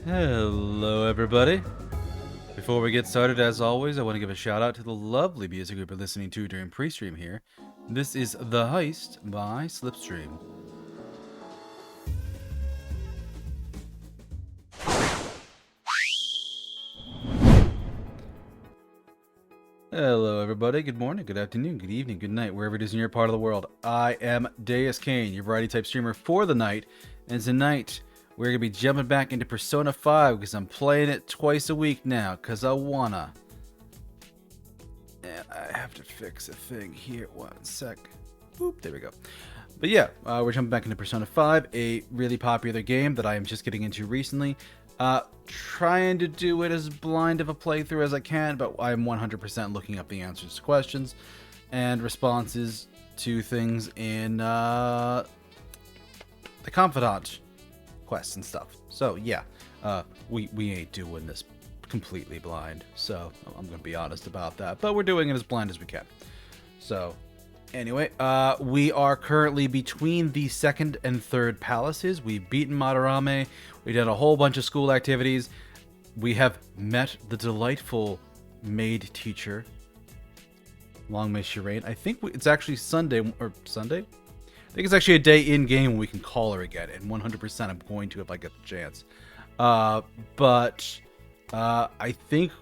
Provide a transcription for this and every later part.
Hello everybody. Before we get started, as always, I want to give a shout out to the lovely music we've been listening to during pre-stream here. This is The Heist by Slipstream. Hello everybody, good morning, good afternoon, good evening, good night, wherever it is in your part of the world. I am Deuscain, your variety type streamer for the night, and tonight we're going to be jumping back into Persona 5 because I'm playing it twice a week now, because I wanna. And I have to fix a thing here, one sec. Boop, there we go. But yeah, we're jumping back into Persona 5, a really popular game that I am just getting into recently. Trying to do it as blind of a playthrough as I can, but I'm 100% looking up the answers to questions and responses to things in the Confidant quests and stuff. So yeah, we ain't doing this completely blind, so I'm gonna be honest about that, but we're doing it as blind as we can. So anyway, we are currently between the second and third palaces. We've beaten Madarame. We did a whole bunch of school activities. We have met the delightful maid teacher. Long may she reign. I think it's actually Sunday, or Sunday? I think it's actually a day in-game when we can call her again, and 100% I'm going to if I get the chance. But I think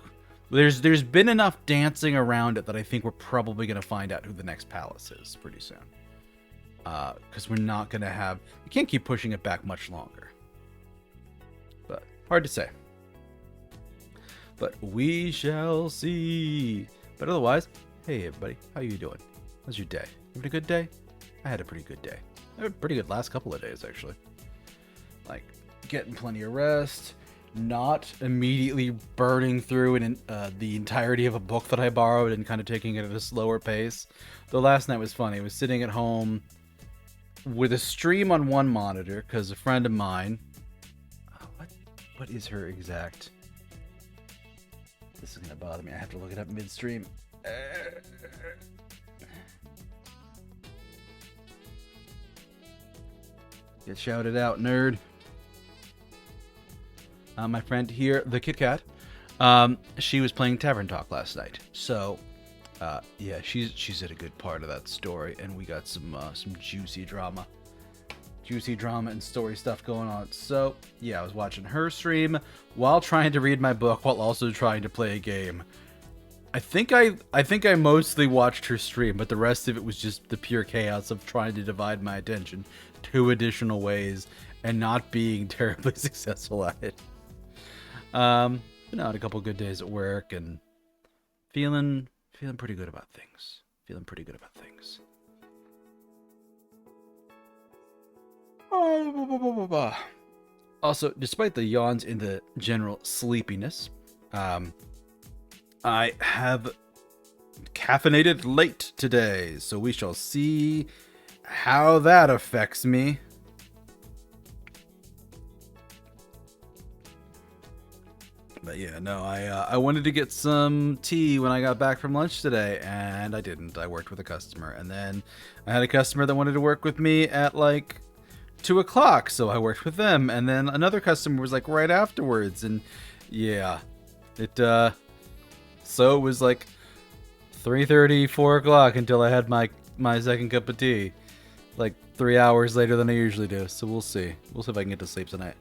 there's been enough dancing around it that I think we're probably going to find out who the next palace is pretty soon. Because we're not going to have... We can't keep pushing it back much longer. But hard to say. But we shall see. But otherwise, hey everybody, how you doing? How's your day? You having a good day? I had a pretty good day. I had a pretty good last couple of days, actually. Like, getting plenty of rest, not immediately burning through the entirety of a book that I borrowed and kind of taking it at a slower pace. Though last night was funny. I was sitting at home with a stream on one monitor because a friend of mine... What is her exact... This is going to bother me. I have to look it up midstream. Get shouted out, nerd. My friend here, the Kit Kat, she was playing Tavern Talk last night. So, yeah, she's at a good part of that story, and we got some juicy drama and story stuff going on. So, yeah, I was watching her stream while trying to read my book while also trying to play a game. I think I mostly watched her stream, but the rest of it was just the pure chaos of trying to divide my attention 2 additional ways and not being terribly successful at it. But no, I had a couple good days at work and feeling pretty good about things. Also, despite the yawns and the general sleepiness, I have caffeinated late today, so we shall see how that affects me. But yeah, no, I wanted to get some tea when I got back from lunch today, and I didn't. I worked with a customer, and then I had a customer that wanted to work with me at like 2 o'clock, so I worked with them, and then another customer was like right afterwards, and yeah, so it was like 3:30, 4 o'clock until I had my second cup of tea, like 3 hours later than I usually do. So we'll see if I can get to sleep tonight.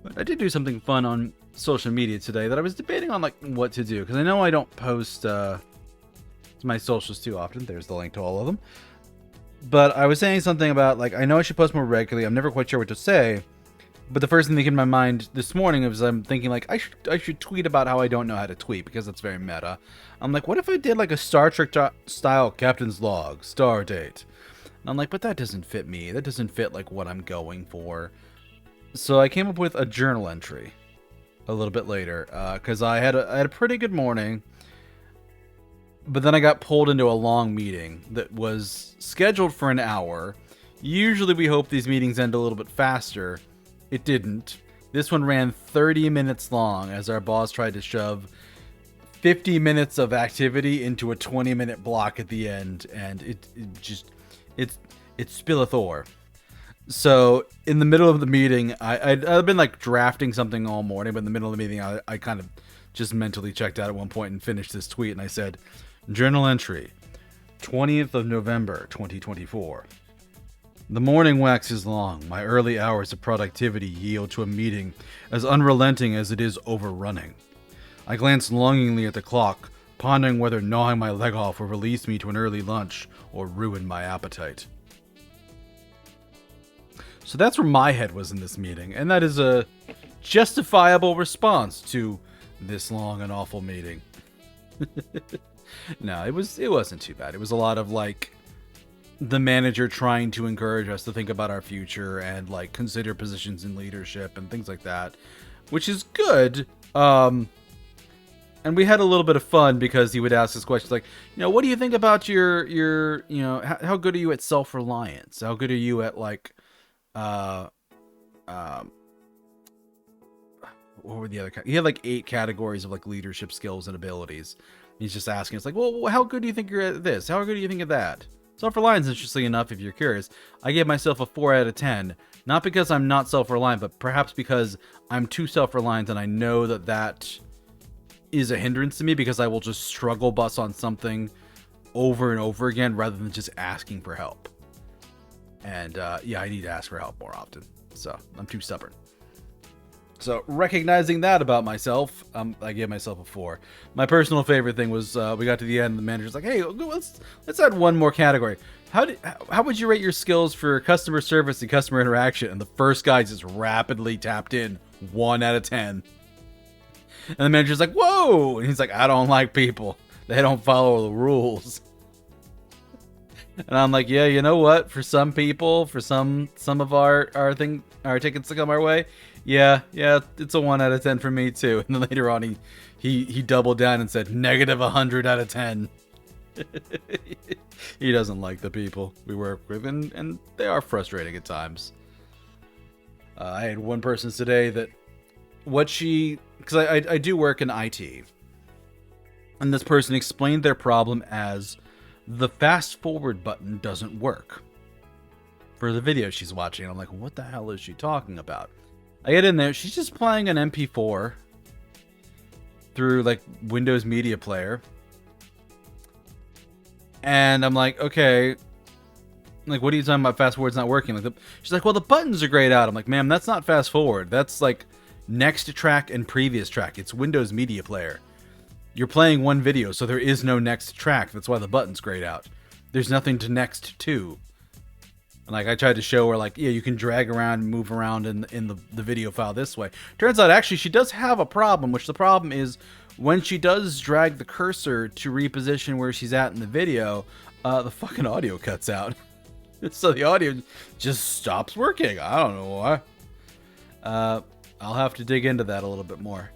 But I did do something fun on social media today that I was debating on like what to do, because I know I don't post to my socials too often. There's the link to all of them. But I was saying something about like I know I should post more regularly. I'm never quite sure what to say. But the first thing that came to my mind this morning was I'm thinking like I should tweet about how I don't know how to tweet, because that's very meta. I'm like, what if I did like a Star Trek style Captain's Log, star date? And I'm like, but that doesn't fit me. That doesn't fit like what I'm going for. So I came up with a journal entry a little bit later, because I had a pretty good morning, but then I got pulled into a long meeting that was scheduled for an hour. Usually we hope these meetings end a little bit faster. It didn't. This one ran 30 minutes long as our boss tried to shove 50 minutes of activity into a 20-minute block at the end, and it's Spillithor. So in the middle of the meeting, I'd been like drafting something all morning, but in the middle of the meeting, I kind of just mentally checked out at one point and finished this tweet, and I said, journal entry, 20th of November, 2024. The morning waxes long. My early hours of productivity yield to a meeting as unrelenting as it is overrunning. I glance longingly at the clock, pondering whether gnawing my leg off will release me to an early lunch or ruin my appetite. So that's where my head was in this meeting, and that is a justifiable response to this long and awful meeting. No, it wasn't too bad. It was a lot of like the manager trying to encourage us to think about our future and like consider positions in leadership and things like that, which is good. And we had a little bit of fun because he would ask us questions like, what do you think about your how good are you at self-reliance? How good are you at like, what were the other? He had like 8 categories of like leadership skills and abilities. He's just asking us like, well, how good do you think you're at this? How good do you think of that? Self-reliance, interestingly enough, if you're curious, I gave myself a 4 out of 10. Not because I'm not self-reliant, but perhaps because I'm too self-reliant and I know that is a hindrance to me because I will just struggle bus on something over and over again rather than just asking for help. And yeah, I need to ask for help more often. So I'm too stubborn. So recognizing that about myself, I gave myself a 4. My personal favorite thing was we got to the end and the manager's like, hey, let's add one more category. How would you rate your skills for customer service and customer interaction? And the first guy just rapidly tapped in 1 out of 10. And the manager's like, whoa! And he's like, I don't like people. They don't follow the rules. And I'm like, yeah, you know what? For some people, for some of our tickets to come our way, yeah, it's a 1 out of 10 for me too. And then later on, he doubled down and said negative 100 out of 10. He doesn't like the people we work with, and they are frustrating at times. I had one person today that because I do work in IT, and this person explained their problem as the fast forward button doesn't work for the video she's watching. I'm like, what the hell is she talking about? I get in there, she's just playing an MP4 through like Windows Media Player. And I'm like, okay, like, what are you talking about? Fast forward's not working. She's like, well, the buttons are grayed out. I'm like, ma'am, that's not fast forward. That's like next track and previous track. It's Windows Media Player. You're playing one video, so there is no next track. That's why the button's grayed out. There's nothing to next to. And like I tried to show her, like, yeah, you can drag around and move around in the video file this way. Turns out, actually, she does have a problem, which the problem is when she does drag the cursor to reposition where she's at in the video, the fucking audio cuts out. So the audio just stops working. I don't know why. I'll have to dig into that a little bit more.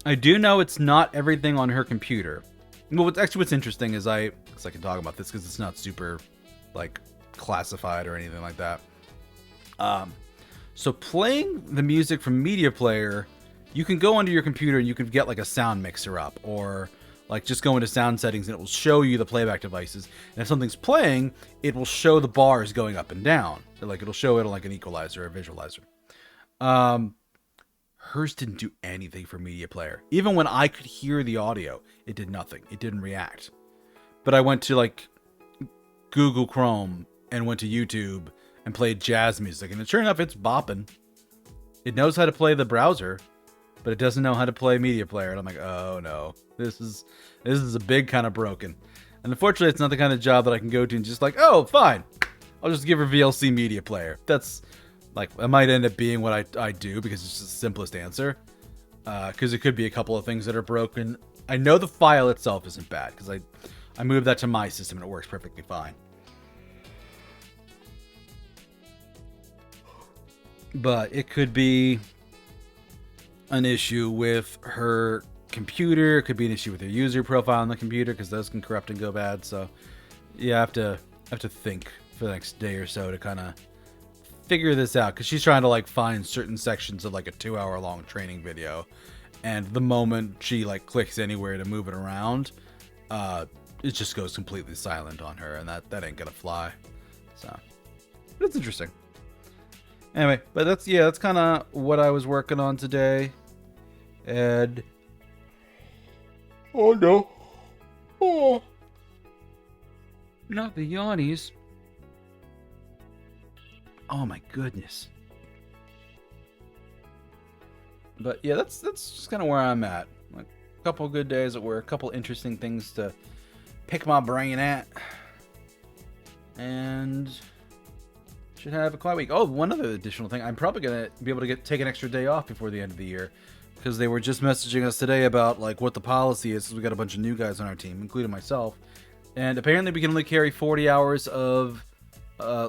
I do know it's not everything on her computer. Well, what's interesting is because I can talk about this because it's not super, like, classified or anything like that. So playing the music from Media Player, you can go onto your computer and you can get, like, a sound mixer up, or, like, just go into sound settings and it will show you the playback devices. And if something's playing, it will show the bars going up and down. So, like, it'll show it like an equalizer or a visualizer. Hers didn't do anything for Media Player. Even when I could hear the audio, it did nothing. It didn't react. But I went to, like, Google Chrome and went to YouTube and played jazz music. And sure enough, it's bopping. It knows how to play the browser, but it doesn't know how to play Media Player. And I'm like, oh no, this is a big kind of broken. And unfortunately, it's not the kind of job that I can go to and just like, oh, fine, I'll just give her VLC Media Player. That's... like, it might end up being what I do because it's just the simplest answer. Because it could be a couple of things that are broken. I know the file itself isn't bad because I moved that to my system and it works perfectly fine. But it could be an issue with her computer. It could be an issue with her user profile on the computer because those can corrupt and go bad. So yeah, I have to think for the next day or so to kind of figure this out, because she's trying to like find certain sections of like a 2-hour long training video, and the moment she like clicks anywhere to move it around, it just goes completely silent on her, and that ain't gonna fly. So, but it's interesting. Anyway, but that's kind of what I was working on today. And oh no, oh, not the yawnies. Oh my goodness. But yeah, that's just kind of where I'm at. Like, a couple good days at work, a couple interesting things to pick my brain at, and should have a quiet week. Oh, one other additional thing, I'm probably gonna be able to take an extra day off before the end of the year, because they were just messaging us today about like what the policy is. We got a bunch of new guys on our team, including myself, and apparently we can only carry 40 hours of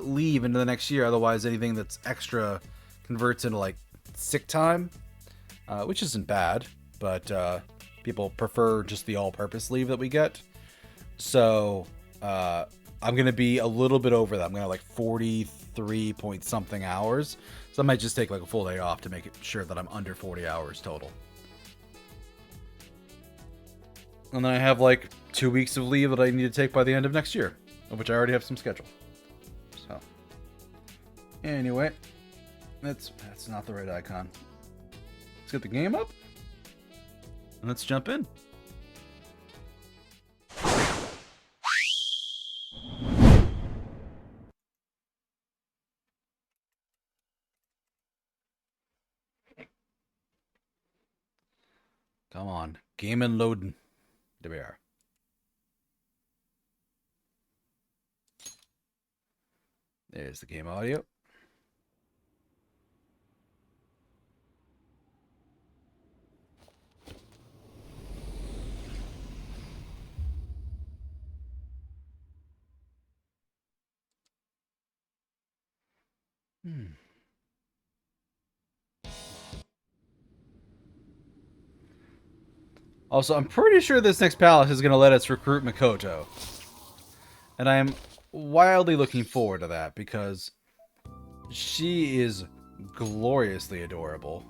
leave into the next year. Otherwise, anything that's extra converts into like sick time, which isn't bad, but people prefer just the all-purpose leave that we get. So I'm gonna be a little bit over that. I'm gonna have like 43 point something hours, so I might just take like a full day off to make it sure that I'm under 40 hours total. And then I have like 2 weeks of leave that I need to take by the end of next year, of which I already have some scheduled. So anyway, that's not the right icon. Let's get the game up and let's jump in. Come on, game and loading. There we are. There's the game audio. Also, I'm pretty sure this next palace is going to let us recruit Makoto. And I am wildly looking forward to that, because she is gloriously adorable.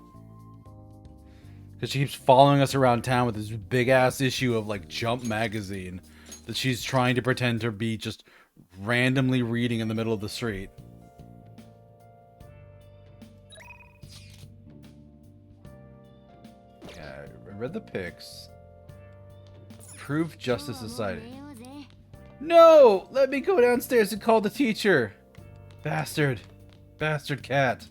Because she keeps following us around town with this big-ass issue of, like, Jump magazine that she's trying to pretend to be just randomly reading in the middle of the street. Yeah, I read the pics. Proof Justice Society. No! Let me go downstairs and call the teacher! Bastard. Bastard cat.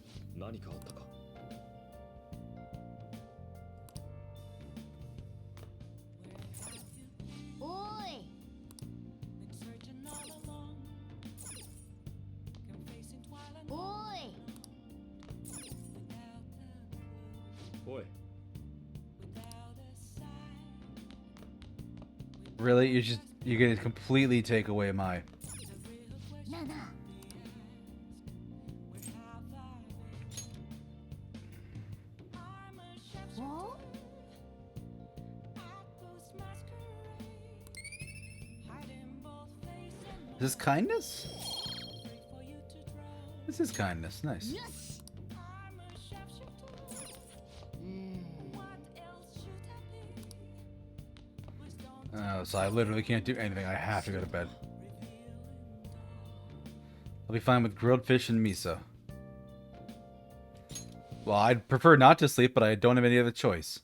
Really? You're gonna completely take away my... Is this kindness? This is kindness. Nice. Oh, so I literally can't do anything. I have to go to bed. I'll be fine with grilled fish and miso. Well, I'd prefer not to sleep, but I don't have any other choice.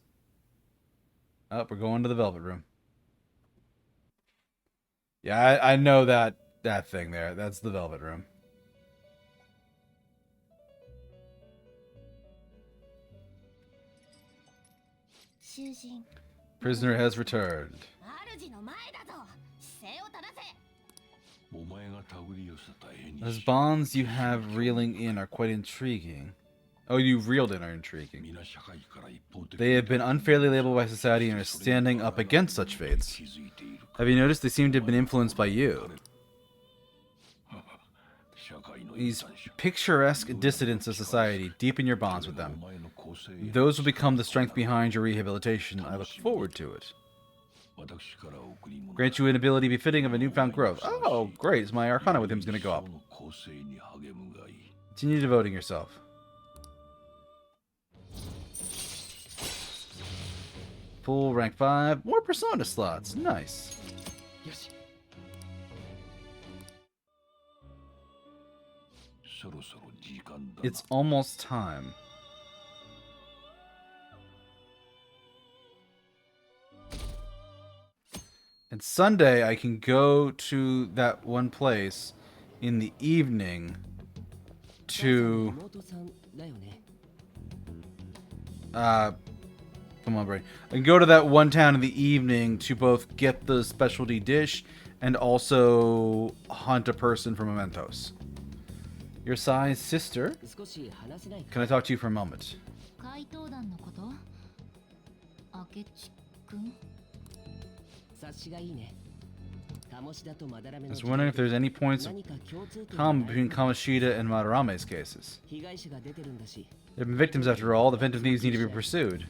Oh, we're going to the Velvet Room. Yeah, I know that thing there. That's the Velvet Room. Prisoner has returned. Those bonds you have reeling in are quite intriguing. Oh, you've reeled in are intriguing. They have been unfairly labeled by society and are standing up against such fates. Have you noticed they seem to have been influenced by you? These picturesque dissidents of society, deepen your bonds with them. Those will become the strength behind your rehabilitation. I look forward to it. Grant you an ability befitting of a newfound growth. Oh, great. So my Arcana with him is going to go up. Continue devoting yourself. Full rank 5. More persona slots. Nice. It's almost time. And Sunday, I can go to that one place in the evening to... Come on, Brady. I can go to that one town in the evening to both get the specialty dish and also hunt a person for mementos. Your size sister? Can I talk to you for a moment? I was wondering if there's any points of common between Kamashita and Madarame's cases. They've been victims after all. The Phantom Thieves need to be pursued.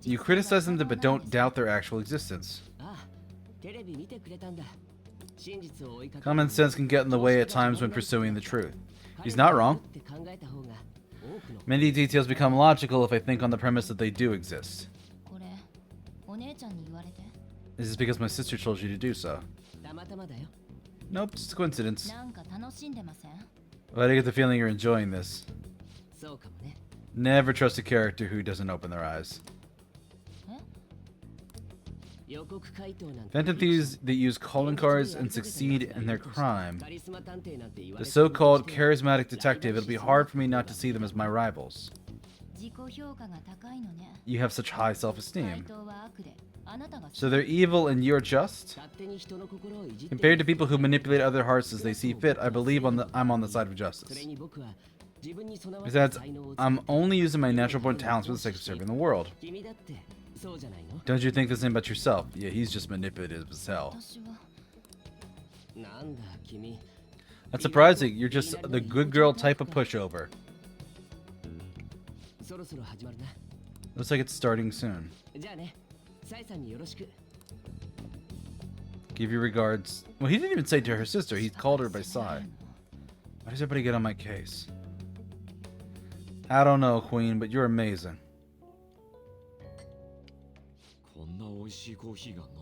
You criticize them but don't doubt their actual existence. Common sense can get in the way at times when pursuing the truth. He's not wrong. Many details become logical if I think on the premise that they do exist. Is this because my sister told you to do so? Nope, it's a coincidence. But I get the feeling you're enjoying this. Never trust a character who doesn't open their eyes. Phantom thieves that use calling cards and succeed in their crime. The so-called charismatic detective, it'll be hard for me not to see them as my rivals. You have such high self-esteem. So they're evil and you're just? Compared to people who manipulate other hearts as they see fit, I believe I'm on the side of justice. Besides, I'm only using my natural-born talents for the sake of serving the world. Don't you think the same about yourself? Yeah, he's just manipulative as hell. That's surprising. You're just the good girl type of pushover. Looks like it's starting soon. Give your regards. Well, he didn't even say to her sister. He called her by Sai. Why does everybody get on my case? I don't know, Queen, but you're amazing.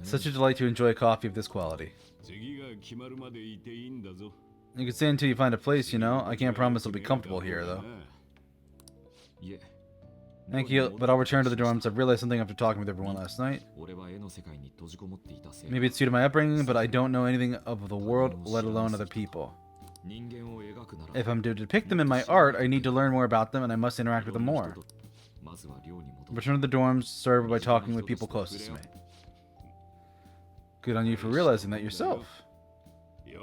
Such a delight to enjoy a coffee of this quality. You can stay until you find a place, you know. I can't promise it'll be comfortable here, though. Thank you, but I'll return to the dorms. I've realized something after talking with everyone last night. Maybe it's due to my upbringing, but I don't know anything of the world, let alone other people. If I'm to depict them in my art, I need to learn more about them, and I must interact with them more. Return to the dorms, started by talking with people closest to me. Good on you for realizing that yourself. There's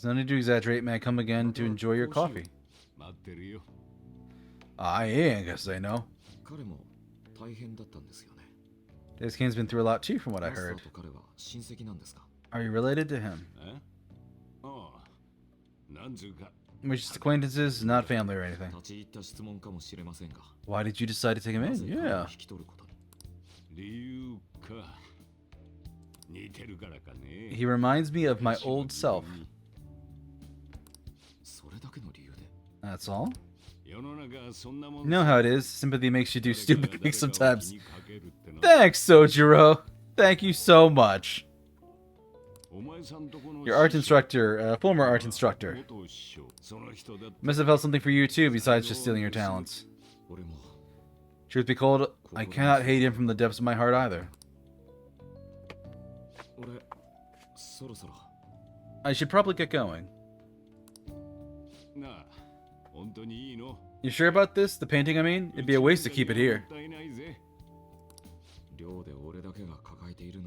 no need to exaggerate. May I come again to enjoy your coffee? I ain't gonna say no. Deuscain's been through a lot too, from what I heard. Are you related to him? We're just acquaintances, not family or anything. Why did you decide to take him in? Yeah. He reminds me of my old self. That's all? You know how it is. Sympathy makes you do stupid things sometimes. Thanks, Sojiro. Thank you so much. Your art instructor, former art instructor. Must have felt something for you too, besides just stealing your talents. Truth be told, I cannot hate him from the depths of my heart either. I should probably get going. You sure about this? The painting, I mean? It'd be a waste to keep it here.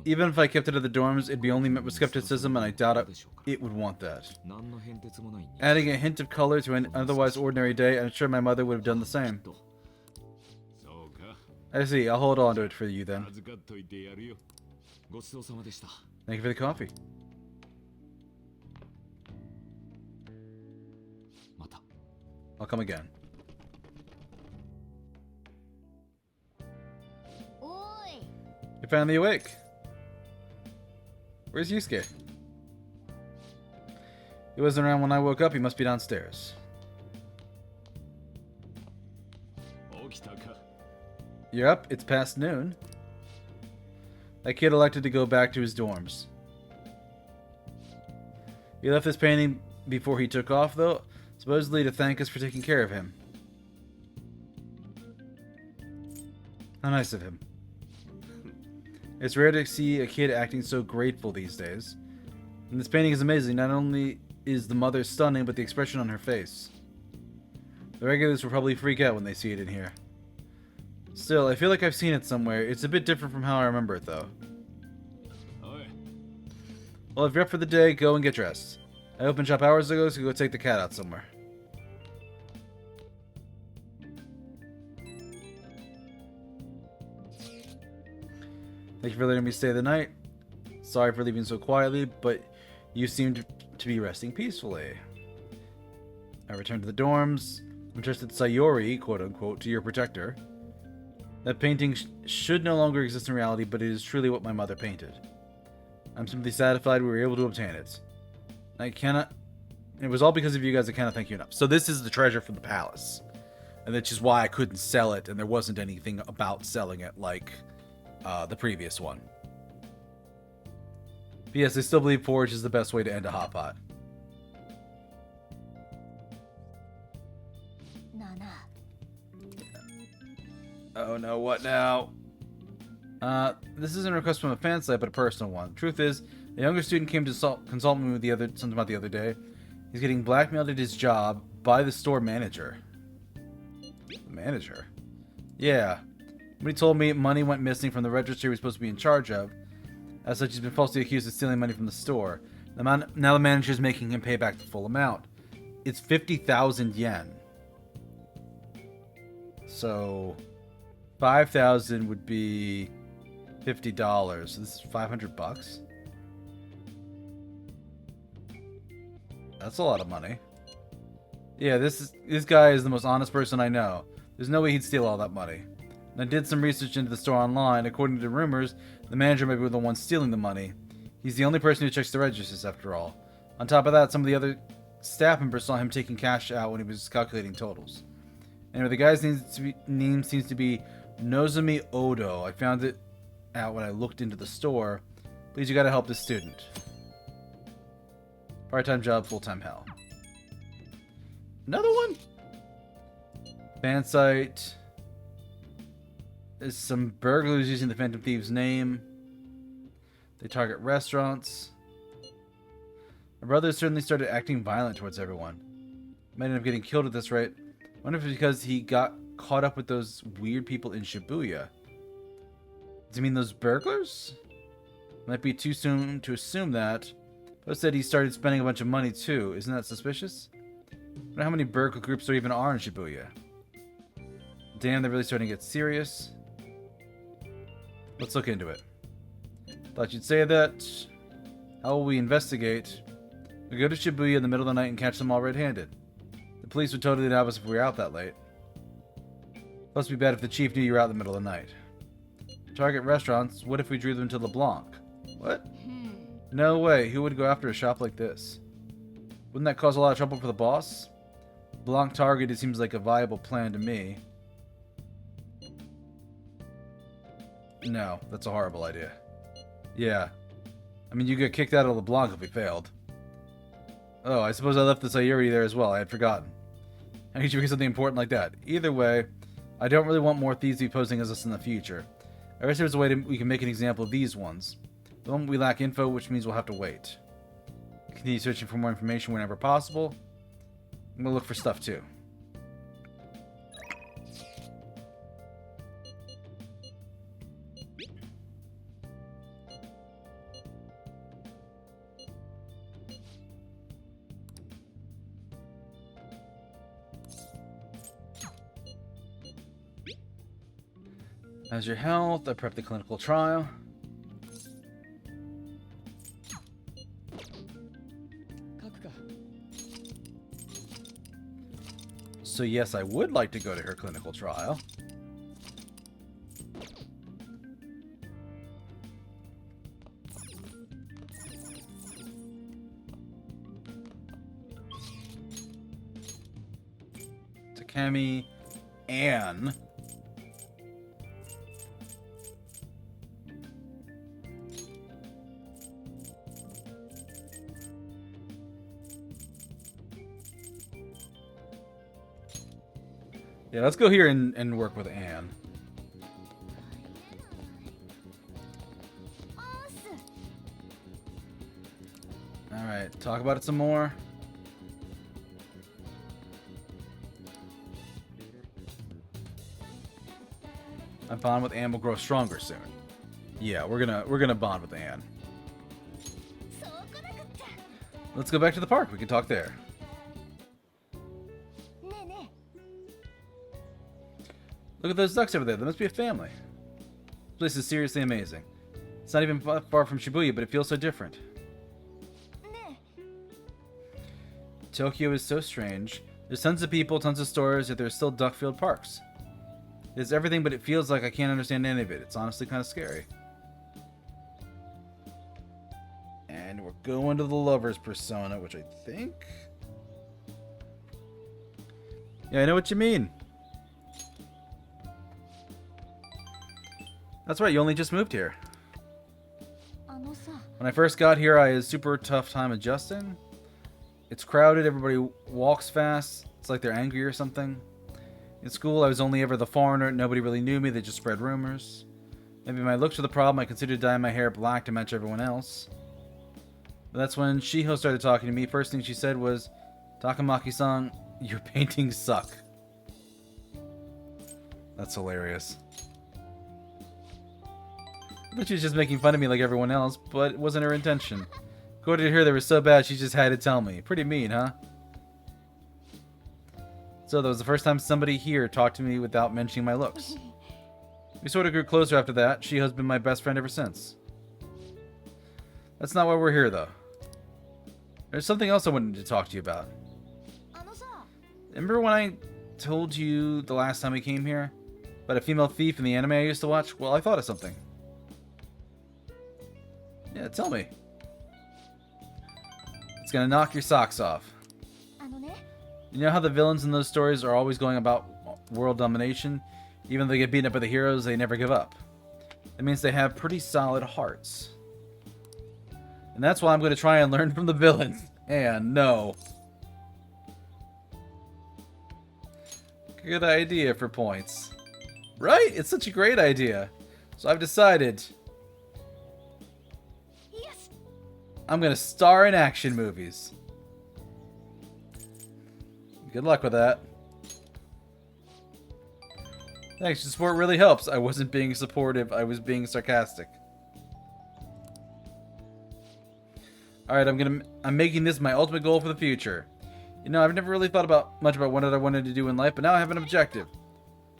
Even if I kept it at the dorms, it'd be only met with skepticism, and I doubt it would want that. Adding a hint of color to an otherwise ordinary day, I'm sure my mother would have done the same. I see. I'll hold on to it for you then. Thank you for the coffee. I'll come again. You're finally awake. Where's Yusuke? He wasn't around when I woke up. He must be downstairs. You're up. It's past noon. That kid elected to go back to his dorms. He left this painting before he took off, though, supposedly to thank us for taking care of him. How nice of him. It's rare to see a kid acting so grateful these days. And this painting is amazing. Not only is the mother stunning, but the expression on her face. The regulars will probably freak out when they see it in here. Still, I feel like I've seen it somewhere. It's a bit different from how I remember it, though. Well, if you're up for the day, go and get dressed. I opened shop hours ago, so go take the cat out somewhere. Thank you for letting me stay the night. Sorry for leaving so quietly, but you seemed to be resting peacefully. I returned to the dorms. I trusted Sayori, quote-unquote, to your protector. That painting should no longer exist in reality, but it is truly what my mother painted. I'm simply satisfied we were able to obtain it. I cannot... It was all because of you guys. I cannot thank you enough. So this is the treasure from the palace. And that's just why I couldn't sell it, and there wasn't anything about selling it like the previous one. But yes, I still believe Forge is the best way to end a hot pot. Oh no, what now? This isn't a request from a fan site, but a personal one. Truth is, a younger student came to consult me with something about the other day. He's getting blackmailed at his job by the store manager. Manager? Yeah. When he told me money went missing from the register he was supposed to be in charge of. As such, he's been falsely accused of stealing money from the store. Now the manager is making him pay back the full amount. It's 50,000 yen. So 5,000 would be $50. So this is 500 bucks. That's a lot of money. Yeah, this guy is the most honest person I know. There's no way he'd steal all that money. And I did some research into the store online. According to rumors, the manager may be the one stealing the money. He's the only person who checks the registers, after all. On top of that, some of the other staff members saw him taking cash out when he was calculating totals. Anyway, the guy's name seems to be Nozomi Odo. I found it out when I looked into the store. Please, you gotta help this student. Part-time job, full-time hell. Another one? Fan site. There's some burglars using the Phantom Thieves name. They target restaurants. My brother certainly started acting violent towards everyone. Might end up getting killed at this rate. I wonder if it's because he got caught up with those weird people in Shibuya. Does he mean those burglars? Might be too soon to assume that. Post said he started spending a bunch of money too. Isn't that suspicious? I wonder how many burglar groups there even are in Shibuya. Damn, they're really starting to get serious. Let's look into it. Thought you'd say that. How will we investigate? We go to Shibuya in the middle of the night and catch them all red-handed. The police would totally have us if we were out that late. Plus, it'd be bad if the chief knew you were out in the middle of the night. Target restaurants. What if we drew them to LeBlanc? What? No way. Who would go after a shop like this? Wouldn't that cause a lot of trouble for the boss? Blanc targeted seems like a viable plan to me. No, that's a horrible idea. Yeah. I mean, you get kicked out of LeBlanc if we failed. Oh, I suppose I left the Sayuri there as well. I had forgotten. How could you forget something important like that? Either way, I don't really want more thieves to be posing as us in the future. I wish there was a way we can make an example of these ones. The moment we lack info, which means we'll have to wait. Continue searching for more information whenever possible. I'm gonna look for stuff too. How's your health? I prepped the clinical trial. So yes, I would like to go to her clinical trial. Takami, Anne. Yeah, let's go here and work with Anne. Alright, talk about it some more. My bond with Anne will grow stronger soon. Yeah, we're gonna bond with Anne. Let's go back to the park. We can talk there. Look at those ducks over there. There must be a family. This place is seriously amazing. It's not even far from Shibuya, but it feels so different. Tokyo is so strange. There's tons of people, tons of stores, yet there's still duck-filled parks. It's everything, but it feels like I can't understand any of it. It's honestly kind of scary. And we're going to the lover's persona, which I think... Yeah, I know what you mean. That's right, you only just moved here. When I first got here, I had a super tough time adjusting. It's crowded, everybody walks fast. It's like they're angry or something. In school, I was only ever the foreigner. Nobody really knew me. They just spread rumors. Maybe my looks were the problem. I considered dyeing my hair black to match everyone else. But that's when Shiho started talking to me. First thing she said was, "Takamaki-san, your paintings suck." That's hilarious. I thought she was just making fun of me like everyone else, but it wasn't her intention. According to her, they were so bad she just had to tell me. Pretty mean, huh? So that was the first time somebody here talked to me without mentioning my looks. We sort of grew closer after that. Shiho's been my best friend ever since. That's not why we're here, though. There's something else I wanted to talk to you about. Remember when I told you the last time we came here about a female thief in the anime I used to watch? Well, I thought of something. Yeah, tell me. It's gonna knock your socks off. You know how the villains in those stories are always going about world domination? Even though they get beaten up by the heroes, they never give up. That means they have pretty solid hearts. And that's why I'm going to try and learn from the villains. And no. Good idea for points. Right? It's such a great idea. So I've decided... Yes. I'm going to star in action movies. Good luck with that. Thanks, the support really helps. I wasn't being supportive, I was being sarcastic. Alright, I'm making this my ultimate goal for the future. You know, I've never really thought much about what I wanted to do in life, but now I have an objective.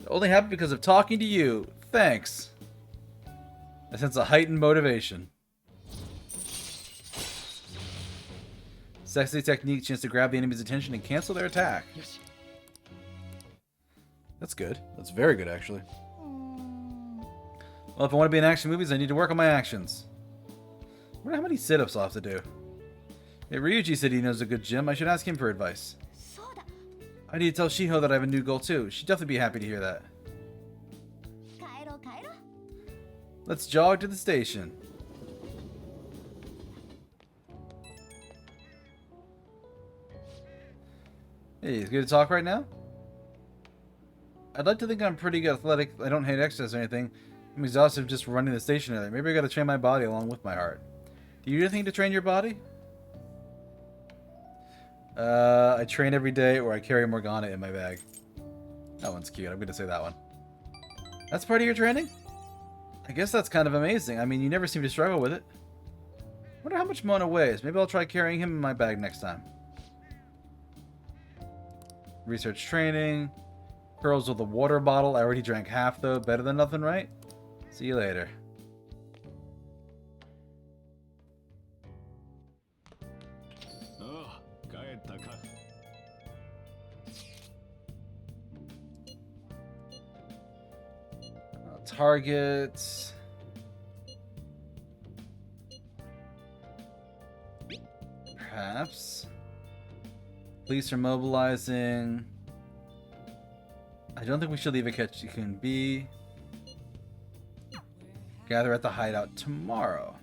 It only happened because of talking to you. Thanks. I sense a heightened motivation. Sexy technique, chance to grab the enemy's attention and cancel their attack. Yes. That's good. That's very good, actually. Well, if I want to be in action movies, I need to work on my actions. I wonder how many sit-ups I'll have to do. Hey, Ryuji said he knows a good gym. I should ask him for advice. I need to tell Shiho that I have a new goal, too. She'd definitely be happy to hear that. Let's jog to the station. Hey, is it good to talk right now? I'd like to think I'm pretty athletic. I don't hate exercise or anything. I'm exhausted just running the station earlier. Maybe I gotta train my body along with my heart. Do you do anything to train your body? I train every day, or I carry Morgana in my bag. That one's cute. I'm gonna say that one. That's part of your training? I guess that's kind of amazing. I mean, you never seem to struggle with it. Wonder how much Mona weighs. Maybe I'll try carrying him in my bag next time. Research training. Pearls with a water bottle. I already drank half, though. Better than nothing, right? See you later. Targets. Perhaps. Police are mobilizing. I don't think we should leave a Ketchikan B. Gather at the hideout tomorrow.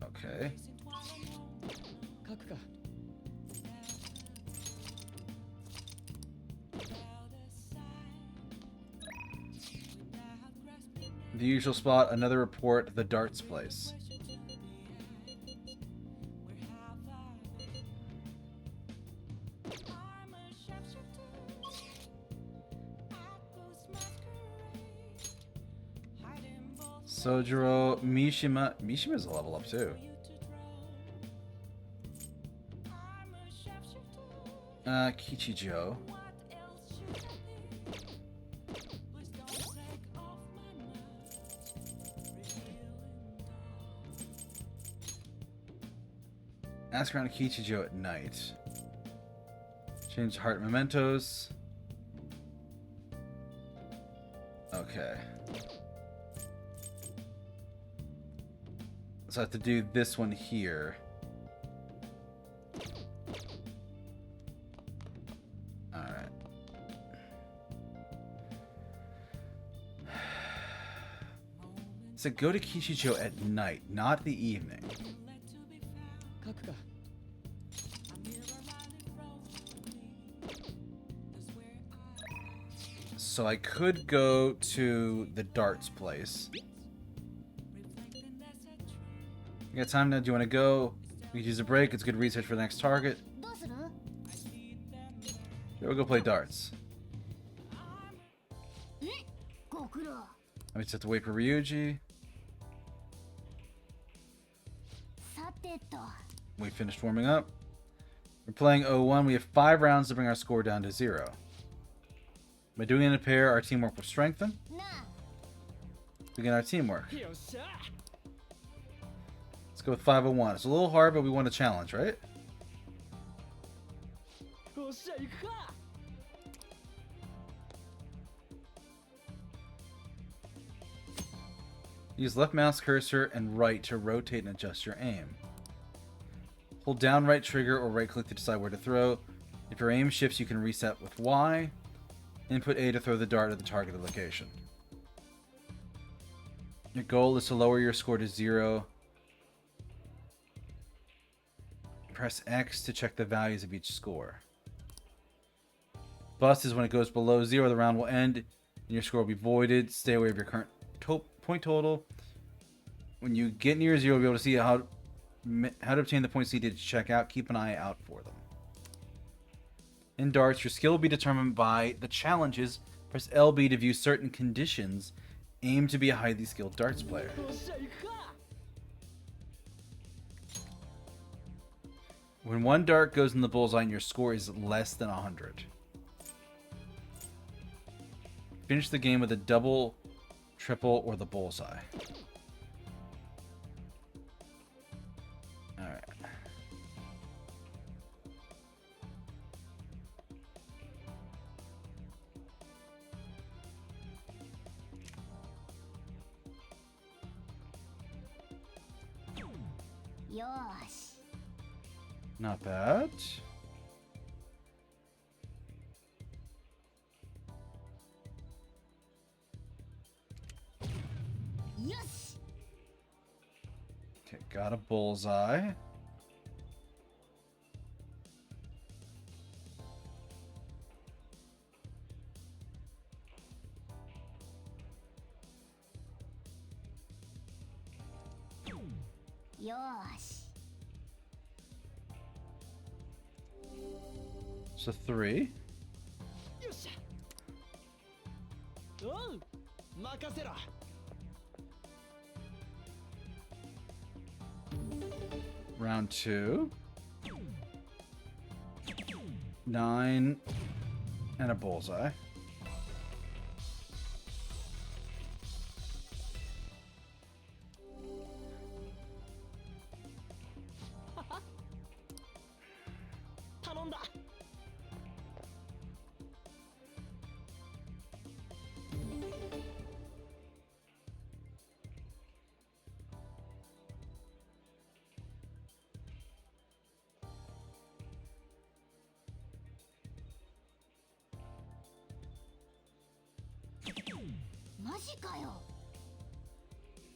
Okay. The usual spot, another report, the darts place. Sojiro, Mishima. Mishima's a level up too. Kichijo. Ask around Kichijo at night. Change heart mementos. Okay. So I have to do this one here. Alright. So go to Kichijo at night, not the evening. So I could go to the darts place. You got time now? Do you want to go? We could use a break. It's good research for the next target. Yeah, we'll go play darts. We just have to wait for Ryuji. We finished warming up. We're playing 0-1. We have 5 rounds to bring our score down to 0. By doing it in a pair, our teamwork will strengthen. Begin our teamwork. Let's go with 501. It's a little hard, but we want a challenge, right? Use left mouse cursor and right to rotate and adjust your aim. Hold down right trigger or right click to decide where to throw. If your aim shifts, you can reset with Y. Input A to throw the dart at the targeted location. Your goal is to lower your score to 0. Press X to check the values of each score. Bust is when it goes below 0, the round will end and your score will be voided. Stay away from your current point total. When you get near 0, you'll be able to see how to obtain the points needed to check out. Keep an eye out for them. In darts, your skill will be determined by the challenges. Press LB to view certain conditions. Aim to be a highly skilled darts player. When one dart goes in the bullseye and your score is less than 100. Finish the game with a double, triple, or the bullseye. Alright. Not bad. Okay, got a bullseye. So 3. Round 2. 9 and a bullseye.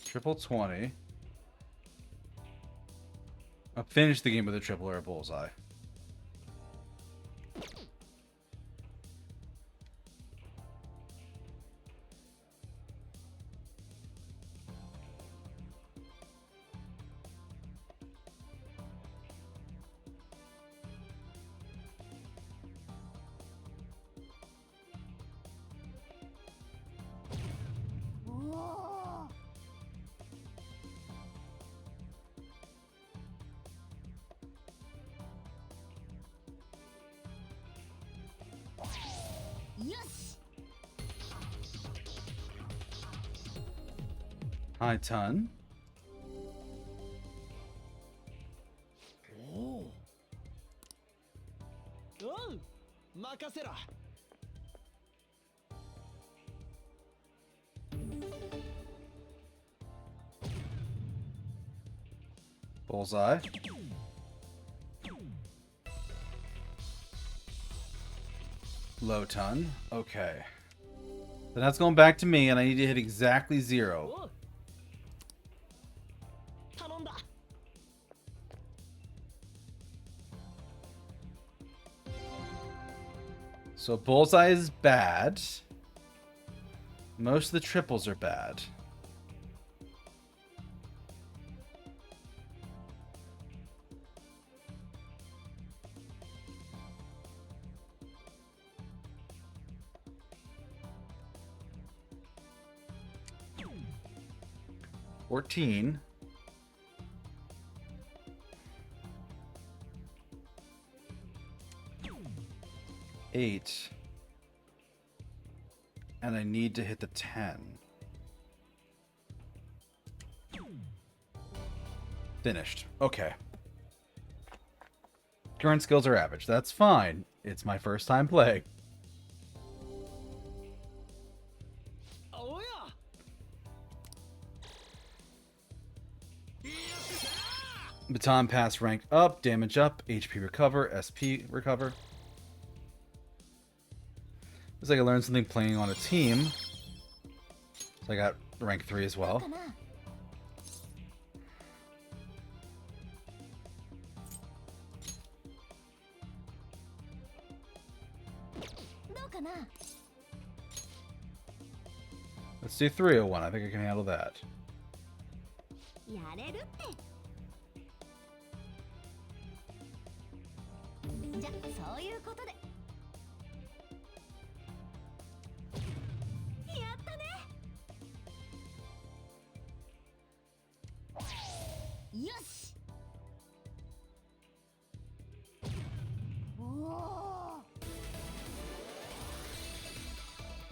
Triple 20. I'll finish the game with a triple or a bullseye. Hi, Ton. Bullseye. Low ton. Okay. Then that's going back to me, and I need to hit exactly 0. So bullseye is bad. Most of the triples are bad. $14. 8. And I need to hit the 10. Finished. Okay. Current skills are average. That's fine. It's my first time playing. Baton pass rank up, damage up, HP recover, SP recover. Looks like I learned something playing on a team. So I got rank 3 as well. Let's do 301. I think I can handle that.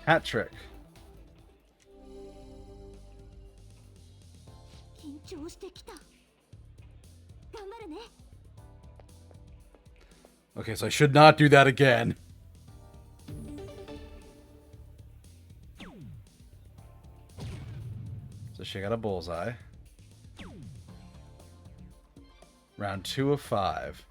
Hat trick. Okay, so I should not do that again. So she got a bullseye. Round 2 of 5.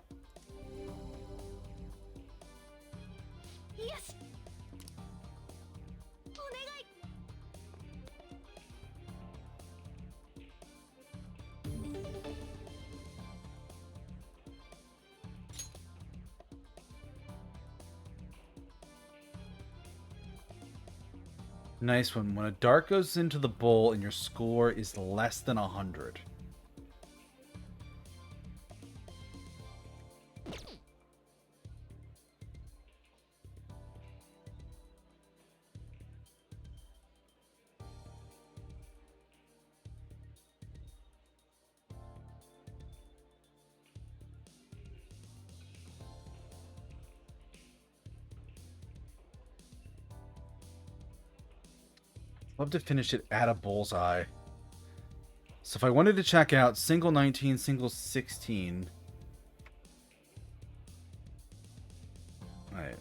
Nice one. When a dart goes into the bowl and your score is less than 100. Love to finish it at a bullseye. So if I wanted to check out single 19, single 16. Alright.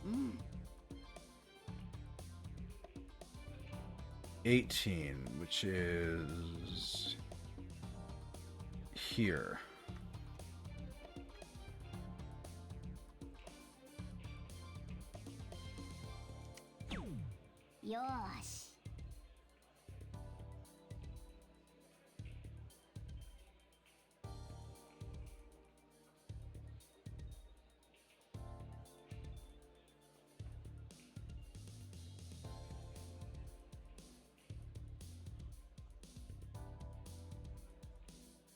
Mm. 18, which is here. Yosh.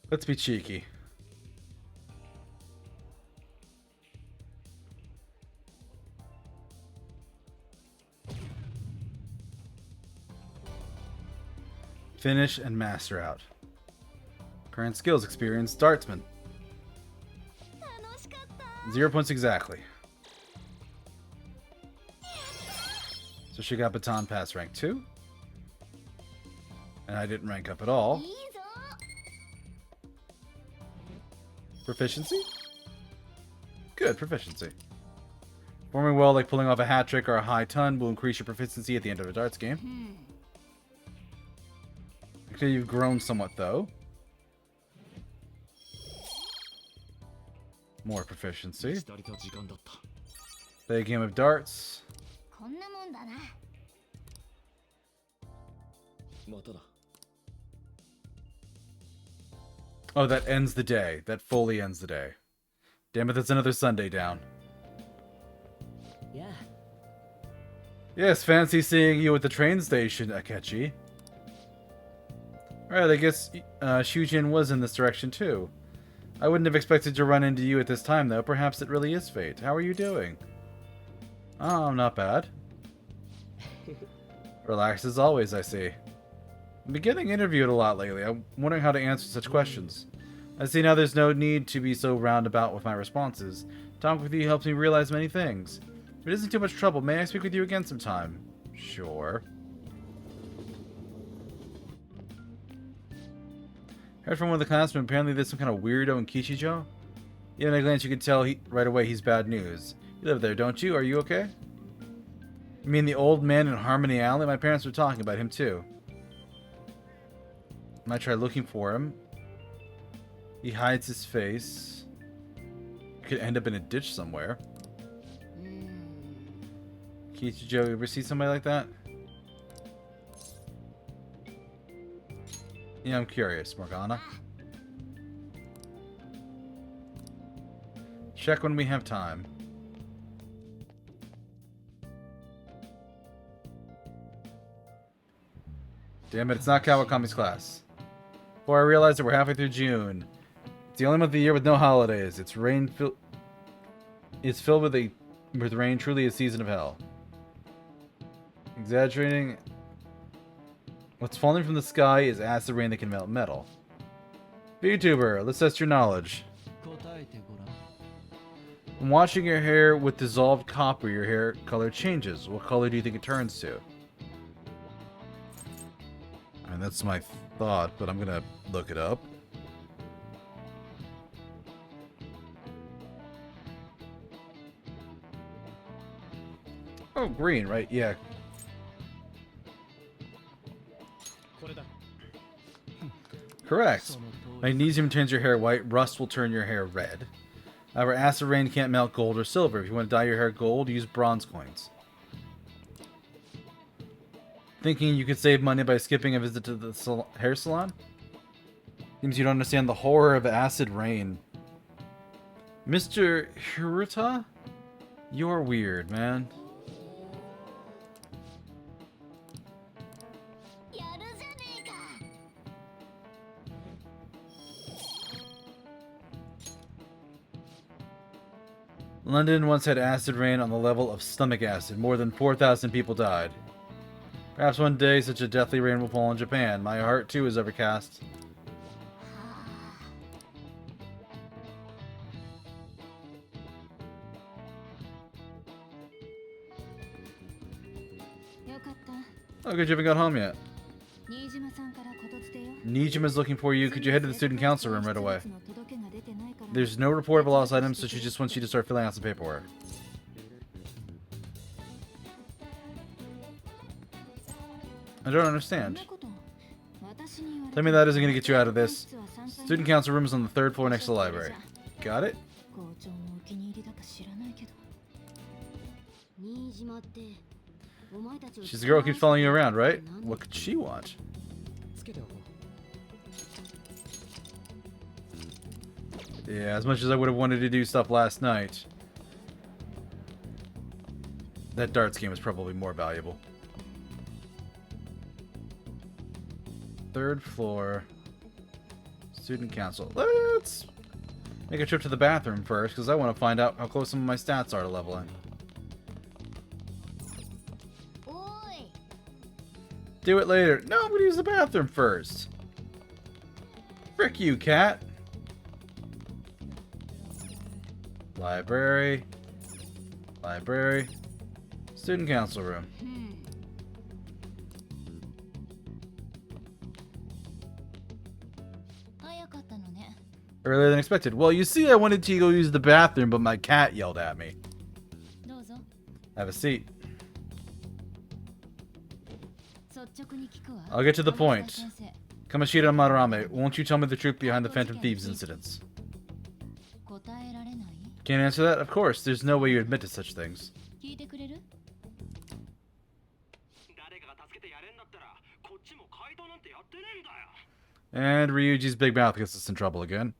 Let's be cheeky. Finish and master out. Current skills, experience, dartsman. 0 points exactly. So she got baton pass rank 2. And I didn't rank up at all. Proficiency? Good, proficiency. Performing well, like pulling off a hat trick or a high ton, will increase your proficiency at the end of a darts game. Okay, you've grown somewhat, though. More proficiency. Play a game of darts. Oh, that ends the day. That fully ends the day. Damn it, that's another Sunday down. Yeah. Yes, fancy seeing you at the train station, Akechi. Alright, I guess Shujin was in this direction too. I wouldn't have expected to run into you at this time, though. Perhaps it really is fate. How are you doing? Oh, not bad. Relaxed as always, I see. I've been getting interviewed a lot lately. I'm wondering how to answer such questions. I see now there's no need to be so roundabout with my responses. Talking with you helps me realize many things. If it isn't too much trouble, may I speak with you again sometime? Sure. Heard from one of the classmen, apparently there's some kind of weirdo in Kishijo. Even at a glance you can tell right away he's bad news. You live there, don't you? Are you okay? You mean the old man in Harmony Alley? My parents were talking about him too. Might try looking for him. He hides his face. Could end up in a ditch somewhere. Kishijo, you ever see somebody like that? Yeah, I'm curious, Morgana. Check when we have time. Damn it, it's not Kawakami's class. Before I realized that we're halfway through June. It's the only month of the year with no holidays. It's filled with rain, truly a season of hell. Exaggerating. What's falling from the sky is acid rain that can melt metal. VTuber, let's test your knowledge. When washing your hair with dissolved copper, your hair color changes. What color do you think it turns to? I mean, that's my thought, but I'm gonna look it up. Oh, green, right? Yeah. Correct. Magnesium turns your hair white. Rust will turn your hair red. However, acid rain can't melt gold or silver. If you want to dye your hair gold, use bronze coins. Thinking you could save money by skipping a visit to the hair salon? Seems you don't understand the horror of acid rain. Mr. Hiruta? You're weird, man. London once had acid rain on the level of stomach acid. More than 4,000 people died. Perhaps one day such a deathly rain will fall in Japan. My heart too is overcast. Oh, good, you haven't got home yet. Nijima's looking for you. Could you head to the student council room right away? There's no report of a lost item, so she just wants you to start filling out some paperwork. I don't understand. Tell me that isn't going to get you out of this. Student council room is on the 3rd floor next to the library. Got it? She's the girl who keeps following you around, right? What could she want? Yeah, as much as I would have wanted to do stuff last night, that darts game is probably more valuable. 3rd floor, student council. Let's make a trip to the bathroom first, because I want to find out how close some of my stats are to leveling. Do it later. No, I'm gonna use the bathroom first. Frick you, cat. Library. Library. Student council room. Earlier than expected. Well, you see, I wanted to go use the bathroom, but my cat yelled at me. Have a seat. I'll get to the point. Kamoshida and Madarame, won't you tell me the truth behind the Phantom Thieves incidents? Can't answer that? Of course. There's no way you admit to such things. And Ryuji's big mouth gets us in trouble again.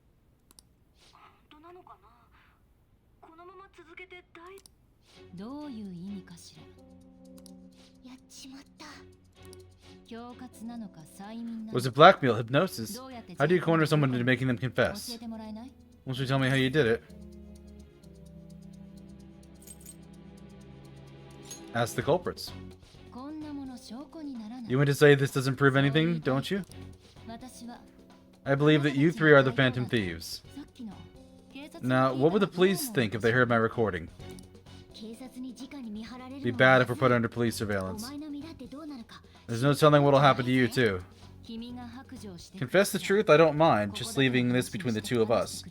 Was it blackmail, hypnosis? How do you corner someone into making them confess? Won't you tell me how you did it? Ask the culprits. You meant to say this doesn't prove anything, don't you? I believe that you three are the Phantom Thieves. Now, what would the police think if they heard my recording? It'd be bad if we're put under police surveillance. There's no telling what'll happen to you, too. Confess the truth, I don't mind, just leaving this between the two of us.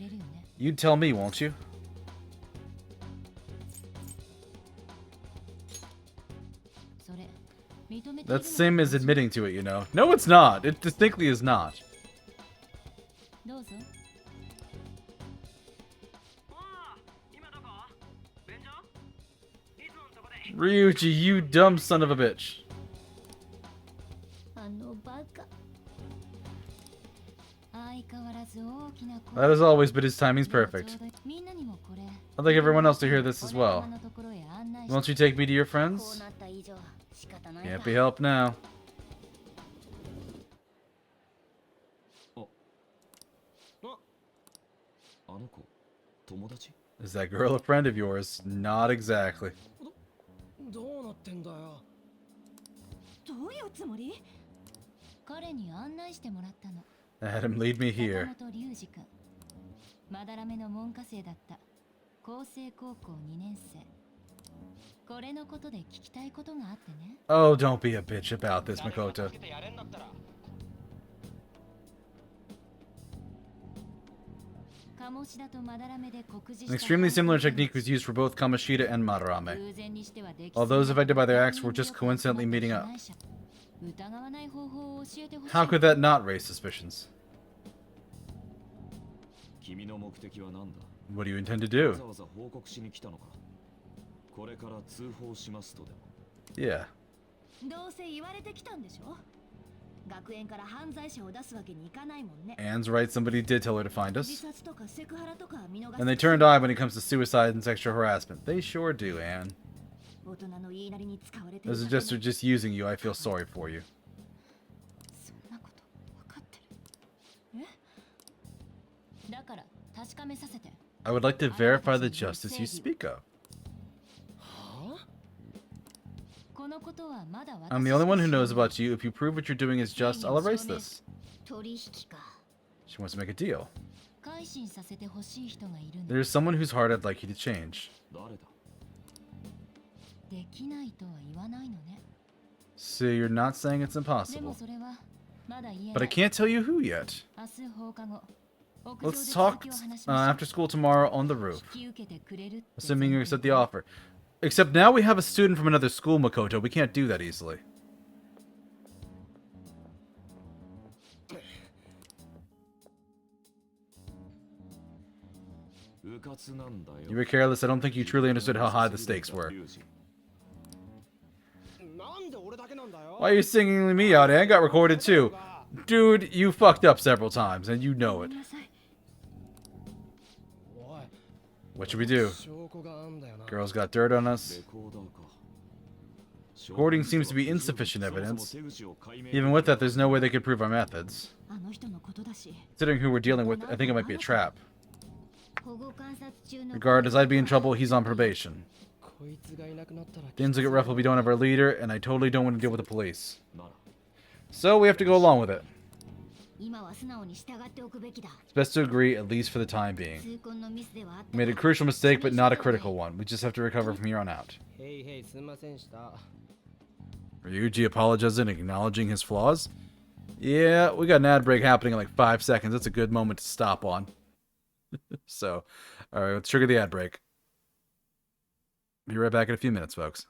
You'd tell me, won't you? That's the same as admitting to it, you know. No, it's not. It distinctly is not. Ryuji, you dumb son of a bitch. That is always, but his timing's perfect. I'd like everyone else to hear this as well. Won't you take me to your friends? Can't be helped now. Is that girl a friend of yours? Not exactly. Had him lead me here. Oh, don't be a bitch about this, Makoto. An extremely similar technique was used for both Kamoshida and Madarame. All those affected by their acts were just coincidentally meeting up. How could that not raise suspicions? What do you intend to do? Yeah. Anne's right, somebody did tell her to find us. And they turned eye when it comes to suicide and sexual harassment. They sure do, Anne. As a gesture just using you, I feel sorry for you. I would like to verify the justice you speak of. I'm the only one who knows about you. If you prove what you're doing is just, I'll erase this. She wants to make a deal. There's someone whose heart I'd like you to change. So you're not saying it's impossible. But I can't tell you who yet. Let's talk after school tomorrow on the roof. Assuming you accept the offer. Except now we have a student from another school, Makoto. We can't do that easily. You were careless. I don't think you truly understood how high the stakes were. Why are you singling me out? Anne got recorded too. Dude, you fucked up several times, and you know it. What should we do? Girls got dirt on us. Recording seems to be insufficient evidence. Even with that, there's no way they could prove our methods. Considering who we're dealing with, I think it might be a trap. Regardless, I'd be in trouble. He's on probation. Things will get rough if we don't have our leader, and I totally don't want to deal with the police. So we have to go along with it. 今は素直に従っておくべきだ。 It's best to agree, at least for the time being. 痛恨のミスではあった We made a crucial mistake, but not a critical one. We just have to recover from here on out. へいへいすんませんした。 Ryuji apologizing and acknowledging his flaws? Yeah, we got an ad break happening in like 5 seconds. That's a good moment to stop on. So, alright, let's trigger the ad break. Be right back in a few minutes, folks.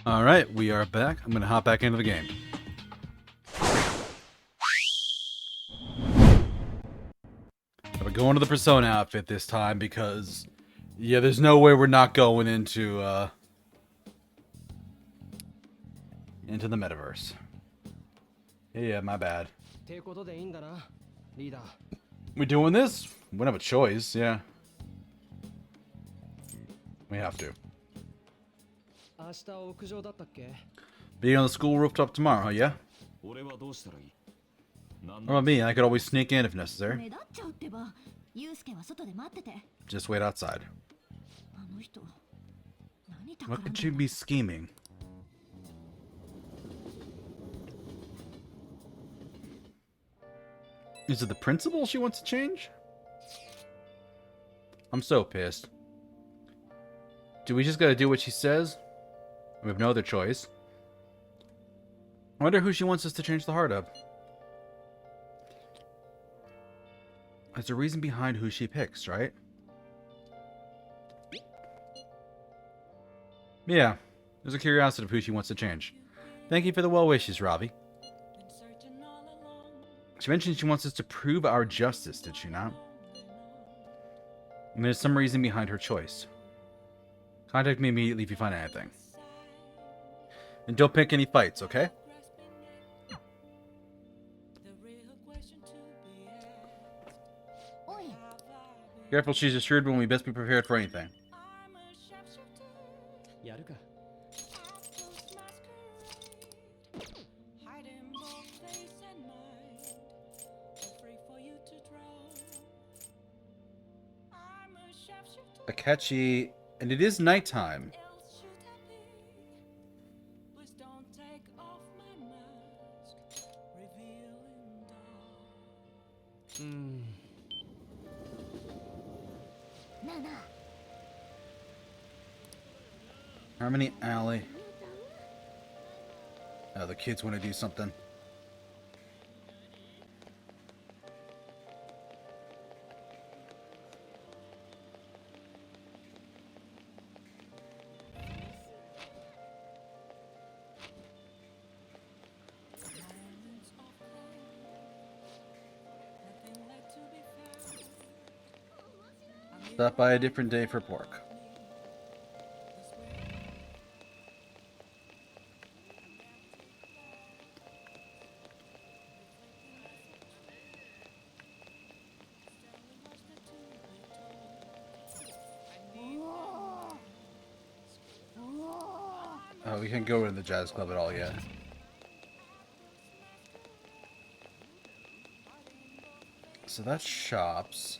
Alright, we are back. I'm gonna hop back into the game. We're going to the Persona outfit this time because, yeah, there's no way we're not going into the metaverse. Yeah, my bad. てことでいいんだな、リーダー。We doing this? We don't have a choice, yeah. We have to. 明日屋上だったっけ？ Being on the school rooftop tomorrow, huh? Yeah? 俺はどうしたらいい？ What about me? I could always sneak in if necessary. 目立っちゃうってば。ユウスケは外で待ってて。 Just wait outside. あの人、何企 What んで could she be scheming? Is it the principal she wants to change? I'm so pissed. Do we just gotta do what she says? We have no other choice. I wonder who she wants us to change the heart of. There's a reason behind who she picks, right? Yeah, there's a curiosity of who she wants to change. Thank you for the well wishes, Ravi. She mentioned she wants us to prove our justice, did she not? And there's some reason behind her choice. Contact me immediately if you find anything. And don't pick any fights, okay? Careful, she's a shrewd one. We best be prepared for anything. やるか。Akechi, and it is nighttime. Harmony Alley. Oh, the kids want to do something. Stop by a different day for pork. Oh, we can't go to the jazz club at all yet. So that's shops.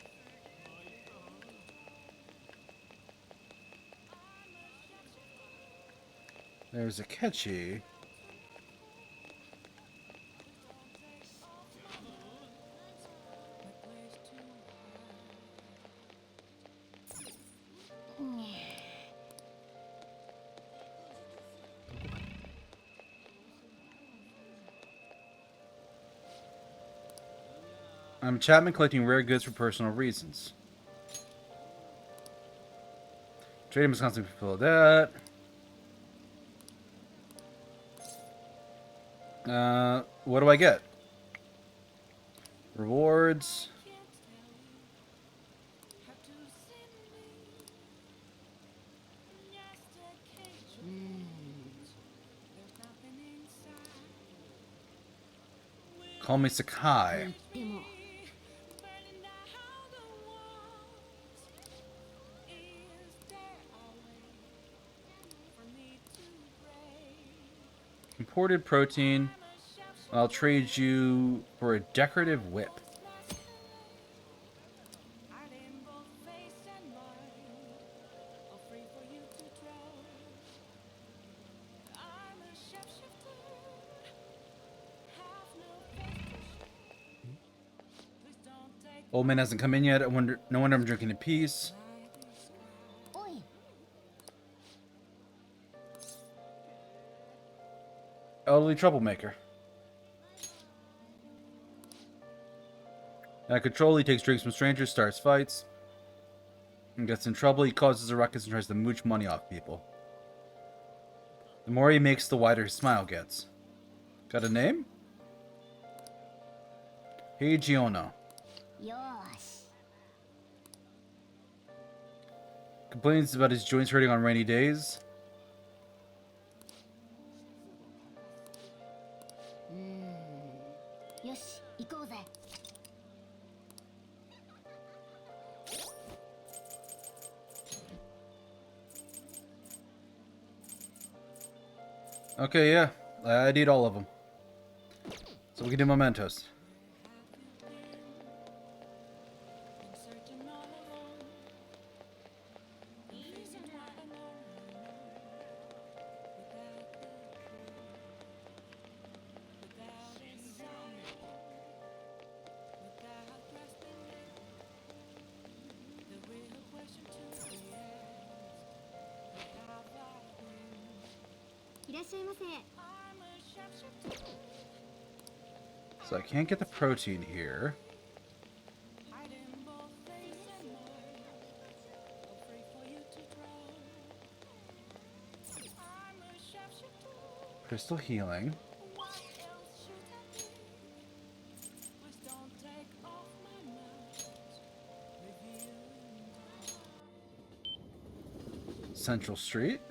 There's Akechi. I'm Chapman collecting rare goods for personal reasons. Trading must constantly fulfill that. What do I get? Rewards. Call me Sakai. でも Imported protein. I'll trade you for a decorative whip. Old man hasn't come in yet. No wonder I'm drinking in peace. おい Elderly troublemaker. Out of control, he takes drinks from strangers, starts fights, and gets in trouble. He causes a ruckus and tries to mooch money off people. The more he makes, the wider his smile gets. Got a name? Hey, Giono. よーし Complains about his joints hurting on rainy days. よし行こうぜ Okay, yeah. I need all of them. So we can do mementos. So I can't get the protein here. Crystal healing. Central Street.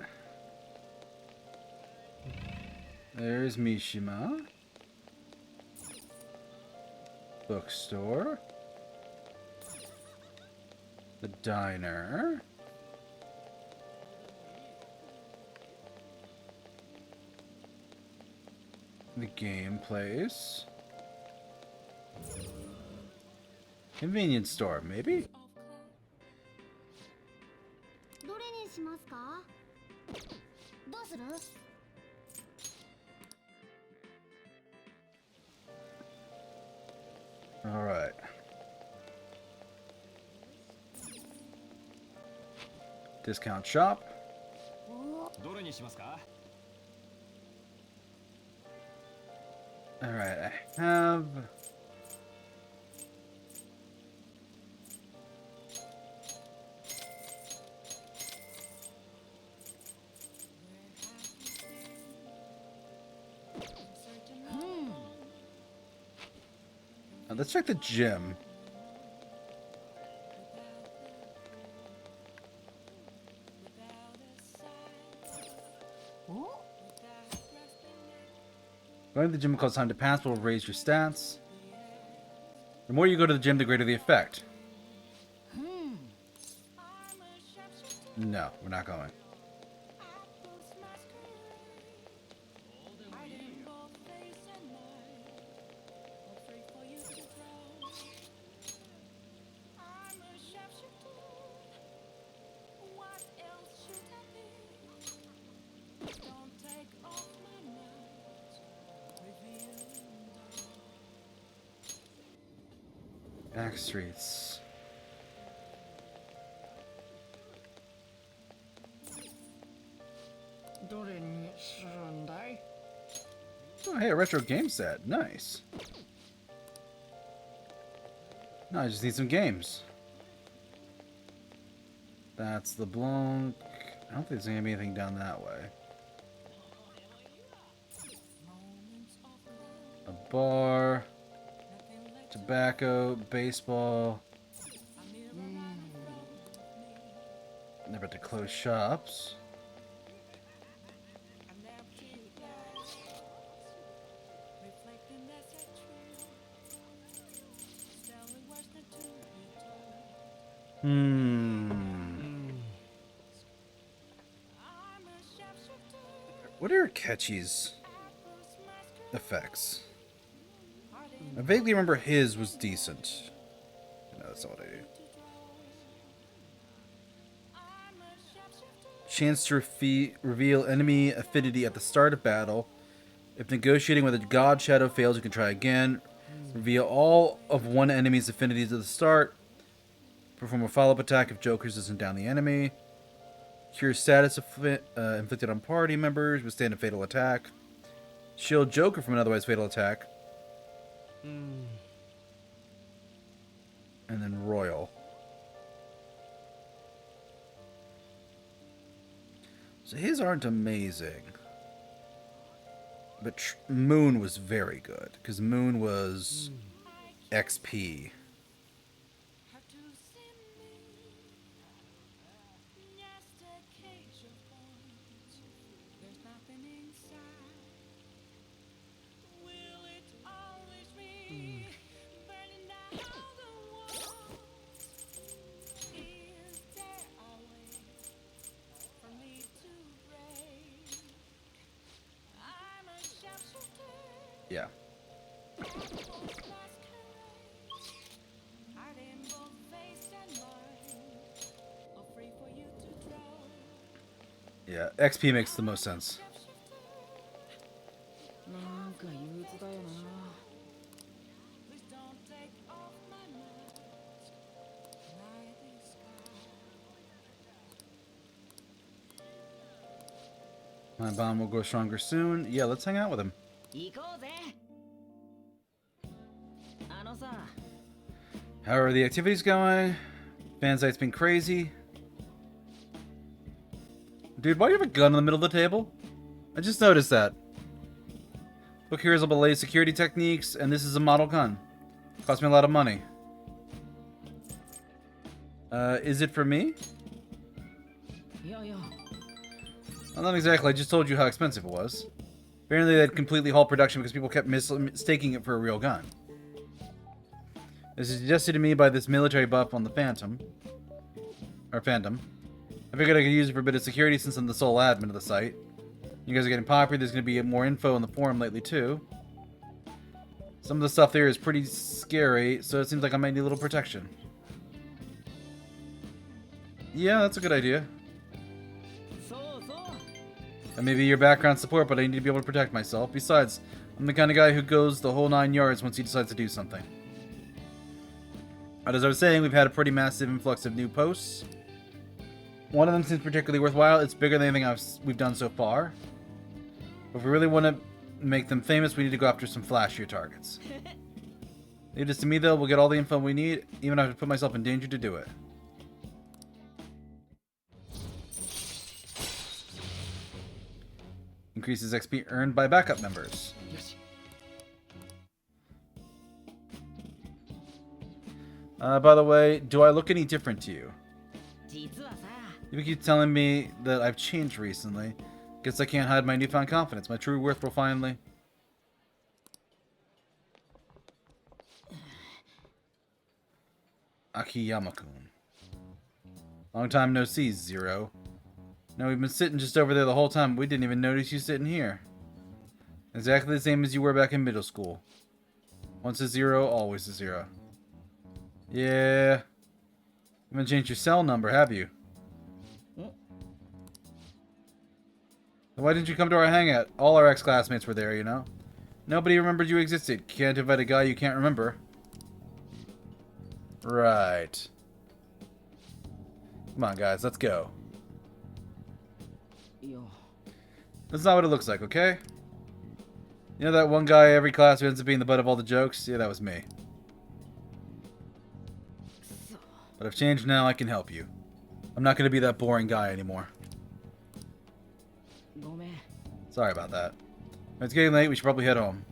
There's Mishima. Bookstore. The diner. The game place. Convenience store, maybe? どれにしますかどうする Alright. Discount shop. どれにしますか? Alright, I have... Let's check the gym. Going to the gym cause time to pass will raise your stats. The more you go to the gym, the greater the effect. No, we're not going. Back streets. Oh, hey, a retro game set. Nice. No, I just need some games. That's the Blanc. I don't think there's gonna be anything down that way. A bar. Tobacco, baseball. They're about to close shops. What are Catchy's effects? I vaguely remember his was decent. No, that's all I do. Chance to reveal enemy affinity at the start of battle. If negotiating with a god shadow fails, you can try again. Reveal all of one enemy's affinities at the start. Perform a follow-up attack if Joker's doesn't down the enemy. Cure status inflicted on party members. Withstand a fatal attack. Shield Joker from an otherwise fatal attack. And then Royal. So his aren't amazing. But Moon was very good, because Moon was XP. Yeah. Yeah, XP makes the most sense. My bond will grow stronger soon. Yeah, let's hang out with him. How are the activities going? Fan site's been crazy. Dude, why do you have a gun in the middle of the table? I just noticed that. Book here is a belay security techniques, and this is a model gun. Cost me a lot of money. Is it for me? Well, not exactly. I just told you how expensive it was. Apparently, they had completely halt production because people kept mistaking it for a real gun. This is suggested to me by this military buff on the Phantom. Or Phantom. I figured I could use it for a bit of security since I'm the sole admin of the site. You guys are getting popular. There's going to be more info in the forum lately, too. Some of the stuff there is pretty scary, so it seems like I might need a little protection. Yeah, that's a good idea. And maybe your background support, but I need to be able to protect myself. Besides, I'm the kind of guy who goes the whole 9 yards once he decides to do something. But as I was saying, we've had a pretty massive influx of new posts. One of them seems particularly worthwhile. It's bigger than anything we've done so far. But if we really want to make them famous, we need to go after some flashier targets. Leave this to me, though. We'll get all the info we need, even if I have to put myself in danger to do it. Increases XP earned by backup members. By the way, do I look any different to you? You keep telling me that I've changed recently. Guess I can't hide my newfound confidence. My true worth will finally... Akiyama-kun. Long time no see, Zero. No, we've been sitting just over there the whole time. We didn't even notice you sitting here. Exactly the same as you were back in middle school. Once a zero, always a zero. Yeah. You haven't changed your cell number, have you? Why didn't you come to our hangout? All our ex-classmates were there, you know? Nobody remembered you existed. Can't invite a guy you can't remember. Right. Come on, guys, let's go. That's not what it looks like, okay? You know that one guy every class who ends up being the butt of all the jokes? Yeah, that was me. But I've changed now, I can help you. I'm not going to be that boring guy anymore. Sorry about that. It's getting late, we should probably head home.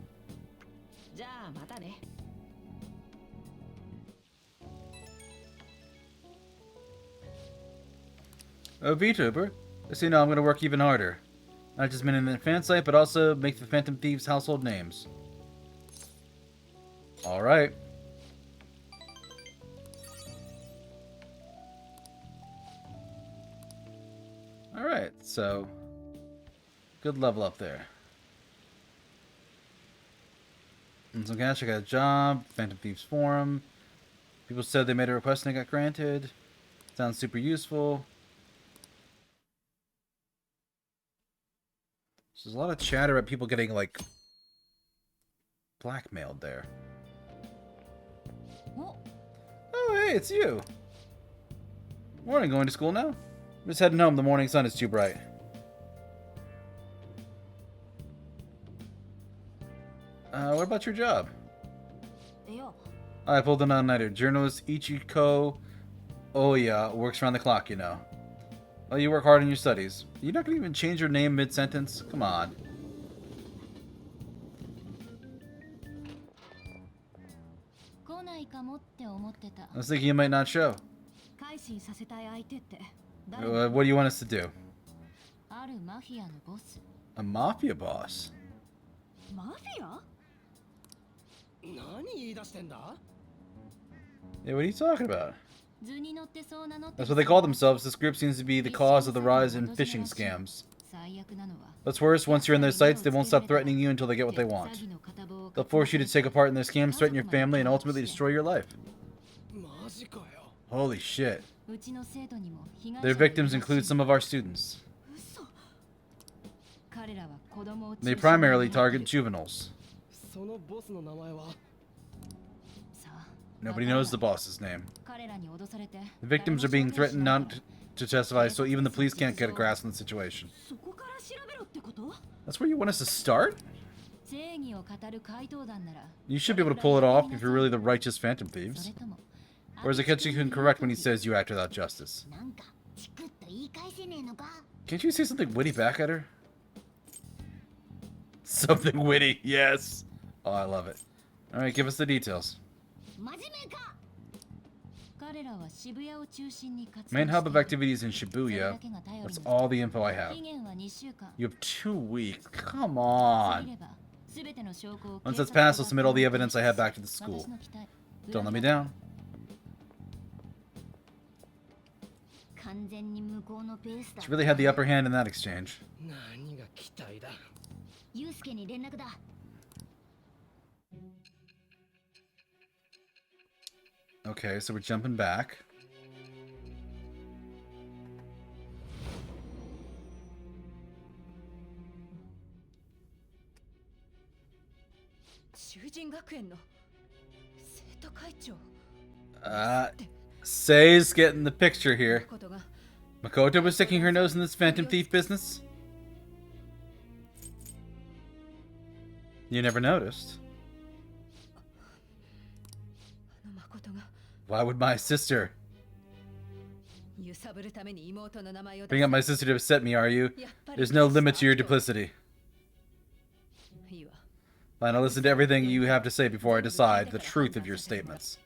Oh, VTuber. So you know I'm going to work even harder. Not just in the fan site, but also make the Phantom Thieves household names. Alright. Alright, so... good level up there. And some cash, I got a job. Phantom Thieves forum. People said they made a request and it got granted. Sounds super useful. There's a lot of chatter about people getting, like, blackmailed there. Oh, hey, it's you. Morning, going to school now? I'm just heading home. The morning sun is too bright. What about your job? I pulled an all-nighter. Journalist Ichiko Oya works around the clock, you know. Oh, you work hard in your studies. You're not going to even change your name mid-sentence? Come on. 来ないかもって思ってた。 I was thinking you might not show. 改心させたい相手って誰？ What do you want us to do? あるマフィアのボス。 A mafia boss? マフィア？何言い出してんだ？ Yeah, what are you talking about? 図に乗ってそう名乗って That's what they call themselves. This group seems to be the cause of the rise in phishing scams. 最悪なのは What's worse, once you're in their sights, they won't stop threatening you until they get what they want. They'll force you to take a part in their scams, threaten your family, and ultimately destroy your life. マジかよ。 Holy shit. うちの生徒にも被害 Their 者がいる victims らしい。 include some of our students. 嘘。彼らは子供を中 They 心に primarily target juveniles. そのボスの名前は？さあ Nobody knows the boss's name. 彼らに脅されて The victims are being threatened not to testify, so even the police can't get a grasp on the situation. そこから調べろってこと？ That's where you want us to start? 正義を語る怪盗団なら You should be able to pull it off if you're really the righteous Phantom そ Thieves. れとも Or is Akechi-kun correct when he says you act without justice? なんかチクッと言い返せねえのか？ Can't you say something witty back at her? Something witty, yes. Oh, I love it. Alright, give us the details. 真面目か？彼らは渋谷を中心に活動 Main hub of している。 activities in それ Shibuya. だけが頼り That's に all the info I have. 期限は2週間。 You have 2 weeks. Come 過 on. ぎれば全ての証拠を Once 警 that's 察 passed, と I'll submit all the 学校に evidence I have back to the school. 私の期待 Don't let me down. 完全に向こうのペースだ。 She really had the upper hand in that exchange. 何が期待だ？ユウスケに連絡だ。 Okay, so we're jumping back. 囚人学園の生徒会長 Say's getting the picture here. ことが Makoto was sticking her nose in this Phantom Thief business? You never noticed. あの誠が Why would my sister 揺さぶるために妹の名前を bring up my sister to upset me, are you? やっぱり There's no limit to your duplicity. いいわ。 Fine, I'll listen to everything you have to say before I decide the truth of your statements.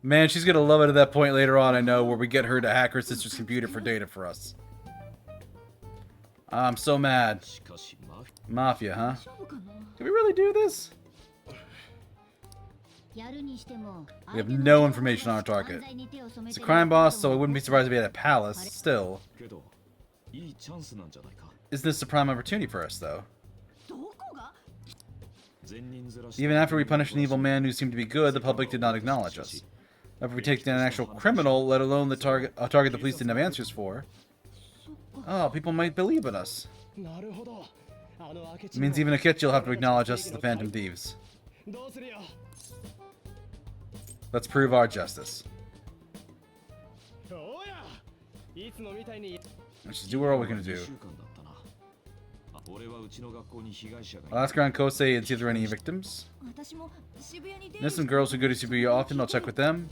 Man, she's gonna love it at that point later on, I know, where we get her to hack her sister's computer for data for us. I'm so mad. しかしマフ Mafia, huh? 勝負かな。 Did we really do this? やるにしても We have no information on our target. It's a crime boss, so I wouldn't be surprised if he had a palace. Still, けどいいチャンスなんじゃないか。 isn't this a prime opportunity for us, though? どこが？善人ずらし Even after we punished an evil man who seemed to be good, the public did not acknowledge us. After we take down an actual criminal, let alone a target the police didn't have answers for, oh, people might believe in us. なるほど。あの明 It 智 means even Akechi will have to acknowledge us as the Phantom Thieves. どうするよ？ Let's prove our justice. おや。いつもみたいに。 Let's just do what we're gonna 2 do. 週間だったな。あ俺はうちの学校に被害者がい I'll ask around Kosei and see if there are any victims. 私も渋谷に出 There's some girls who go to Shibuya often. I'll check with them.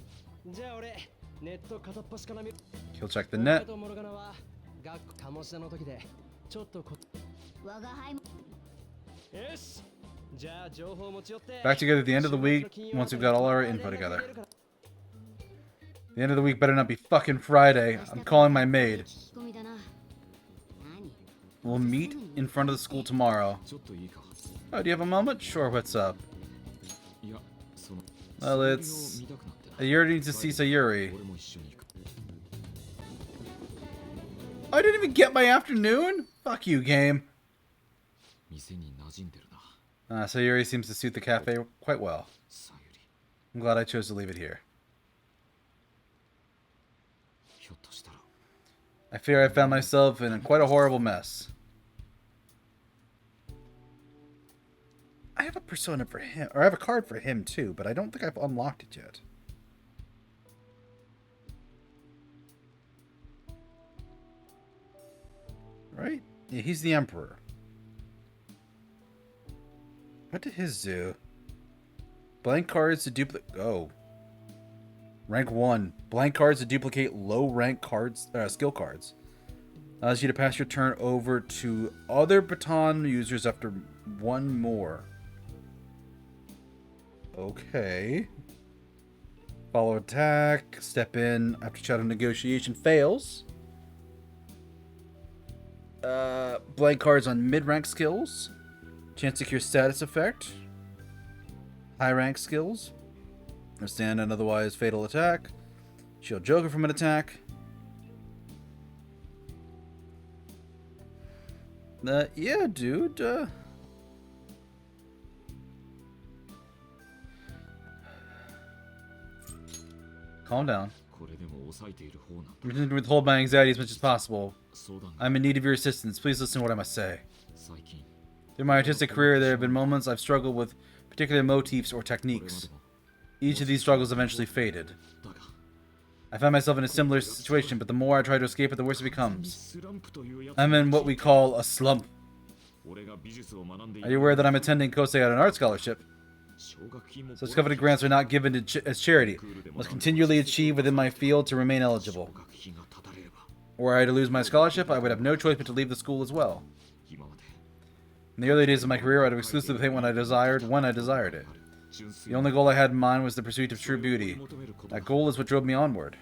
じゃあ俺ネット片っ端から見る。 He'll check the net. とモルガナは学校鴨志田の時でちょっとこ。我が輩もよし。じゃあ情報持ち寄って。 Back together at the end of the week once we've got all our info together. The end of the week better not be fucking Friday. I'm calling my maid. 聞き込みだな。何？ We'll meet in front of the school tomorrow. ちょっといいか。 Oh, do you have a moment? Sure, what's up? いやその Well, そ it's... れを見たくなってな Yuri needs to see Sayuri. 俺も一緒に行く。 I didn't even get my afternoon? Fuck you, game. 店に馴染んでるな。 Sayuri seems to suit the cafe quite well. さゆり I'm glad I chose to leave it here. ひょっとしたら I fear I found myself in quite a horrible mess. I have a persona for him, or I have a card for him too, but I don't think I've unlocked it yet. Right? Yeah, he's the Emperor. What did his do? Blank cards to duplicate... Oh. Rank 1. Blank cards to duplicate low rank cards, skill cards. Allows you to pass your turn over to other baton users after one more. Okay. Follow attack. Step in after shadow negotiation fails. Blank cards on mid-rank skills. Chance to cure status effect. High rank skills. Withstand an otherwise fatal attack. Shield Joker from an attack. Yeah, dude. Calm down. これでも抑えている方なんだ。 I'm going to withhold my anxiety as much as possible. そうだね。 I'm in need of your assistance. Please listen to what I must say. 最近 Through my artistic career, there have been moments I've struggled with particular motifs or これまで techniques. も Each of these struggles eventually faded. だが I find myself in a similar situation, but the more I try to escape it, the worse it becomes. スランプというやつ I'm in what we call a slump. 俺が美術を学んでい Are you aware that I'm attending Kosei at an art scholarship? 奨学金も Such coveted grants are not given to as charity. Must continually achieve within my field to remain eligible. 奨学金がたたれれば Were I to lose my scholarship, I would have no choice but to leave the school as well. 今まで In the early days of my career, I'd exclusively paint what I desired when I desired it. 純粋 The only goal I had in mind was the pursuit of true beauty. 求めること That goal is what drove me onward.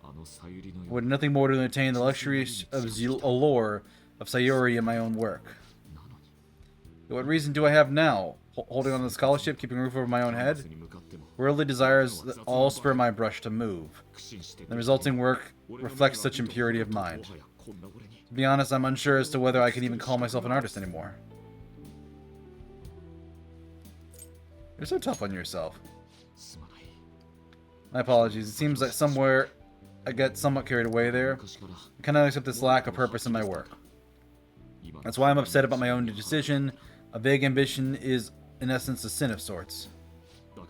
あのさゆりの I よ would nothing more to attain the luxurious of allure of Sayori in my own work. うなのに What reason do I have now? Holding on to the scholarship, keeping a roof over my own 明 head? 日に向かっても Worldly desires that all spur my brush to move. 苦心して The resulting work 俺の目 reflects が such impurity of も mind. はやこんな俺に To be honest, I'm unsure as to whether I can even call myself an artist anymore. You're so tough on yourself. すまない My apologies. It seems like somewhere I get somewhat carried away there. 昔から I cannot accept this lack of purpose in my work. 今 That's why I'm upset about my own decision. A vague ambition is, in essence, a sin of sorts. だが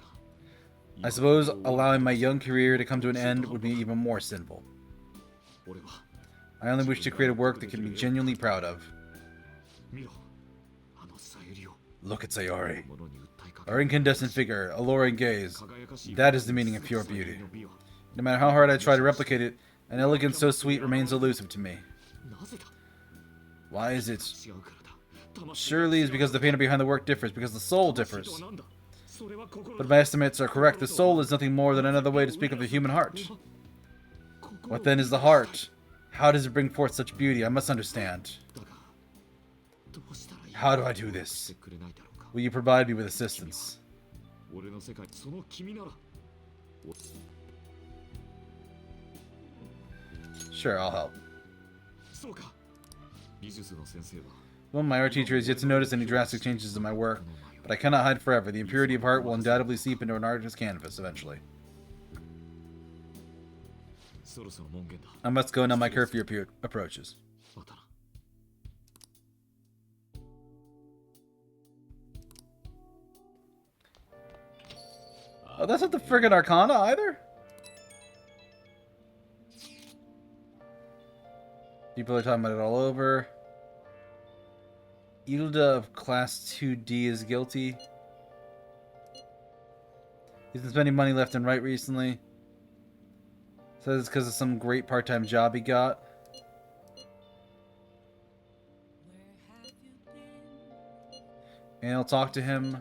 I suppose allowing my young career to come to an end would be even more sinful. 俺は I only wish to create a work that can be genuinely proud of. 見ろあのさゆりを Look at Sayori. 物に訴えかけ Her incandescent figure, alluring gaze. 輝かしい That is the meaning of pure さゆり beauty. の美は No matter how hard I try to replicate it, an elegance so sweet remains elusive to me. なぜだ Why is it? 違うからだ魂 Surely it's because the painter behind the work differs, because the soul と differs. は何だそれは心 But if だ my estimates are correct, the soul is nothing more than another way to speak of the human heart. 心 What then is the heart? How does it bring forth such beauty? I must understand. だがどうしたらいい How do I do し this? てくれないだろうか Will you provide me with assistance? 俺の世界その君なら Sure, I'll help. そうか美術の先生は Well, my art teacher has yet to notice any drastic changes in my work, but I cannot hide forever. The impurity of heart will undoubtedly seep into an artist's canvas eventually. そろそろ門限だ I must go now. My curfew approaches. またな Oh, that's not the friggin' Arcana either? People are talking about it all over. Ilda of Class 2D is guilty. He's been spending money left and right recently. Says it's because of some great part-time job he got. And I'll talk to him.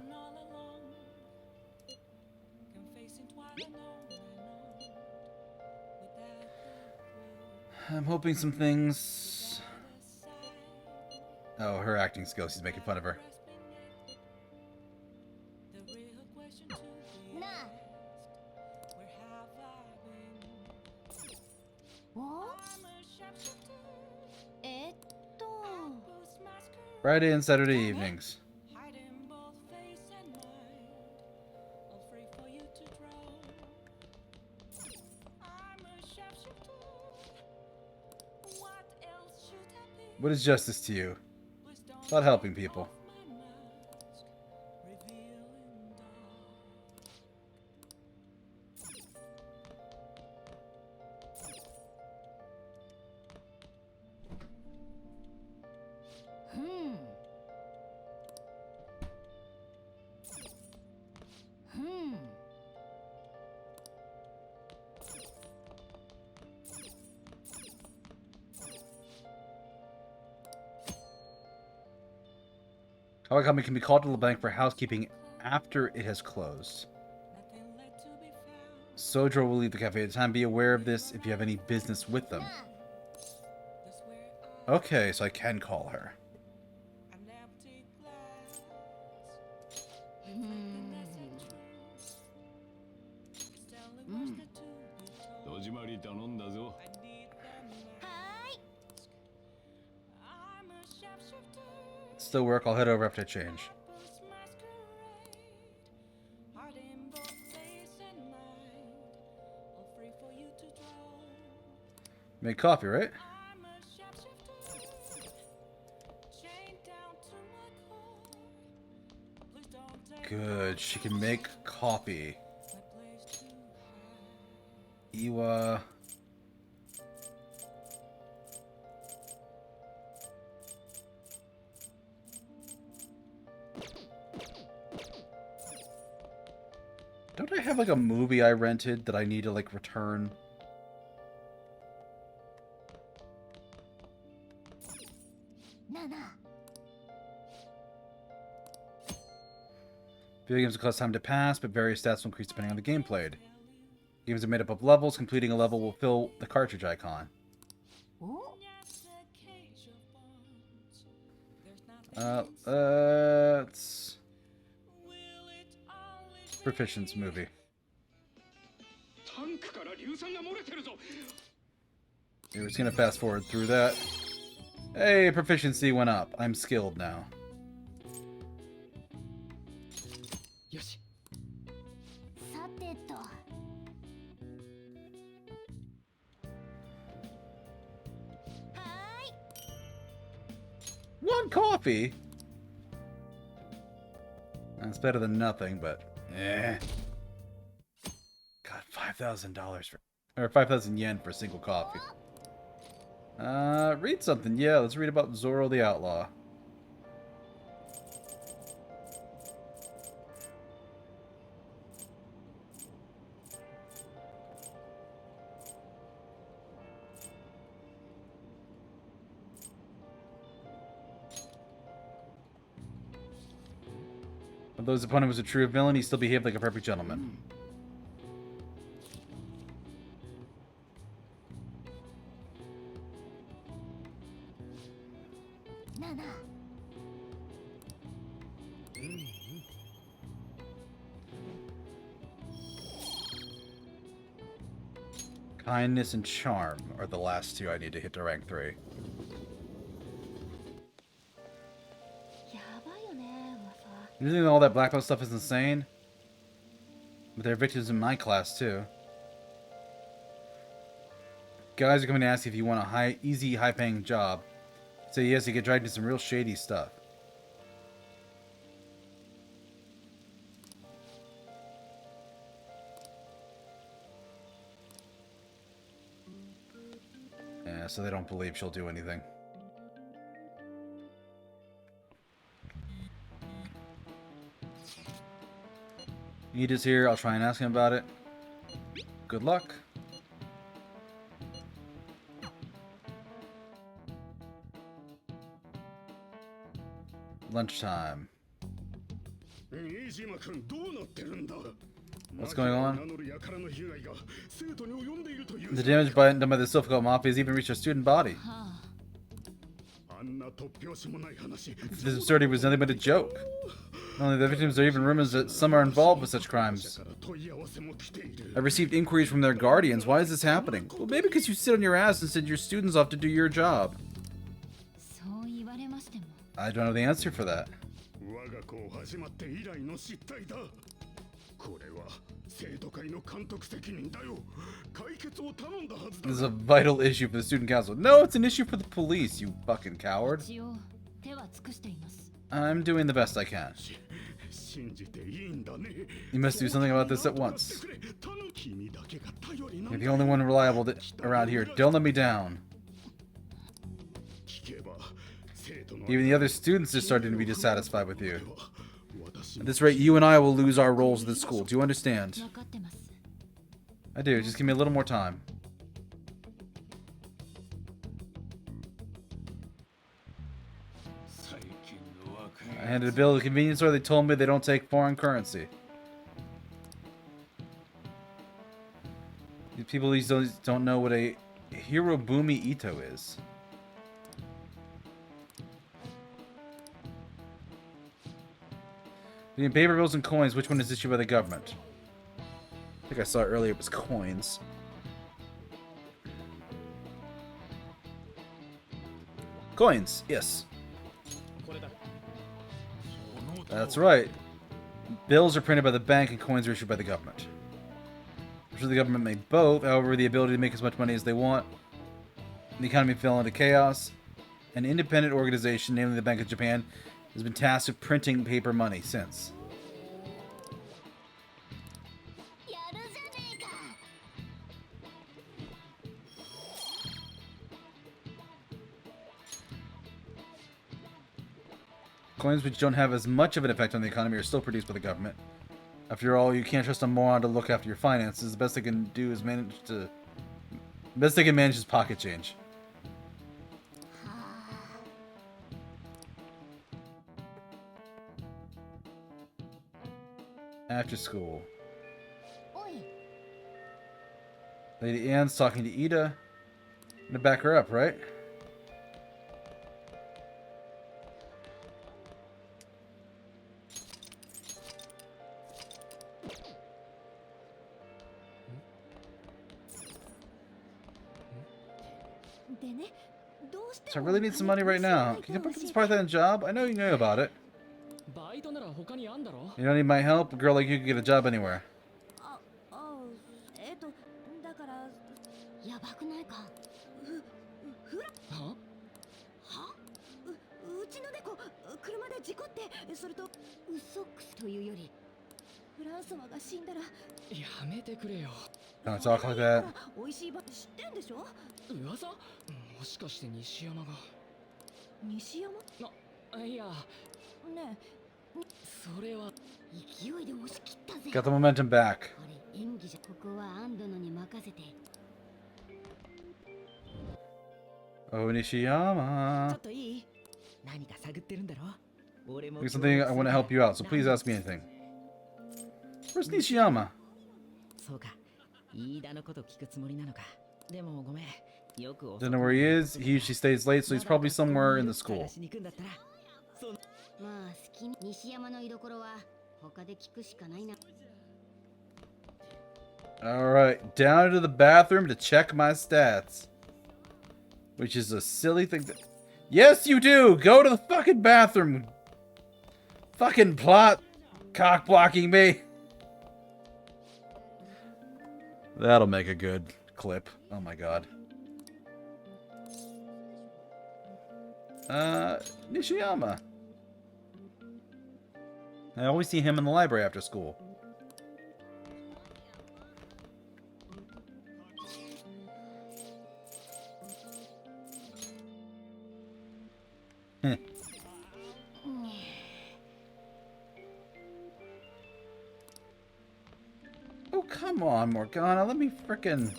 I'm hoping some things... Oh, her acting skills. He's making fun of her. なあおFriday and Saturday evenings. What is justice to you? About helping people. Kawakami can be called to the bank for housekeeping after it has closed. Sojiro will leave the cafe at the time. Be aware of this if you have any business with them. Okay, so I can call her. Still work, I'll head over after I change. Make coffee, right? Good, she can make coffee. Iwa. Don't I have like a movie I rented that I need to like return? Video games will cause time to pass, but various stats will increase depending on the game played. Games are made up of levels. Completing a level will fill the cartridge icon. It's Proficiency movie. We're just gonna fast forward through that. Hey, proficiency went up. I'm skilled now. One coffee? That's better than nothing, but eh. God, $5,000 for, or 5,000 yen for a single coffee. Read something. Yeah, let's read about Zoro the Outlaw. Although his opponent was a true villain, he still behaved like a perfect gentleman. Kindness and charm are the last two I need to hit to rank 3. You think all that black belt stuff is insane? But there are victims in my class too. Guys are coming to ask if you want a easy, high-paying job. Say yes, you get dragged into some real shady stuff. Yeah, so they don't believe she'll do anything. Nita's here. I'll try and ask him about it. Good luck. Lunchtime. What's going on? The damage done by the Silphicult Mafia has even reached a student body. This absurdity was nothing but a joke. Not only the victims, there are even rumors that some are involved with such crimes. I've received inquiries from their guardians. Why is this happening? Well, maybe because you sit on your ass and send your students off to do your job. I don't know the answer for that. This is a vital issue for the student council. No, it's an issue for the police, you fucking coward. I'm doing the best I can. You must do something about this at once. You're the only one reliable around here. Don't let me down. Even the other students are starting to be dissatisfied with you. At this rate, you and I will lose our roles at this school. Do you understand? I do. Just give me a little more time. I handed a bill to the convenience store. They told me they don't take foreign currency. People these don't know what a Hirobumi Ito is. Between paper bills and coins, which one is issued by the government? I think I saw it earlier, it was coins. Coins, yes. That's right. Bills are printed by the bank and coins are issued by the government. I'm sure the government made both, however, the ability to make as much money as they want. The economy fell into chaos. An independent organization, namely the Bank of Japan, has been tasked with printing paper money since. Coins which don't have as much of an effect on the economy are still produced by the government. After all, you can't trust a moron to look after your finances. The best they can do is manage his pocket change. After school. Lady Anne's talking to Ida. I'm gonna back her up, right? So I really need some money right now. Can you put this part-time job? I know you know about it. You don't need my help? A girl like you can get a job anywhere. Don't talk like that. Got the momentum back. Oh, Nishiyama. There's something I want to help you out, so please ask me anything. Where's Nishiyama? Don't know where he is. He usually stays late, so he's probably somewhere in the school. Alright, down to the bathroom to check my stats. Which is a silly thing to... Yes, you do! Go to the fucking bathroom! Fucking plot cock blocking me. That'll make a good clip. Oh my god. Nishiyama. I always see him in the library after school. Oh, come on, Morgana. Let me frickin'...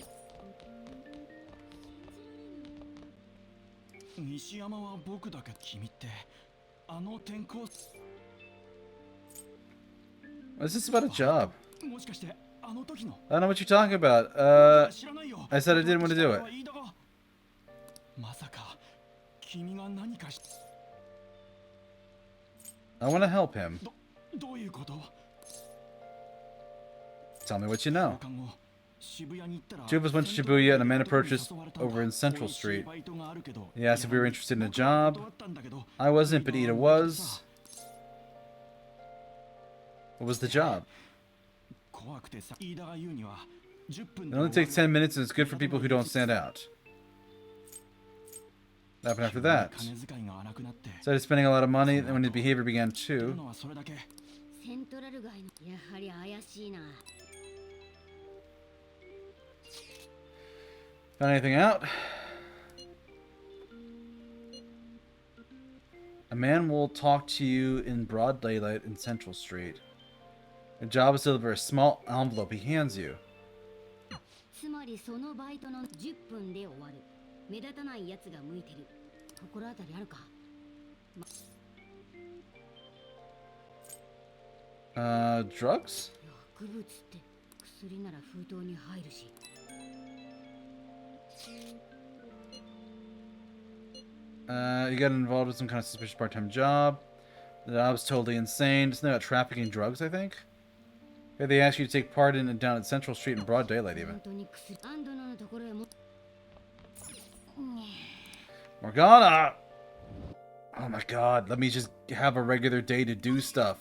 Is this about a job? I don't know what you're talking about. I said I didn't want to do it. I want to help him. Tell me what you know. Two of us went to Shibuya and a man approached us over in Central Street. He asked if we were interested in a job. I wasn't, but Ida was. What was the job? It only takes 10 minutes and it's good for people who don't stand out. What happened after that? Started spending a lot of money and when his behavior began too. Found anything out? A man will talk to you in broad daylight in Central Street. Your job is to deliver a small envelope he hands you. Drugs? You got involved with some kind of suspicious part-time job. The job's totally insane. It's about trafficking drugs, I think. Here they ask you to take part in it down at Central Street in broad daylight, even. 本当に薬アンドナのところへも Morgana! Oh my god, let me just have a regular day to do stuff.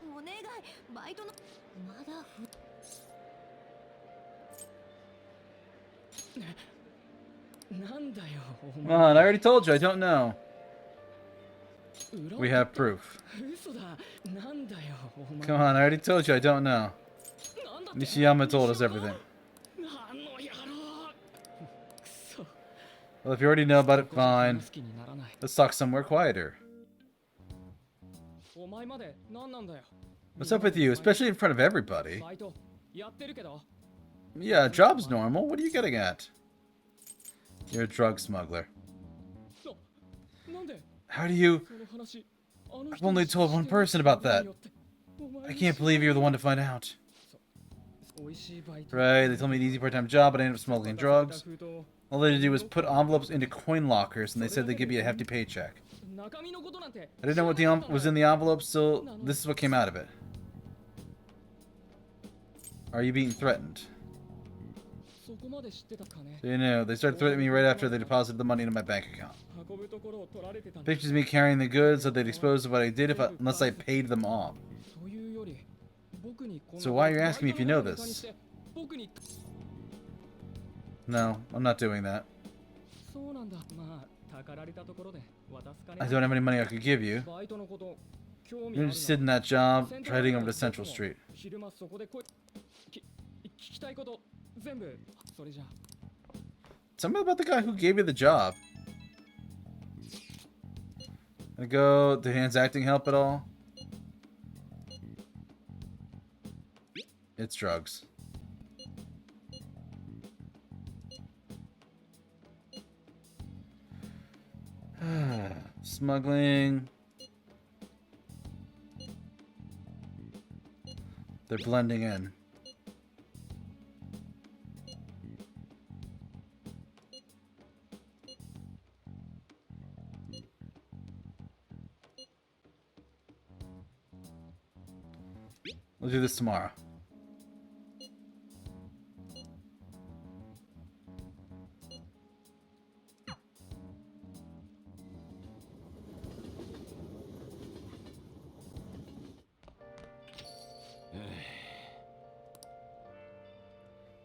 お願いバイトのまだふ なんだよお Come 前 on, I already told you, I don't know. We have proof. 嘘だなんだよお前 Come on, I already told you, I don't know. なんだって Nishiyama told us everything. あの野郎くそ Well, if you already know about it, ここで fine. 話す気にならない Let's talk somewhere quieter. お前まで何なんだよ What's up with you, especially in front of everybody? バイトやってるけど Yeah, job's normal. What are you getting at? You're a drug smuggler. なんで How do you... その話あの I've 人に only told one person about that. お前 I can't believe you're the one to find out. 美味しいバイト Right, they told me an easy part-time job, but I ended up smuggling drugs. All they had to do was put envelopes into coin lockers, and they said they'd give you a hefty paycheck. 中身のことなんて I didn't know what was in the envelope, so this is what came out of it. Are you being threatened? そこまで知ってたかね So you know, they started threatening me right after they deposited the money into my bank account. 運ぶところを取られてたんだ Pictures of me carrying the goods, so they'd expose what I did unless I paid them off. というより僕にこんな So why are you asking me if you know バイトの this? ネタにして僕に No, I'm not doing that. そうなんだまあたかられたところで渡す金 I don't have any money I could give you. バイトのこと興味 You're ある interested in な that job, try heading over to Central Street. 昼間そこで聞きたいこと全部それじゃ Tell me about the guy who gave you the job. Did Hans acting help at all? It's drugs. Smuggling. They're blending in. We'll do this tomorrow.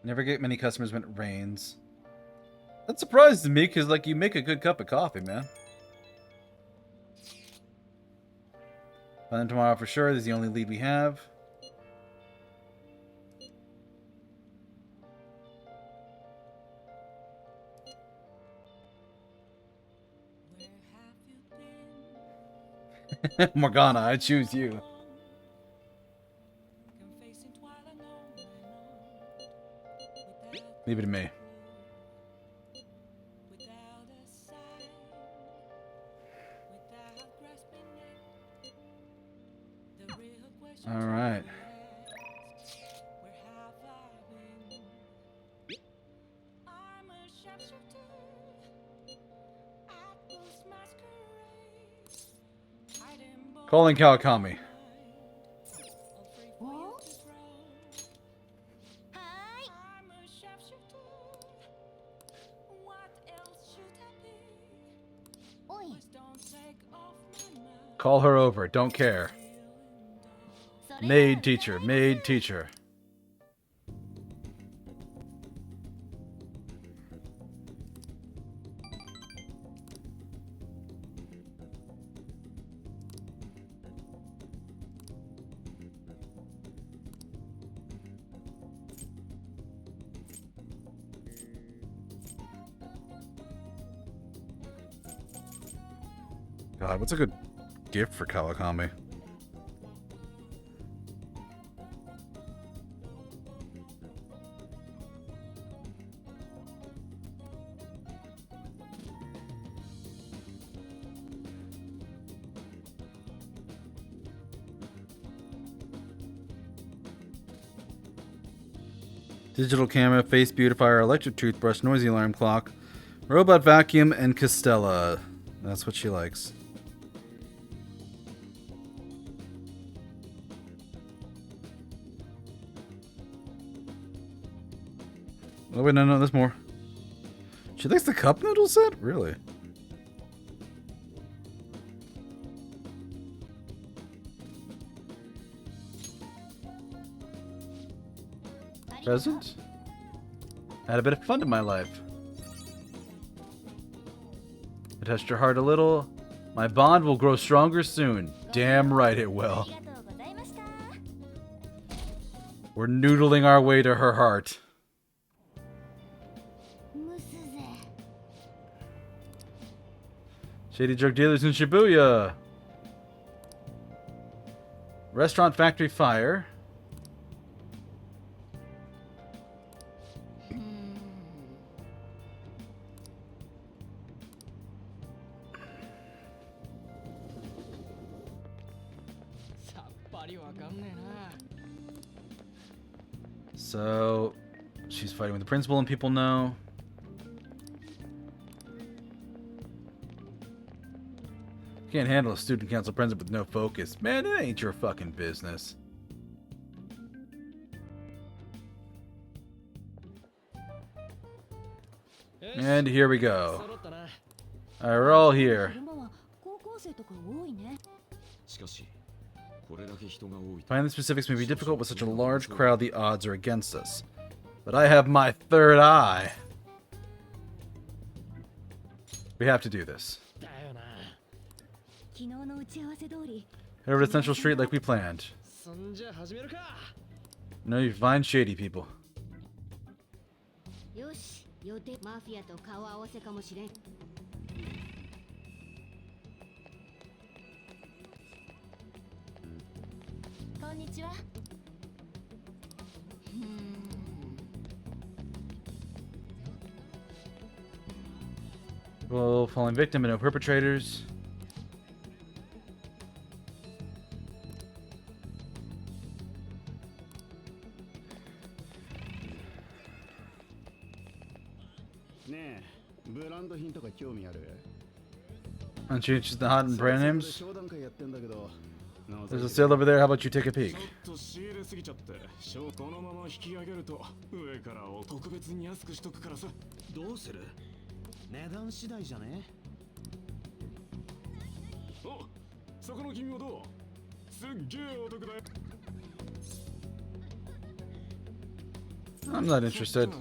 Never get many customers when it rains. That surprises me because, like, you make a good cup of coffee, man. Find them tomorrow for sure. This is the only lead we have. Morgana, I choose you. Leave it to me. All right. Calling Kawakami. はーい おい Call her over. Don't care. それ Maid teacher. Maid teacher. God, what's a good gift for Kawakami? Digital camera, face beautifier, electric toothbrush, noisy alarm clock, robot vacuum, and Castella. That's what she likes. Oh wait, no, there's more. She likes the cup noodle set? Really? Present? Had a bit of fun in my life. I touched her heart a little. My bond will grow stronger soon. Damn right it will. We're noodling our way to her heart. Shady drug dealers in Shibuya. Restaurant factory fire. So, she's fighting with the principal and people know. Can't handle a student council president with no focus. Man, it ain't your fucking business. And here we go. Alright, we're all here. Finding the specifics may be difficult with such a large crowd. The odds are against us. But I have my third eye. We have to do this. Head over to Central Street like we planned. No, you find shady people. Well, falling victim and no perpetrators. Aren't you interested in hot and brand names? There's a sale over there. How about you take a peek? I'm not interested.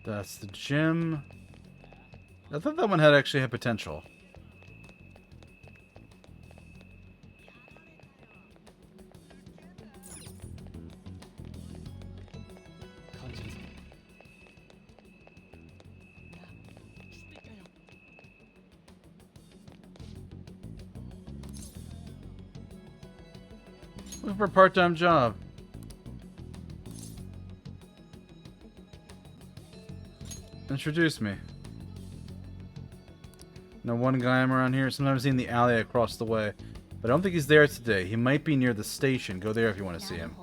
That's the gym. I thought that one actually had potential. Looking for a part-time job. Introduce me. No one guy I'm around here. Sometimes in the alley across the way. But I don't think he's there today. He might be near the station. Go there if you want to see him.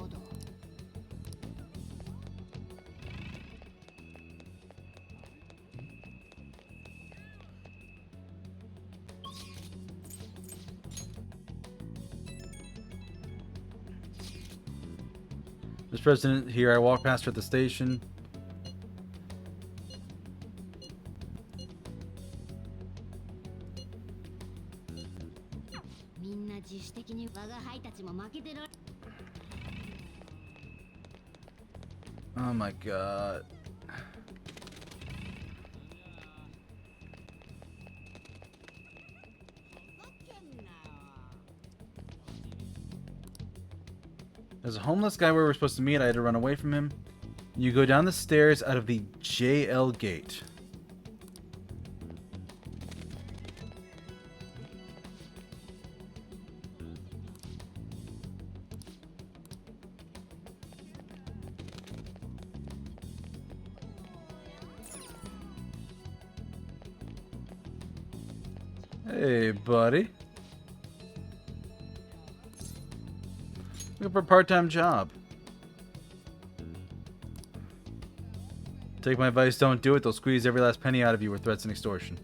Mr. President, here I walk past her at the station. Oh my god. There's a homeless guy where we're supposed to meet. I had to run away from him. You go down the stairs out of the JL gate. Hey, buddy. Looking for a part-time job. Take my advice, don't do it. They'll squeeze every last penny out of you with threats and extortion.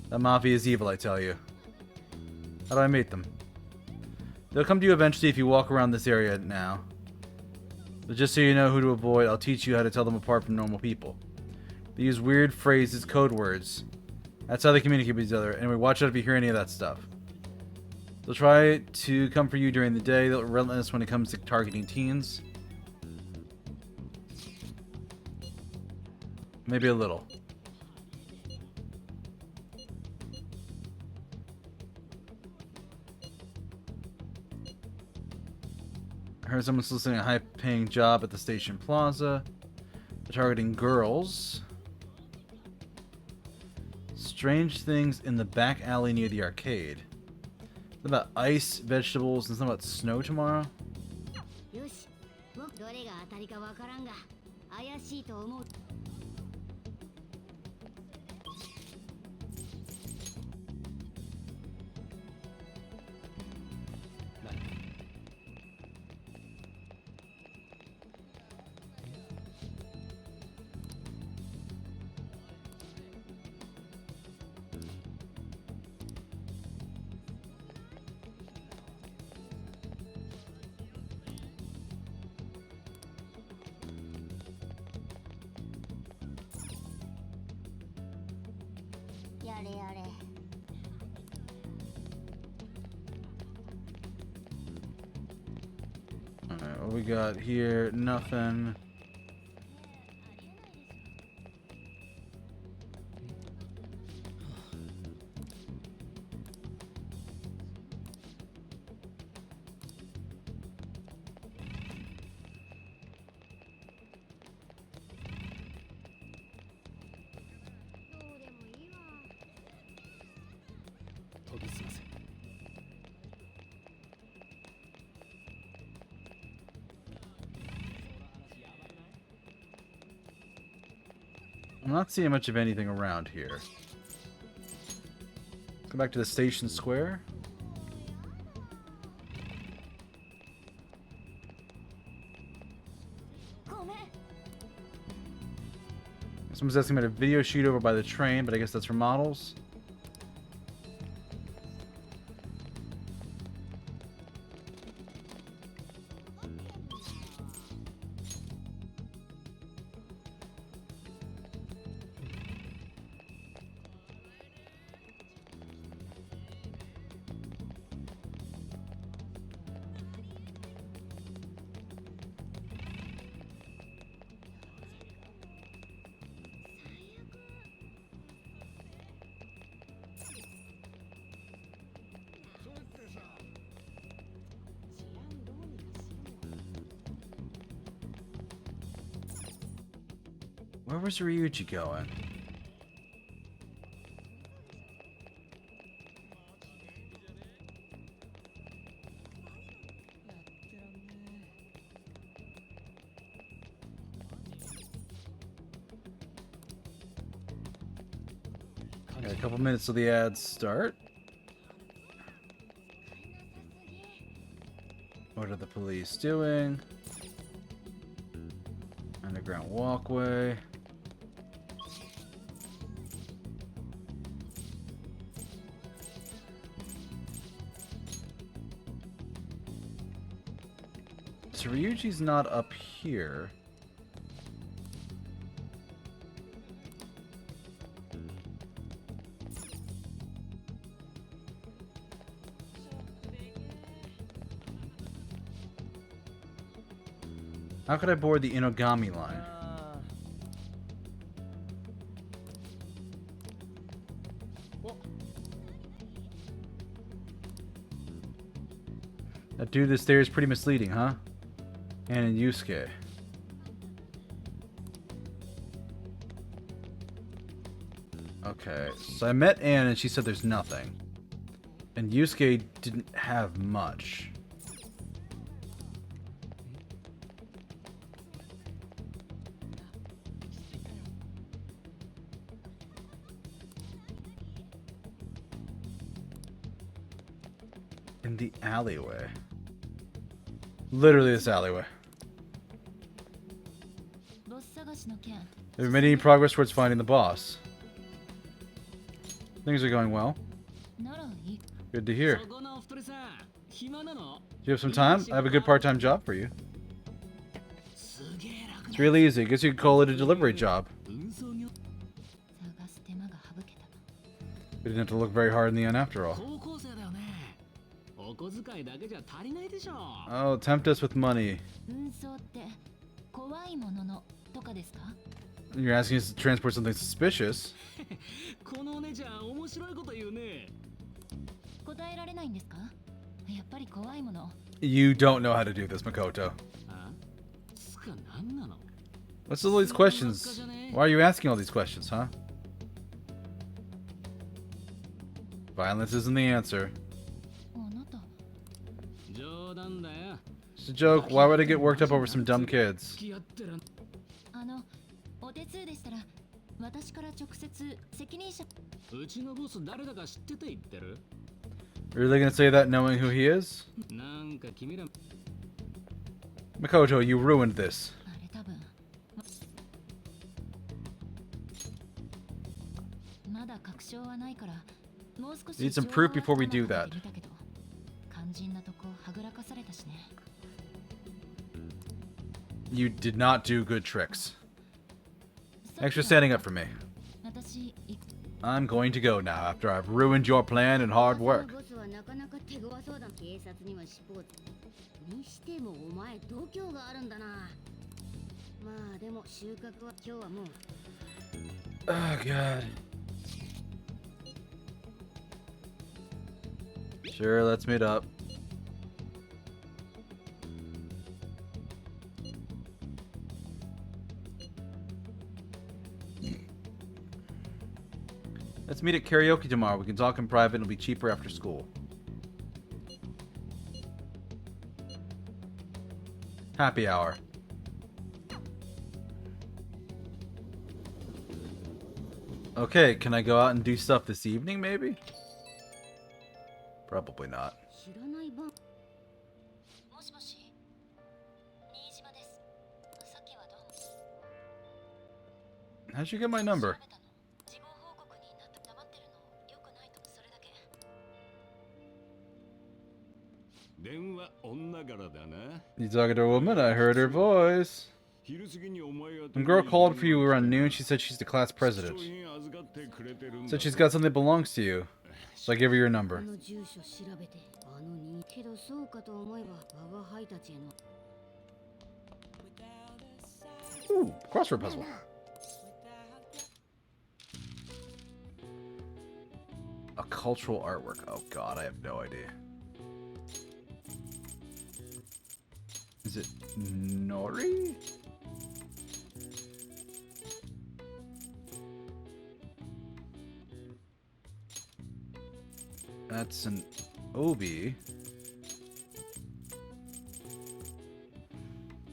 That mafia is evil, I tell you. How do I meet them? They'll come to you eventually if you walk around this area now. But just so you know who to avoid, I'll teach you how to tell them apart from normal people. They use weird phrases, code words. That's how they communicate with each other. Anyway, watch out if you hear any of that stuff. They'll try to come for you during the day. They're relentless when it comes to targeting teens. Maybe a little. I heard someone soliciting a high-paying job at the station plaza. They're targeting girls. Strange things in the back alley near the arcade. Something about ice, vegetables, and something about snow tomorrow. よし、僕どれが当たりかわからんが、怪しいと思う。やれやれ。Alright, what we got here? Nothing. I'm not seeing much of anything around here. Go back to the station square. Someone's asking about a video shoot over by the train, but I guess that's for models. Where was Ryuji going? Okay, a couple minutes till the ads start. What are the police doing? Underground walkway. So Ryuji's not up here. How could I board the Inogami line? That dude this there is pretty misleading, huh? And in Deuscain. Okay, so I met Anne and she said there's nothing. And Deuscain didn't have much. In the alleyway. Literally this alleyway. Have you made any progress towards finding the boss? Things are going well. Good to hear. Do you have some time? I have a good part-time job for you. It's really easy. I guess you could call it a delivery job. We didn't have to look very hard in the end after all. Oh, tempt us with money. You're asking us to transport something suspicious? You don't know how to do this, Makoto. What's all these questions? Why are you asking all these questions, huh? Violence isn't the answer. It's a joke. Why would I get worked up over some dumb kids? Really gonna say that knowing who he is? Makoto, you ruined this. Need some proof before we do that. You did not do good tricks. Thanks for standing up for me. I'm going to go now after I've ruined your plan and hard work. Oh god. Sure, let's meet up. Let's meet at karaoke tomorrow. We can talk in private. It'll be cheaper after school. Happy hour. Okay, can I go out and do stuff this evening, maybe? Probably not. How'd you get my number? You talking to a woman? I heard her voice. Some girl called for you around noon. She said she's the class president. Said she's got something that belongs to you. So I give her your number. Ooh, crossword puzzle. A cultural artwork. Oh god, I have no idea. Is it Nori? That's an Obi.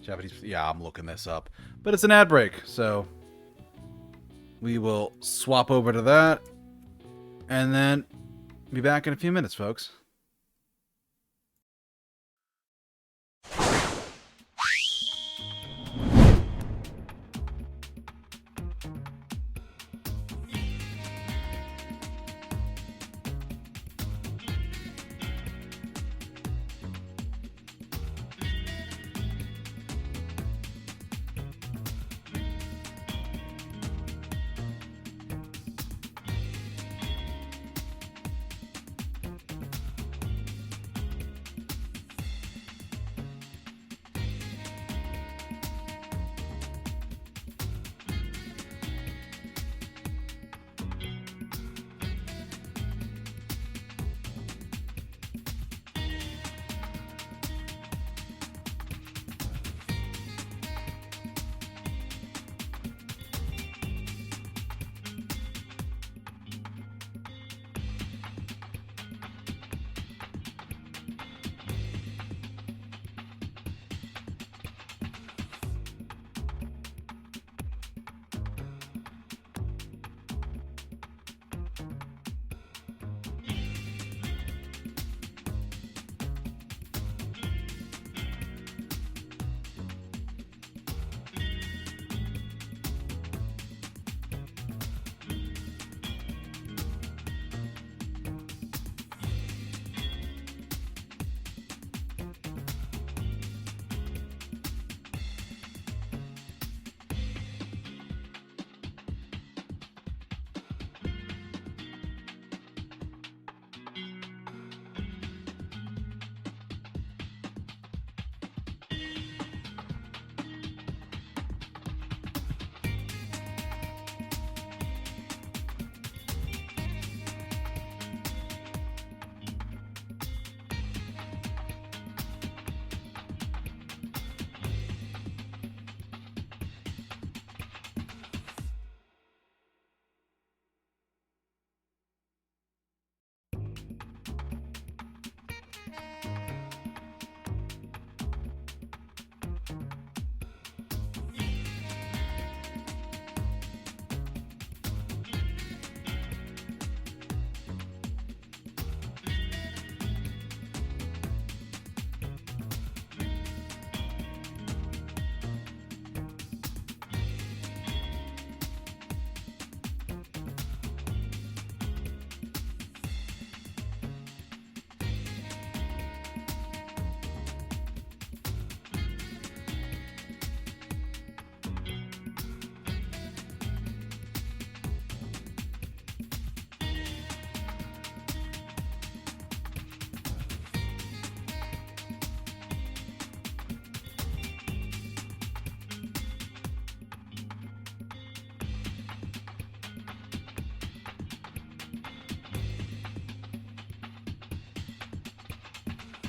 Japanese. Yeah, I'm looking this up. But it's an ad break, so we will swap over to that. And then be back in a few minutes, folks.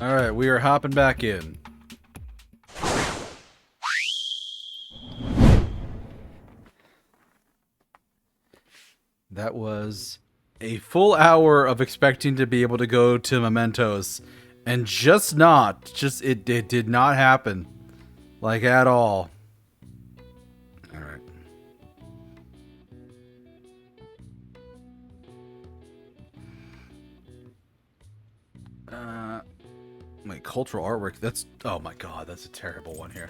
Alright, we are hopping back in. That was a full hour of expecting to be able to go to Mementos. And it did not happen. Like, at all. Alright. My cultural artwork, that's, oh my god, that's a terrible one here.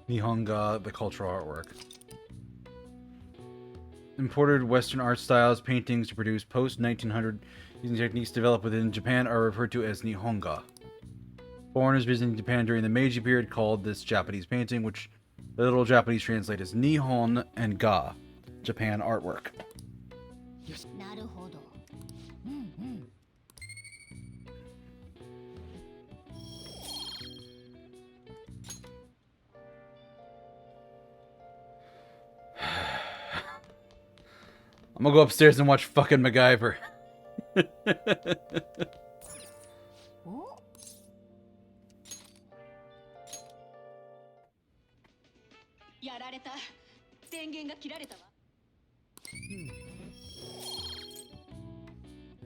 Nihonga, the cultural artwork. Imported Western art styles, paintings to produce post-1900 using techniques developed within Japan are referred to as Nihonga. Foreigners visiting Japan during the Meiji period called this Japanese painting, which the literal Japanese translate as Nihon and Ga, Japan artwork. I'm gonna go upstairs and watch fucking MacGyver.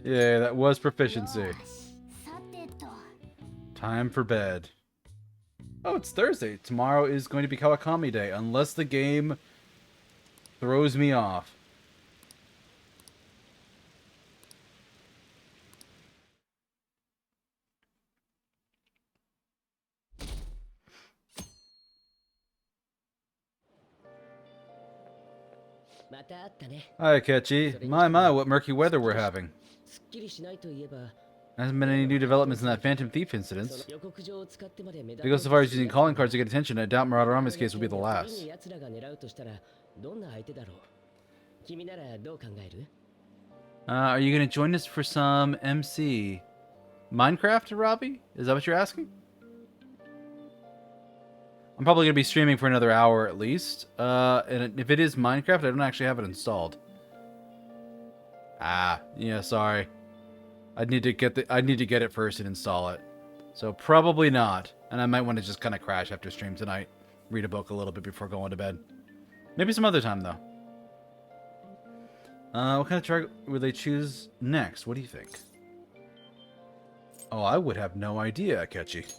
Yeah, that was proficiency. Time for bed. Oh, it's Thursday. Tomorrow is going to be Kawakami Day, unless the game throws me off. Hi, Ketchy. My, what murky weather we're having. Hasn't been any new developments in that Phantom Thief incident. Because so far as using calling cards to get attention, I doubt Maraudorami's case will be the last. Are you going to join us for some MC? Minecraft, Robbie? Is that what you're asking? I'm probably going to be streaming for another hour at least. And if it is Minecraft, I don't actually have it installed. Yeah, sorry. I'd need to get it first and install it. So probably not. And I might want to just kind of crash after stream tonight. Read a book a little bit before going to bed. Maybe some other time though. What kind of target will they choose next? What do you think? Oh, I would have no idea, Akechi.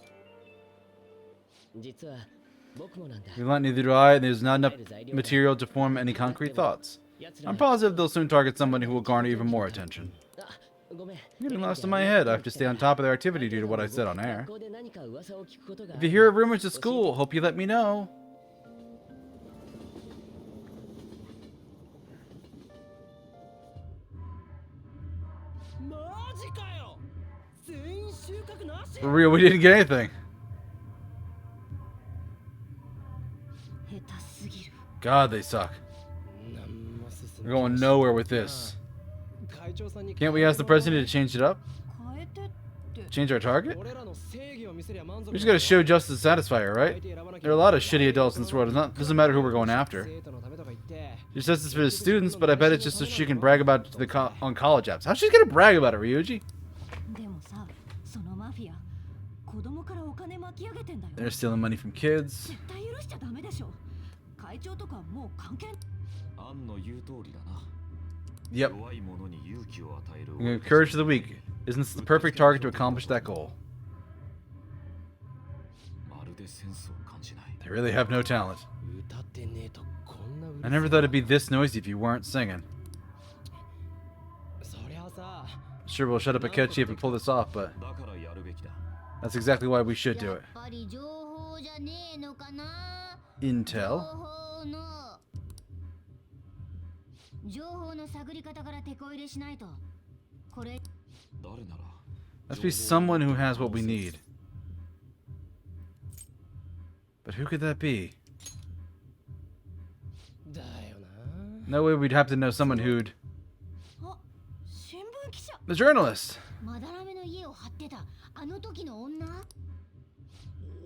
Neither do I, and there's not enough material to form any concrete thoughts. I'm positive they'll soon target someone who will garner even more attention. I'm getting lost in my head. I have to stay on top of their activity due to what I said on air. If you hear rumors at school, hope you let me know. For real, we didn't get anything. God, they suck. We're going nowhere with this. Can't we ask the president to change it up? Change our target? We just gotta show justice to Satisfier, right? There are a lot of shitty adults in this world. It doesn't matter who we're going after. She says this for the students, but I bet it's just so she can brag about it on college apps. How's she gonna brag about it, Ryuji? They're stealing money from kids. Yep. Courage of the weak. Isn't this the perfect target to accomplish that goal? They really have no talent. I never thought it'd be this noisy if you weren't singing. Sure, we'll shut up Akechi if we pull this off, but that's exactly why we should do it. Intel? Must be someone who has what we need. But who could that be? No way we'd have to know someone who'd... The journalist!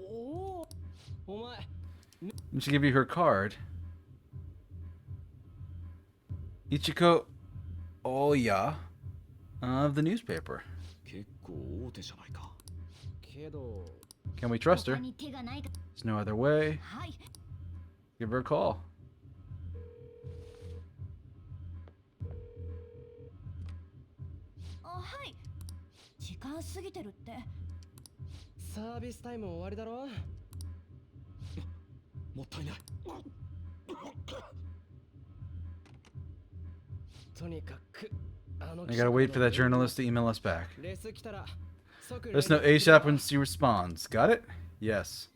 お前 And she give you her card. Ichiko Oya of the newspaper. 結構大手じゃないか。けど Can we trust 他 her? に手がないか。 There's no other way. はい。 Give her a call. あ、はい。時間過ぎてるって。サービスタイム終わりだろ。もったいない。とにかく I gotta wait for that journalist to email us back. レス来たら即 Let us know ASAP when she responds. Got it? Yes.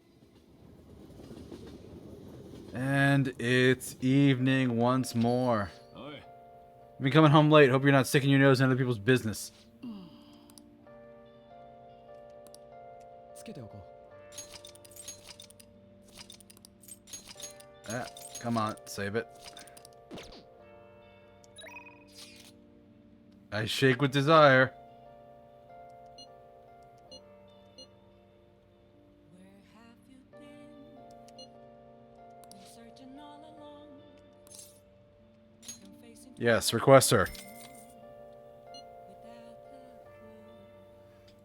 And it's evening once more. おい、 You've been coming home late. Hope you're not sticking your nose in other people's business. つけておこ Ah, come on, save it. I shake with desire. Where have you been? Been searching all along. Been facing Yes, request her. without the clue.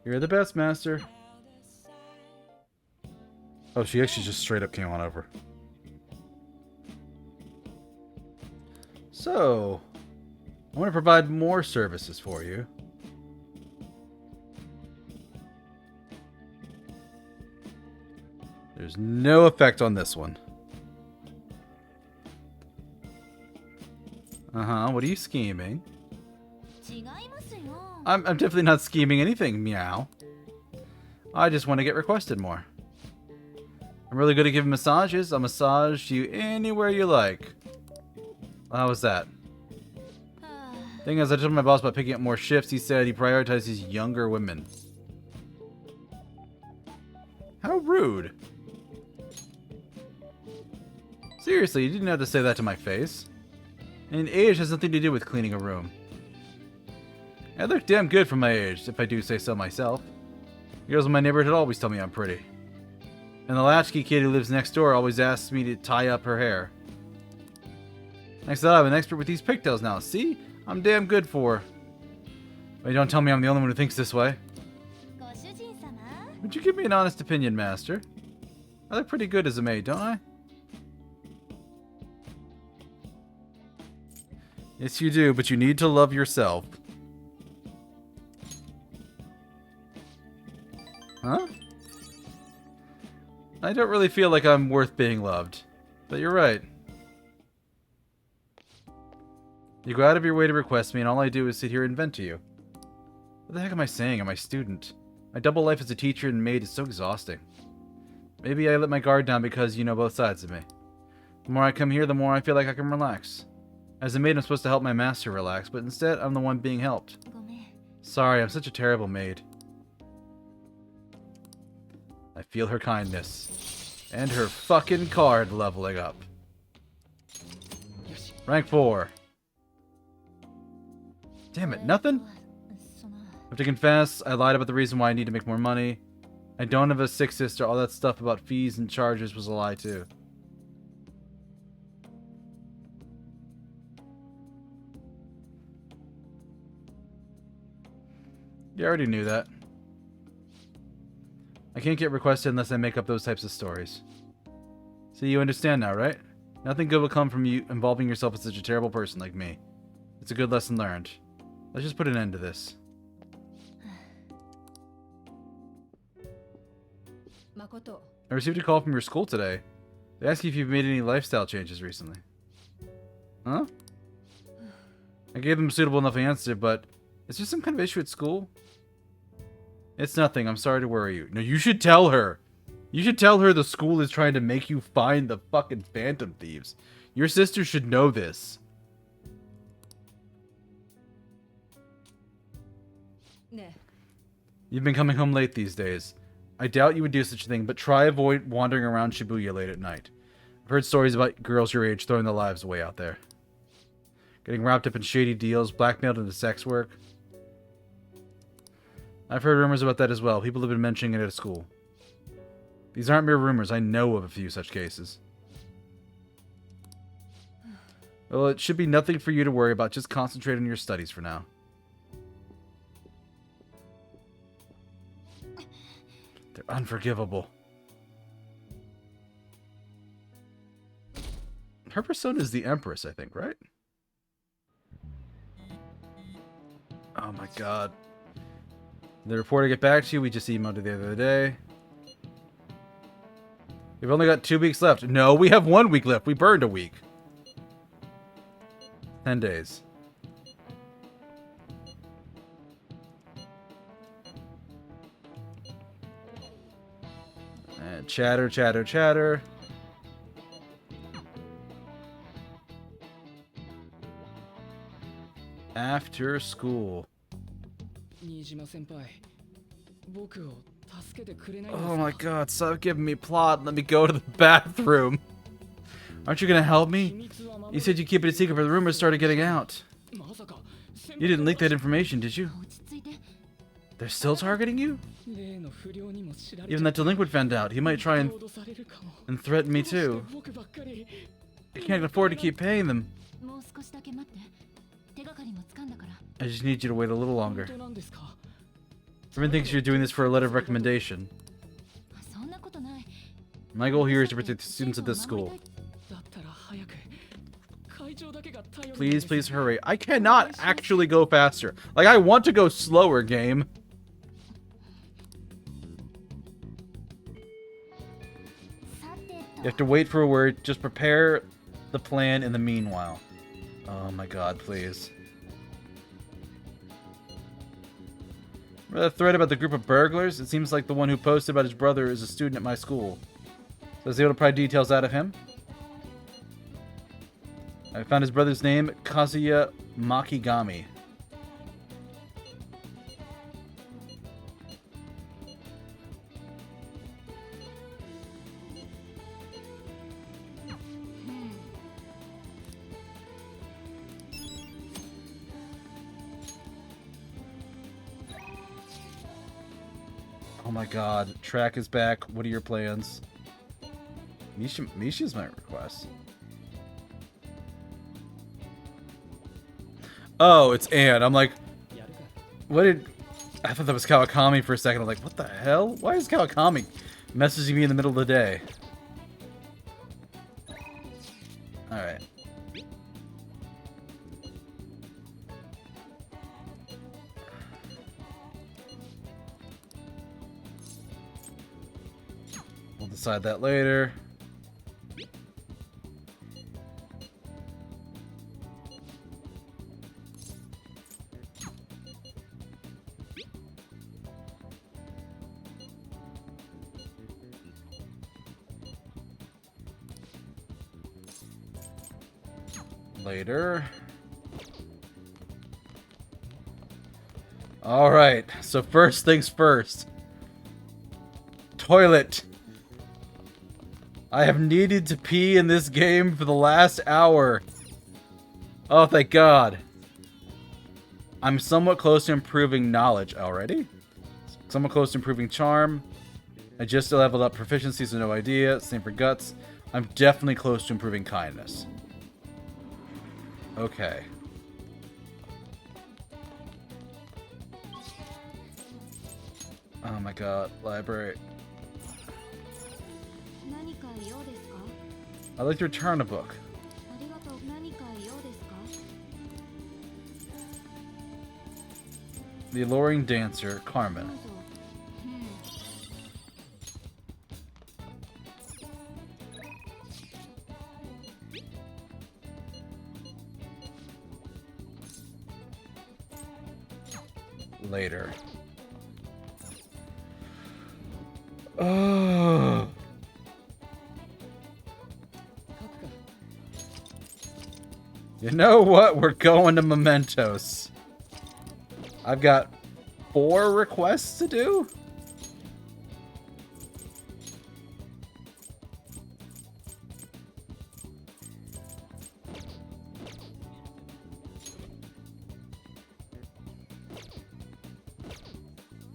You're the best, master. Out of sight. Oh, she actually just straight up came on over. So, I want to provide more services for you. There's no effect on this one. Uh-huh, what are you scheming? 違いますよ。 I'm definitely not scheming anything, meow. I just want to get requested more. I'm really good at giving massages. I'll massage you anywhere you like. How was that? はあ Thing is, I told my boss about picking up more shifts. He said he prioritizes younger women. How rude. Seriously, you didn't have to say that to my face. And age has nothing to do with cleaning a room. I look damn good for my age, if I do say so myself. Girls in my neighborhood always tell me I'm pretty. And the latchkey kid who lives next door always asks me to tie up her hair. Next up, I'm an expert with these pigtails now. See? I'm damn good for her. But don't tell me I'm the only one who thinks this way. ご主人様。 Would you give me an honest opinion, master? I look pretty good as a maid, don't I? Yes, you do, but you need to love yourself. Huh? I don't really feel like I'm worth being loved. But you're right. You go out of your way to request me, and all I do is sit here and vent to you. What the heck am I saying? I'm my student. My double life as a teacher and maid is so exhausting. Maybe I let my guard down because you know both sides of me. The more I come here, the more I feel like I can relax. As a maid, I'm supposed to help my master relax, but instead, I'm the one being helped. ごめん。 Sorry, I'm such a terrible maid. I feel her kindness. And her fucking card leveling up. Rank 4. Damn it, nothing? その I have to confess, I lied about the reason why I need to make more money. I don't have a sick sister, all that stuff about fees and charges was a lie too. You already knew that. I can't get requested unless I make up those types of stories. See, you understand now, right? Nothing good will come from you involving yourself with such a terrible person like me. It's a good lesson learned. Let's just put an end to this. 誠 I received a call from your school today. They asked you if you've made any lifestyle changes recently. Huh? I gave them a suitable enough answer, but is there some kind of issue at school? It's nothing. I'm sorry to worry you. No, you should tell her. You should tell her the school is trying to make you find the fucking Phantom Thieves. Your sister should know this. ね You've been coming home late these days. I doubt you would do such a thing, but try avoid wandering around Shibuya late at night. I've heard stories about girls your age throwing their lives away out there. Getting wrapped up in shady deals, blackmailed into sex work. I've heard rumors about that as well. People have been mentioning it at school. These aren't mere rumors. I know of a few such cases. Well, it should be nothing for you to worry about. Just concentrate on your studies for now. They're unforgivable. Her persona is the Empress, I think, right? Oh my god. The reporter get back to you. We just emailed it the other day. We've only got 2 weeks left. No, we have 1 week left. We burned a week. 10 days. And chatter, chatter, chatter. After school. Oh my god, stop giving me plot and let me go to the bathroom. Aren't you gonna help me? You said you'd keep it a secret, but the rumors started getting out. You didn't leak that information, did you? They're still targeting you? Even that delinquent found out. He might try and threaten me too. I can't afford to keep paying them. I just need you to wait a little longer. Everyone thinks you're doing this for a letter of recommendation. My goal here is to protect the students of this school. Please, please hurry. I cannot actually go faster. Like, I want to go slower, game. You have to wait for a word. Just prepare the plan in the meanwhile. Oh my god, please. Remember that thread about the group of burglars? It seems like the one who posted about his brother is a student at my school. So I was able to pry details out of him. I found his brother's name, Kazuya Makigami. Oh my god, track is back. What are your plans? Misha's my request. Oh, it's Anne. I'm like, what did... I thought that was Kawakami for a second. I'm like, what the hell? Why is Kawakami messaging me in the middle of the day? Alright. We'll decide that later. Later. Alright, so first things first. Toilet. I have needed to pee in this game for the last hour. Oh, thank God. I'm somewhat close to improving knowledge already. Somewhat close to improving charm. I just leveled up proficiency, so no idea. Same for guts. I'm definitely close to improving kindness. Okay. Oh my god, library. I'd like to return a book. The Alluring Dancer, Carmen. Later. Oh. You know what? We're going to Mementos. I've got 4 requests to do.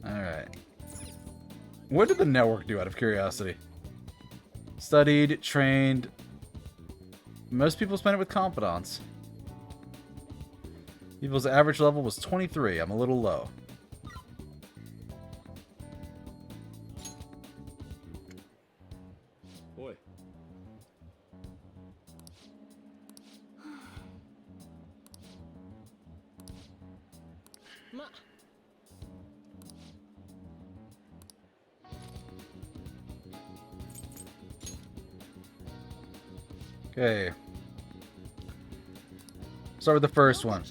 Alright. What did the network do out of curiosity? Studied, trained. Most people spend it with confidants. People's average level was 23. I'm a little low. Oi. Ma. Okay. Start with the first one.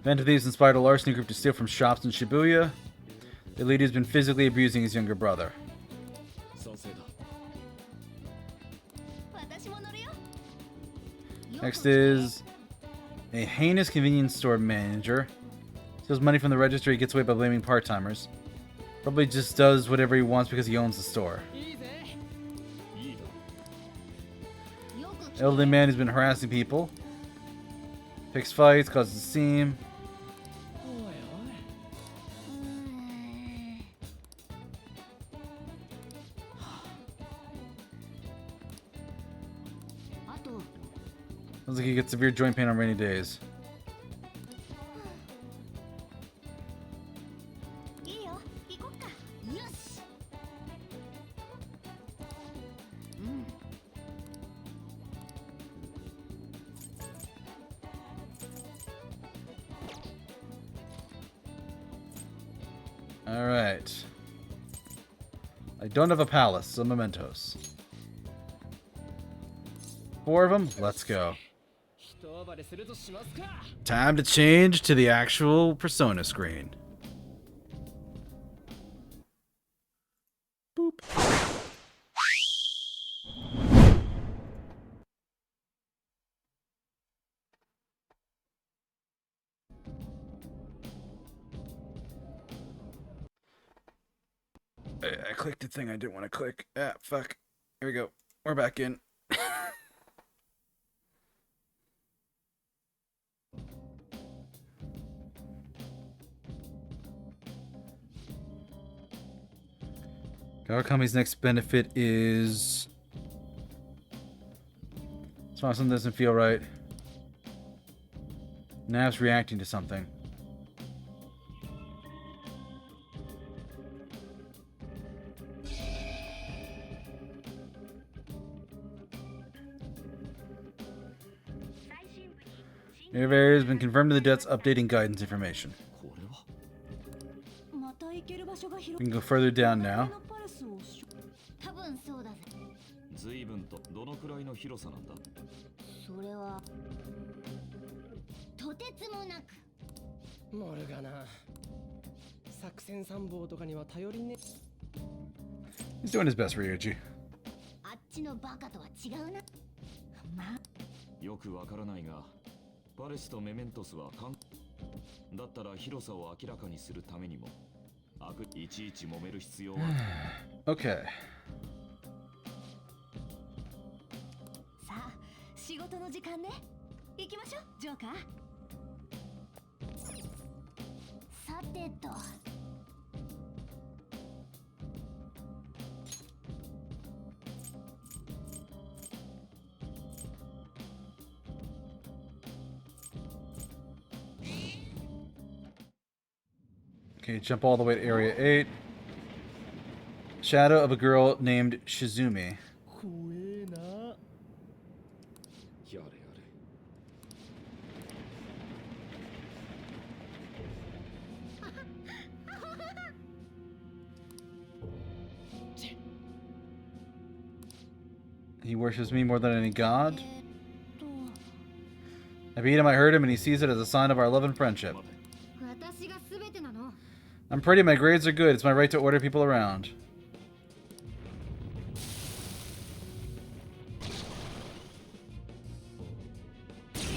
Phantom Thieves inspired a larceny group to steal from shops in Shibuya. The leader has been physically abusing his younger brother. 賛成だ。 Next is a heinous convenience store manager. Steals money from the register. He gets away by blaming part-timers. Probably just does whatever he wants because he owns the store. いいぜ。いいだ。 Elderly man who's been harassing people. Picks fights, causes a scene. おいおい。あと Sounds like he gets severe joint pain on rainy days. いいよ行こっか。よし。うん。 Alright. I don't have a palace, so mementos. 4 of them? Let's go. 一暴れするとしますか。 Time to change to the actual Persona screen. Boop. I clicked the thing I didn't want to click. Ah, fuck. Here we go. We're back in. Kawakami's next benefit is... Something doesn't feel right. Nav's reacting to something. Native area has been confirmed to the debts, updating guidance information. これは。また行ける場所が We 広 can go further down now. パレスを多分そうだぜ。随分とどのくらいの広さなんだ。それはとてつもなく。モルガナ。作戦参謀とかには頼りね。 He's doing his best, Ryuji. あっちのバカとは違うな。まあ。 よくわからないが、パレスとメメントスはだったら広さを明らかにするためにも、いちいち揉める必要は。Okay. さあ仕事の時間ね。行きましょうジョーカー。さてと。 Okay, jump all the way to Area 8. Shadow of a girl named Shizumi. 怖えな。やれやれ。 He worships me more than any god. と I beat him, I hurt him, and he sees it as a sign of our love and friendship. 私が全てなの。 I'm pretty, my grades are good. It's my right to order people around.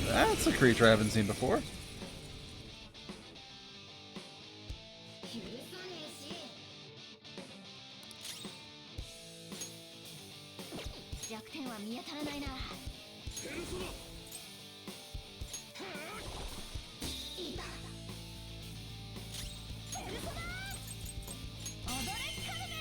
That's a creature I haven't seen before. 許さねえし。弱点は見当たらないな。いた。ペルソナ。踊れカルメン。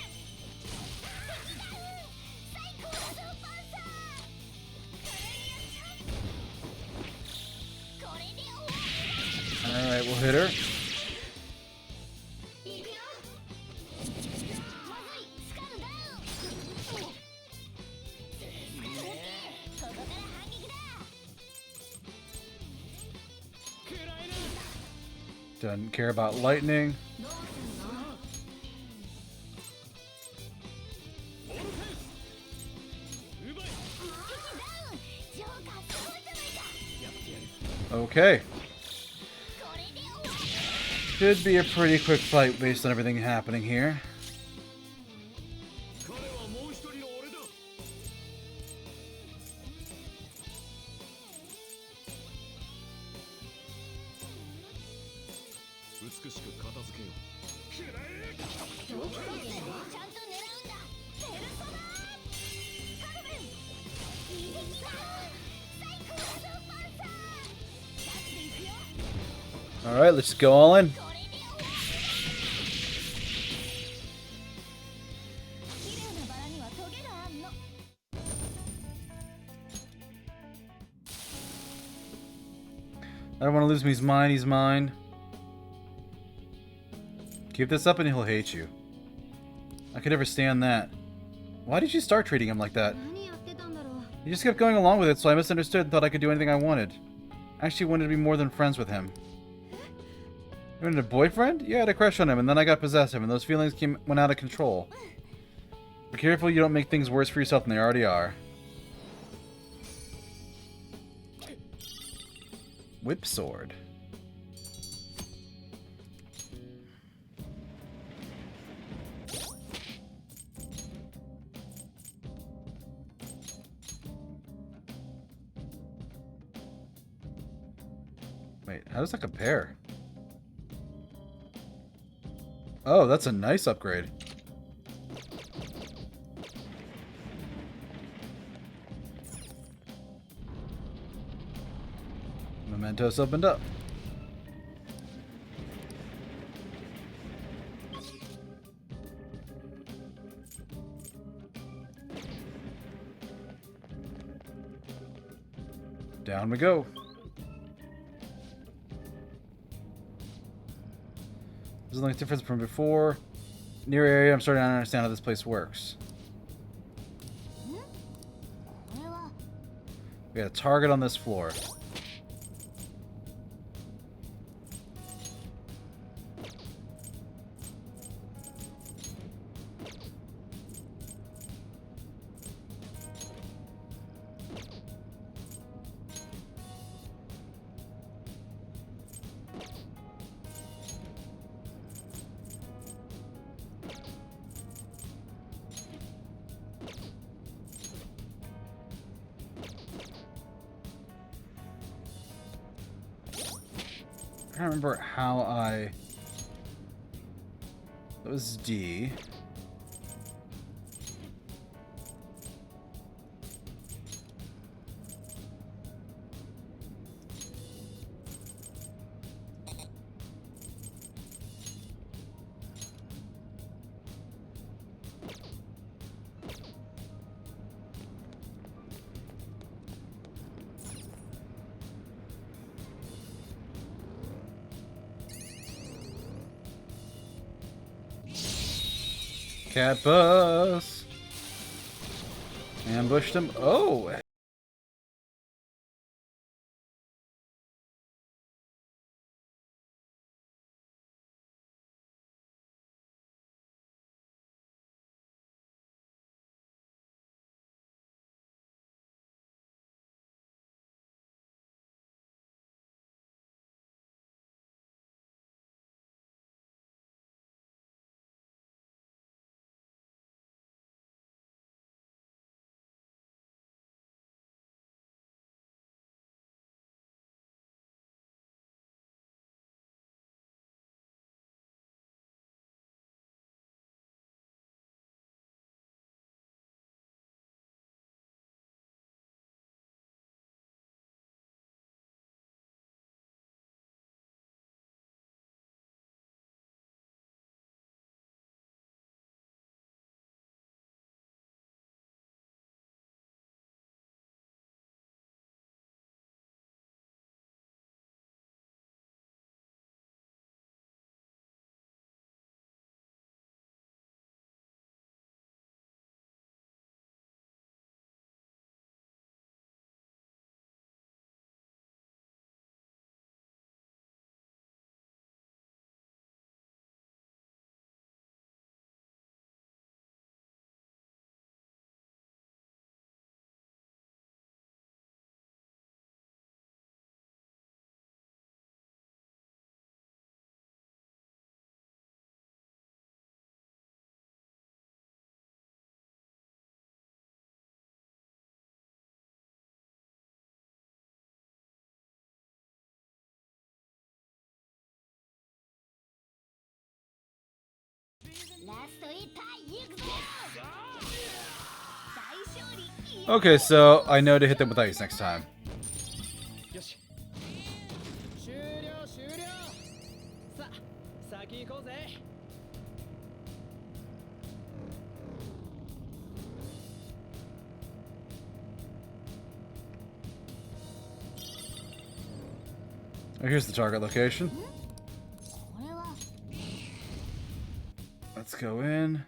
Doesn't care about lightning. どうすんの Okay. Should be a pretty quick fight based on everything happening here. 彼はもう一人の俺だ。美しく片付けよう。どうすんのちゃんと狙うんだペルソナカルベンいい敵だ最高だぞパンサーガチでいくよ Alright, let's go all in. これで綺麗なバラにはトゲがあんの I don't want to lose him. He's mine. He's mine. Keep this up and he'll hate you. I could never stand that. Why did you start treating him like that? 何やってたんだろう You just kept going along with it, so I misunderstood and thought I could do anything I wanted. I actually wanted to be more than friends with him. You wanted a boyfriend? Yeah, I had a crush on him, and then I got possessive, and those feelings went out of control. Be careful you don't make things worse for yourself than they already are. Whip sword. Wait, how does that compare? Oh, that's a nice upgrade. Mementos opened up. Down we go. This is the only difference from before. Near area, I'm starting to understand how this place works. これは We got a target on this floor. I can't remember how I... That was D. Cat bus. Ambushed him. Oh, ラスト1体いくぞ。大勝利。 Okay, so I know to hit them with ice next time. よし終了終了。さあ先行こうぜ。Oh, here's the target location. これは Let's go in.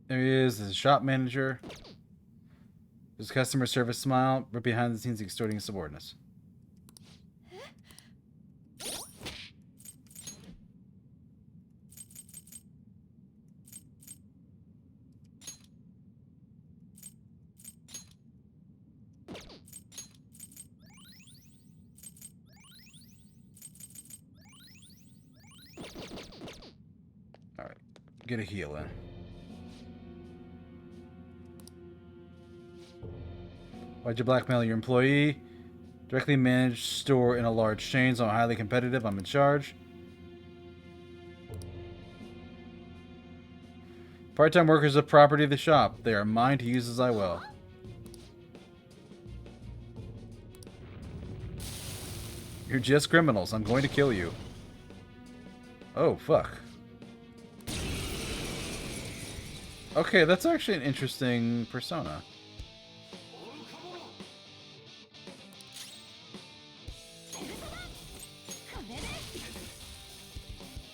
There he is, the shop manager. His customer service smile, but behind the scenes extorting his subordinates. Alright, get a heal in. Why'd you blackmail your employee? Directly managed store in a large chain, so I'm highly competitive. I'm in charge. Part-time workers are property of the shop. They are mine to use as I will. You're just criminals. I'm going to kill you. Oh, fuck. Okay, that's actually an interesting persona.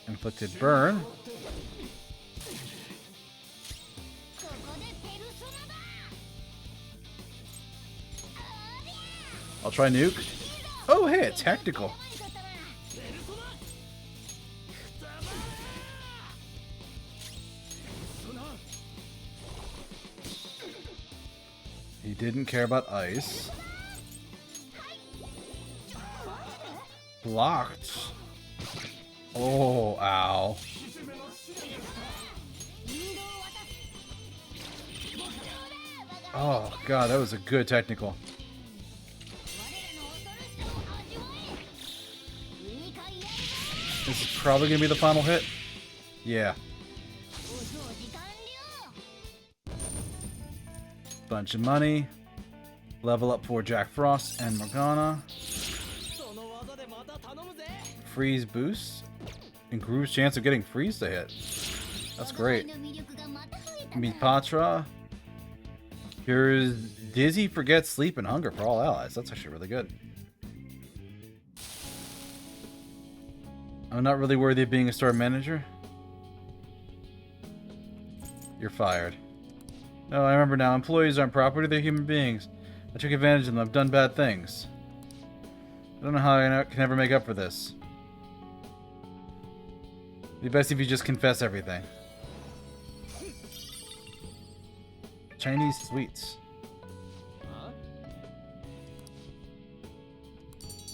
Inflicted burn. ここでペルソナだ。 I'll try nuke. Oh, hey, a tactical. He didn't care about ice. Blocked. Oh, ow. Oh, God, that was a good technical. This is probably going to be the final hit. Yeah. Bunch of money. Level up for Jack Frost and Morgana. その技でまた頼むぜ。 Freeze boost. Improves chance of getting freeze to hit. That's great. Mipatra. Here's Dizzy forgets sleep and hunger for all allies. That's actually really good. I'm not really worthy of being a store manager. You're fired. No, I remember now. Employees aren't property, they're human beings. I took advantage of them. I've done bad things. I don't know how I can ever make up for this. It'd be best if you just confess everything. Chinese sweets. Huh?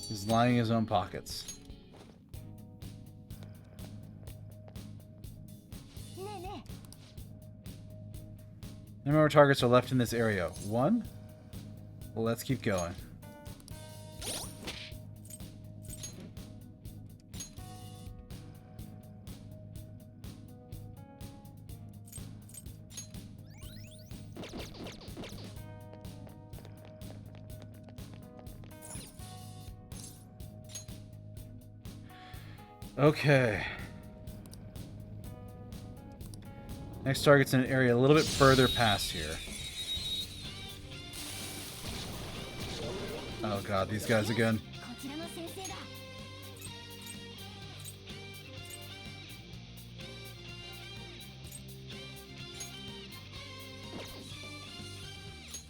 He's lining his own pockets. ねえね How many more targets are left in this area? One? Well, let's keep going. Okay. Next target's in an area a little bit further past here. Oh god, these guys again. こちらの先生だ。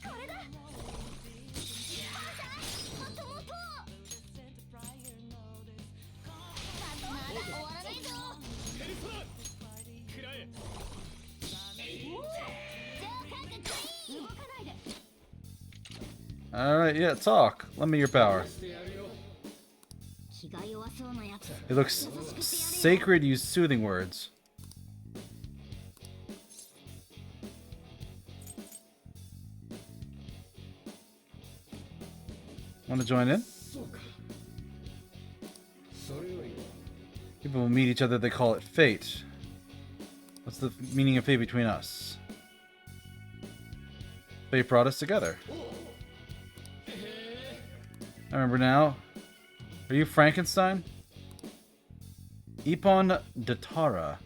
これだ。もっともっと。まだ終わらないぞ。ペルソナ食らえ。じゃあカッカクイーン。動かないで。 Alright, yeah, talk. Lend me your power. してやるよ。気が弱そうなやつ。 It looks sacred, use soothing words. Want to join in? そうかそれより People will meet each other, they call it fate. What's the meaning of fate between us? Fate brought us together. I remember now. Are you Frankenstein? Ipon Datara.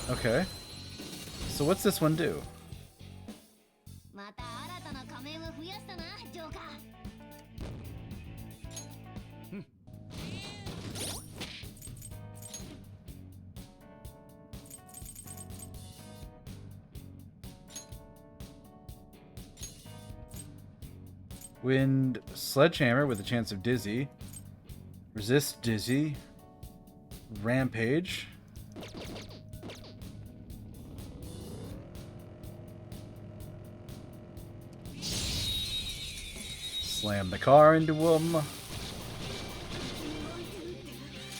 Okay. So what's this one do? また新たな仮面を増やしたなジョーカー Wind Sledgehammer with a chance of Dizzy. Resist Dizzy. Rampage. Slam the car into him. よし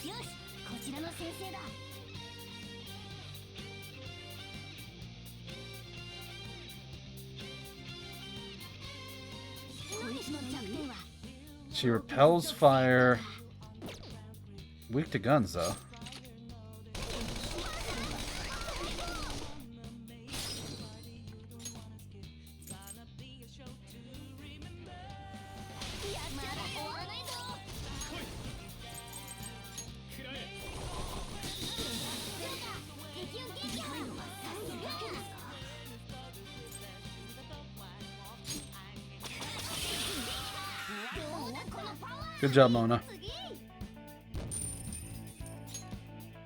こちらの先生だこいつの弱点は She repels fire. Weak to guns, though. まだ終わらないぞ食らえジョーカー敵を撃破さすが どうだこのパワー Good job, Mona. 次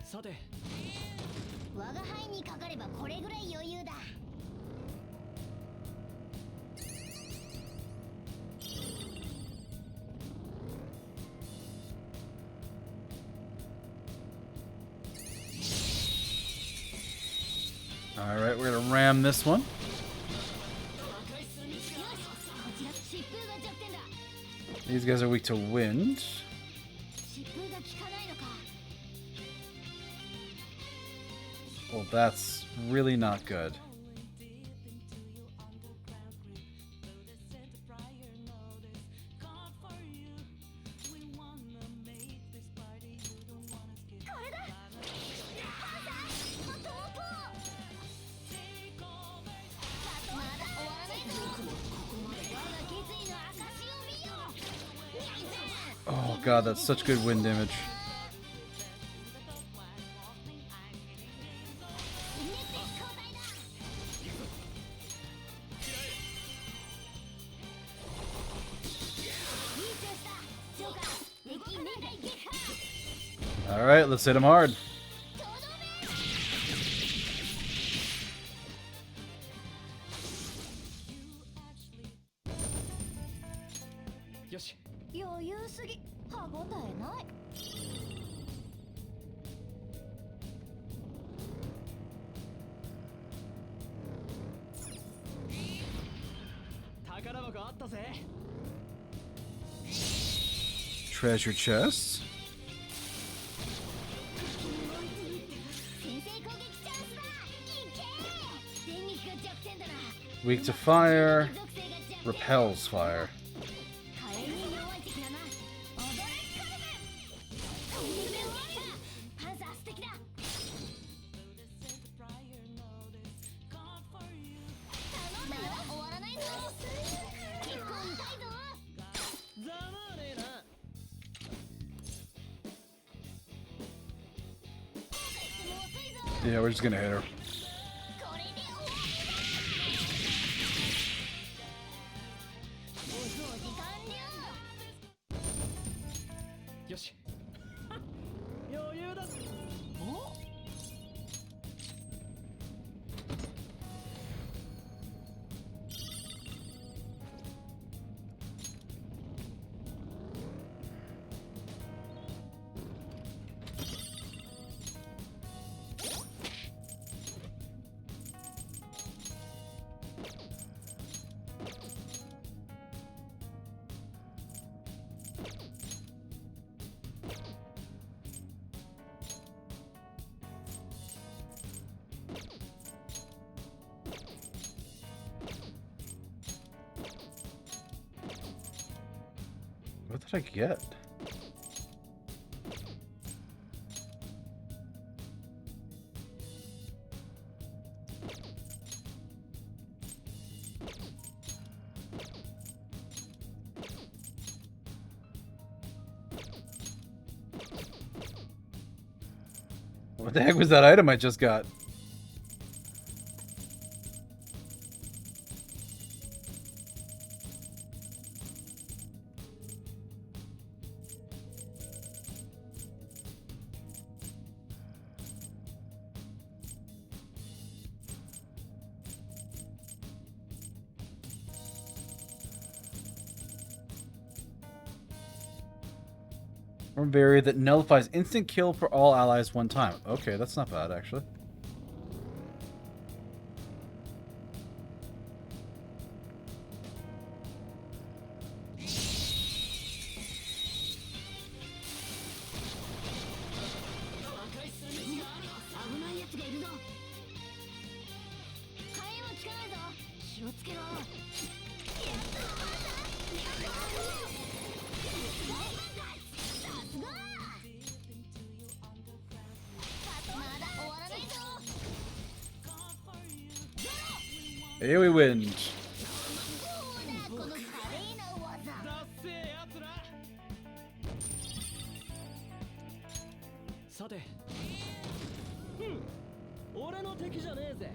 さて我が輩にかかればこれぐらい余裕だ Alright, we're gonna ram this one. よしこちら疾風が弱点だ These guys are weak to wind. 疾風が効かないのか Well, that's really not good. Oh god, that's such good wind damage. Alright, let's hit him hard. Yoshi 余裕すぎ歯ごたえない 宝箱あったぜ Treasure chest. 先制攻撃チャンスだいけ電撃が弱点だな Weak to fire. 属性が弱点 Repels fire. 火炎に弱い敵だな踊れカルメントンネルで終わったパンサー素敵だ頼んだよ終わらないぞ結構痛いぞざまあねえな Yeah, we're just gonna hit her. これで終わりだお掃除完了よし余裕だお よ What did I get? What the heck was that item I just got? Or variant that nullifies instant kill for all allies one time. Okay, that's not bad, actually. AoE wind. この華麗な技。だっせえやつら。さて、俺の敵じゃねえぜ。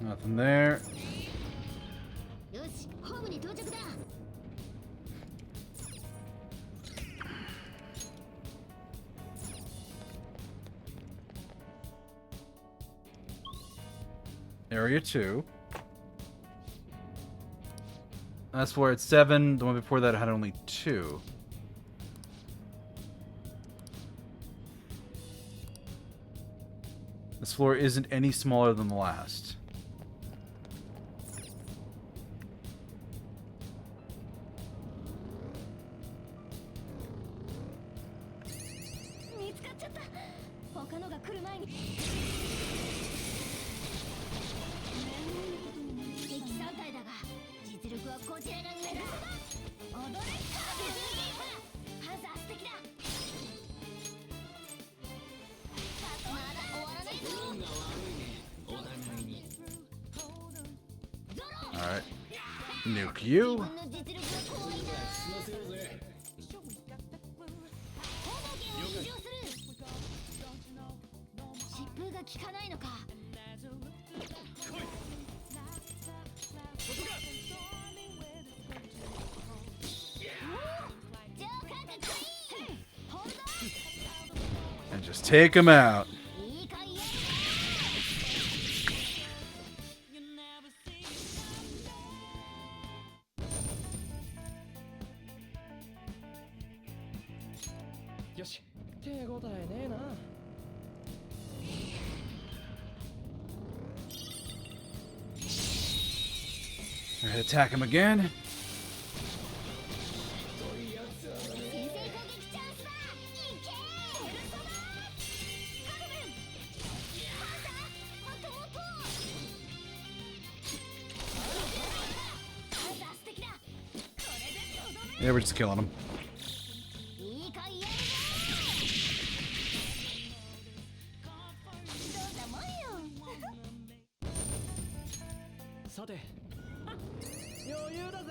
Nothing there. よし、ホームに到着だ。 Area 2. That's where it's 7. The one before that had only 2. This floor isn't any smaller than the last. 見つかっちゃった。他のが来る前に。敵3体だが、実力はこちらが上だ。踊れ。パンサー素敵だ。まだ終わらないぞ。 Alright. Nuke you. 自分の実力が怖いな。砲撃を異常する。疾風が効かないのか。And just take him out. いいかい。 よし、手応えねえな。 Alright, attack him again. 先制攻撃チャンスだ。いけ。ペルソナ。カルメン。パンサー。もっともっと。パンサー素敵だ。これでとどめ。 Yeah, we're just killing him. いいかいやるぞ。どんなもんよ。さて、余裕だぜ。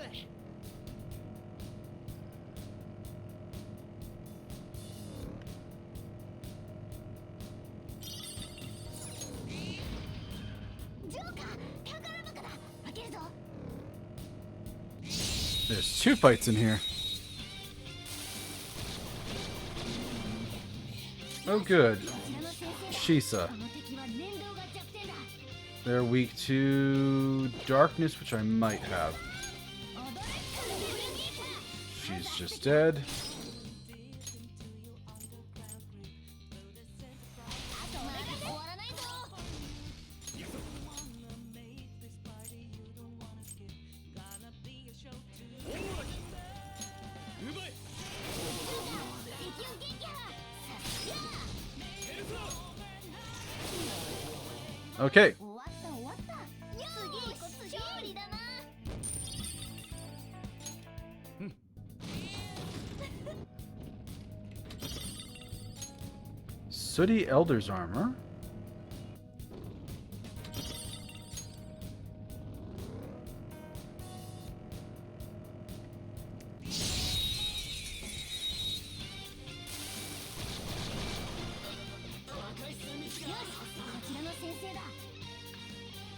ジョーカー、宝箱だ。開けるぞ。 There's 2 fights in here. Oh, good. こちらの先生だ。 Shisa. この敵は粘土が弱点だ。 They're weak to darkness, which I might have. 踊れ。 She's just dead. あとまだ終わらないぞ。 敵を撃破。さすが。 Okay. 終わった終わった。次こそ勝利だな。Sooty Elder's armor.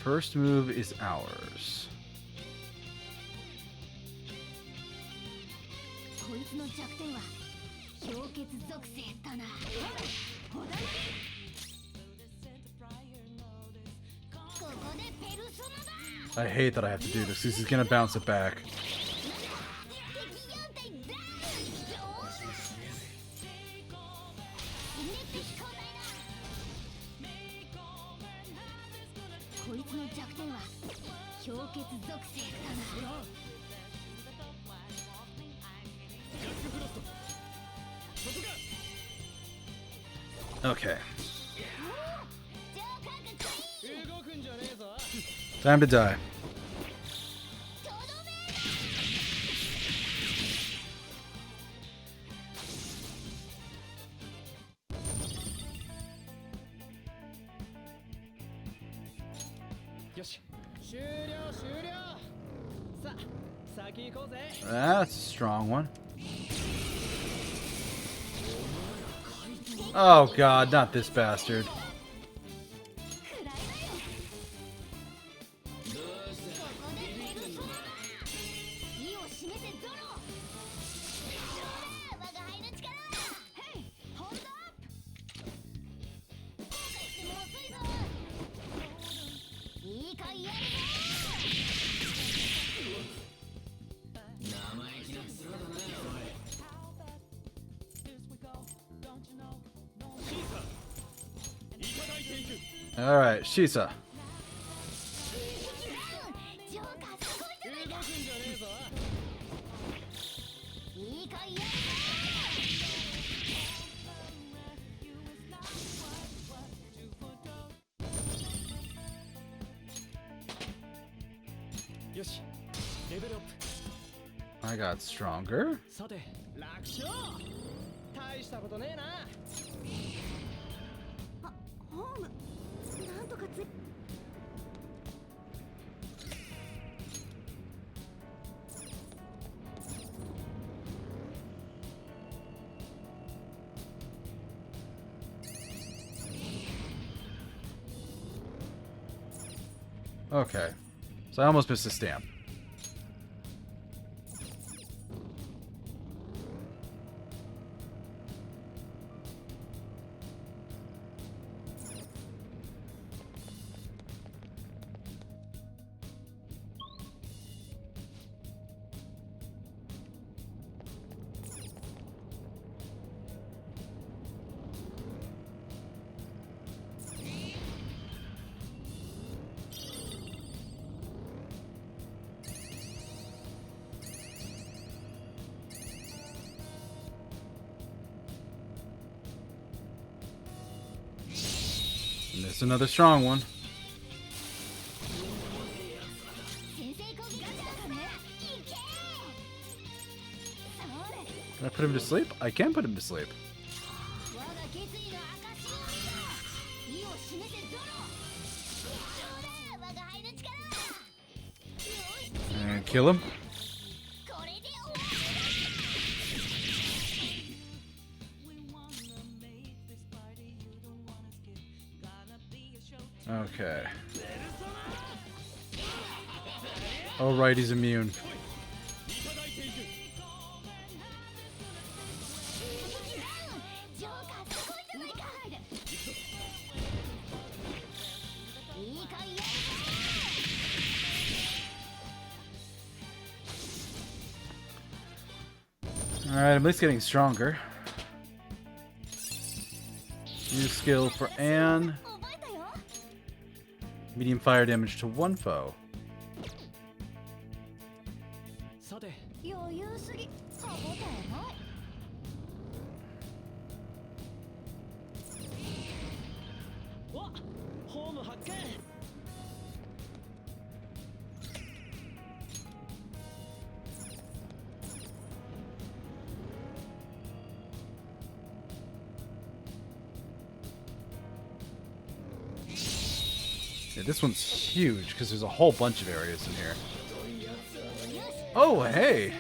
First move is ours. こいつの弱点は氷結属性だな。ほだまり。ここでペルソナだ。 I hate that I have to do this. This is gonna bounce it back. 敵4体ダウン。熱飛行体だ。こいつの弱点は氷結属性だな。 Okay. 動くんじゃねえぞ。 Time to die. よし、終了終了。さあ、先行こうぜ。 That's a strong one. Oh god, not this bastard. 意を示せゾロ。我が輩の力。ヘイ、ホールドアップ。後悔しても遅いぞ。いいかいやるぞ。生意気な面だな、おい。 Alright, Shisa. ジョーカーすごいじゃないか。動くんじゃねえぞ。いいかいやるぞ。よし、レベルアップ。 I got stronger. さて、楽勝。大したことねえな。あ、ホーム。なんとかつい。 Okay. So I almost missed a stamp. And there's another strong one. 先制攻撃ガチャだからね。いけー。それ。 Can I put him to sleep? I can put him to sleep. 我が決意の証を見ろ。意を示せゾロ。そうだ、我が輩の力。よし。 And kill him. これで終わりだ。 Okay. Oh, right, he's immune. ジョーカーすごいじゃないか。いいかいやるぞ。 Alright, I'm at least getting stronger. New skill for Anne. 覚えたよ。 Medium fire damage to one foe. さて、余裕すぎ。歯応えない。 わ、ホーム発見。 こ This one's huge because there's a whole bunch of areas in here. Oh, hey!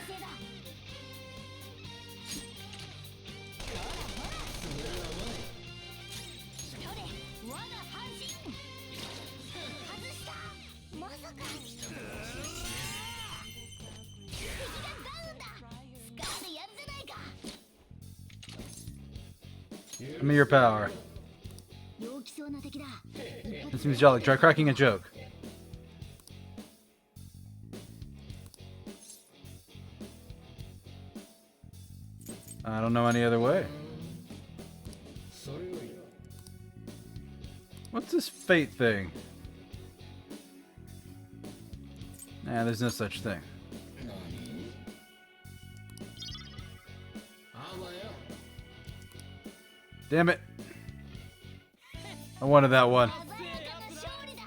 まさか敵がダウンだ。スカーでやるじゃないか。 Give me your power. 陽気そうな敵だ。 This seems jolly. Try cracking a joke. I don't know any other way. What's this fate thing? Nah, there's no such thing. Damn it. I wanted that one. 鮮やかな勝利だ。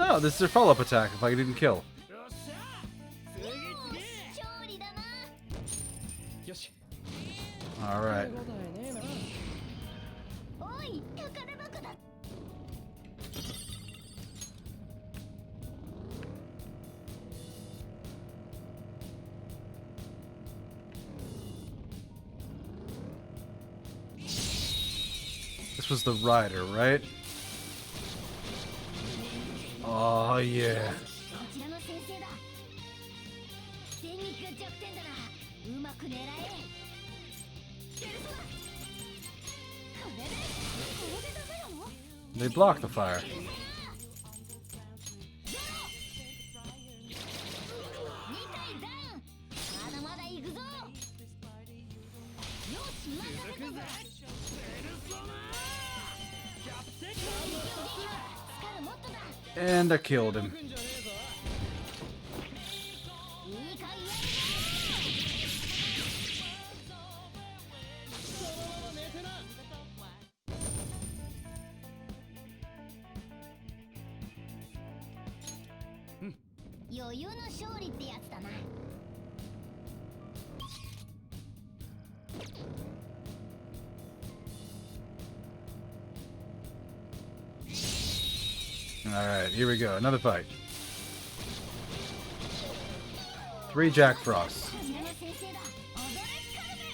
Oh, this is their follow-up attack if I didn't kill. 勝利だな。 よし Alright. 答えねえな。おい、宝箱だ。 This was the rider, right? Oh, yeah. こちらの先生だ。電撃が弱点だな。うまく狙え。やるぞ。これでダメなの？ They block the fire. 2体ダウン。まだまだ行くぞ。よし、任せたぜ。スカルモットだ。 And I killed him. 来んじゃねえぞ。いいかいやるぞ。 そのまま寝てな。 余裕の勝利ってやつだな。 Alright, here we go. Another fight. 3 Jack Frosts. こちらの先生だ。踊れスカルメン。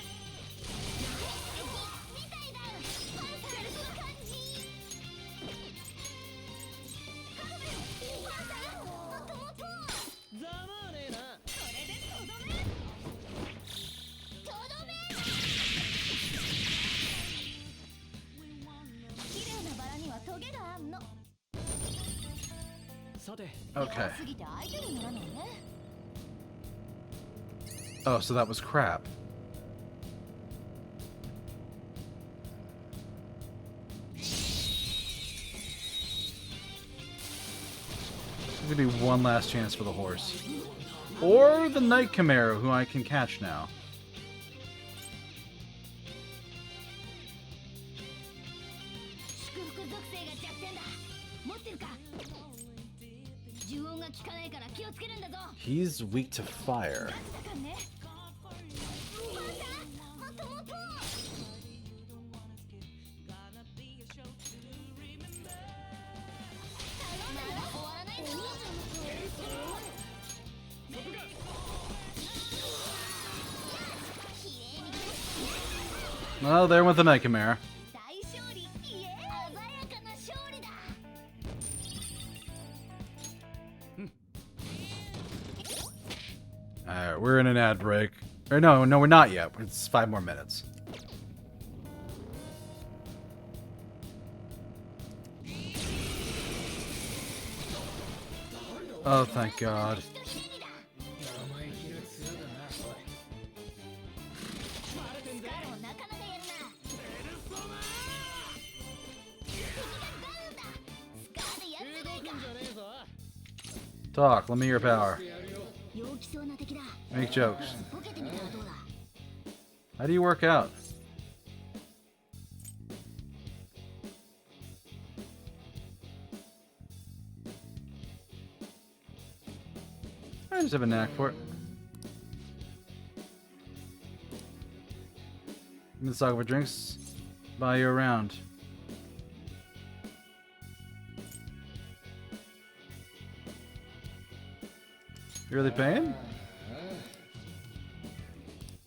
2体ダウン。パンサーの感じ。スカルメン。パンサー。もっともっと。ざまあねえな。これでとどめ。とどめ。綺麗なバラにはトゲがあんの。 さて Okay. すぎて相手にならないね。 Oh, so that was crap. There's gonna be one last chance for the horse. Or the Night Camaro, who I can catch now. 祝福属性が弱点だ。持ってるか。効かないから気をつけるんだぞ。 He's weak to fire. だからね。またもっともっと。 Well, there went the nightmare. 大勝利、イエーイ。鮮やかな勝利だ。 Alright, we're in an ad break. Or no, we're not yet. It's 5 more minutes. Oh, thank God. 生意気な面だな。スカロなかなかやるな。敵がダウンだ。スカーでやってないか。じゃねえぞ。 Talk, let me hear your power. やるよ。陽気そうな敵だ。 Make jokes. ボケてみたらどうだ。 How do you work out? I just have a knack for it. I'm gonna talk over drinks. Buy you around. You really paying?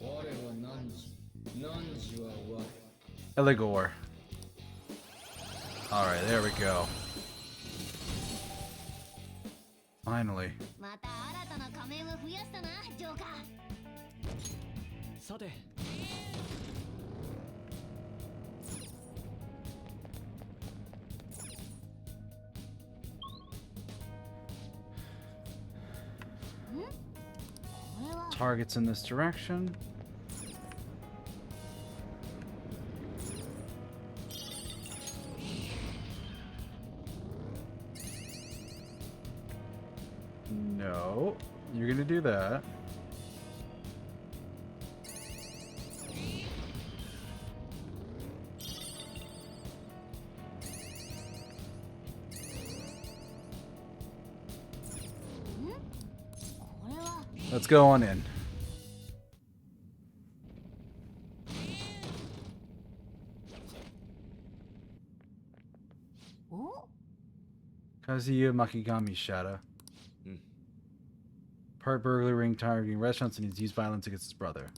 我は汝は我。 Eligor. Alright, there we go. Finally. また新たな仮面を増やしたな、ジョーカー。さて。 これは Targets in this direction. No, you're gonna do that. Let's go on in. Oh? Kazuya Makigami Shadow. Part burglary ring targeting restaurants and he's used violence against his brother.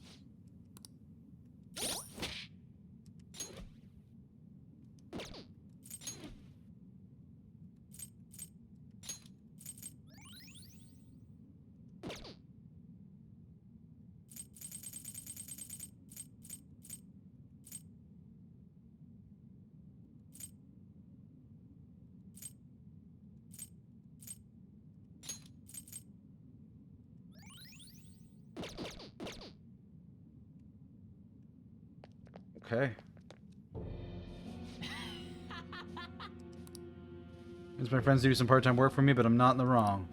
Okay. As my friends do some part-time work for me, but I'm not in the wrong.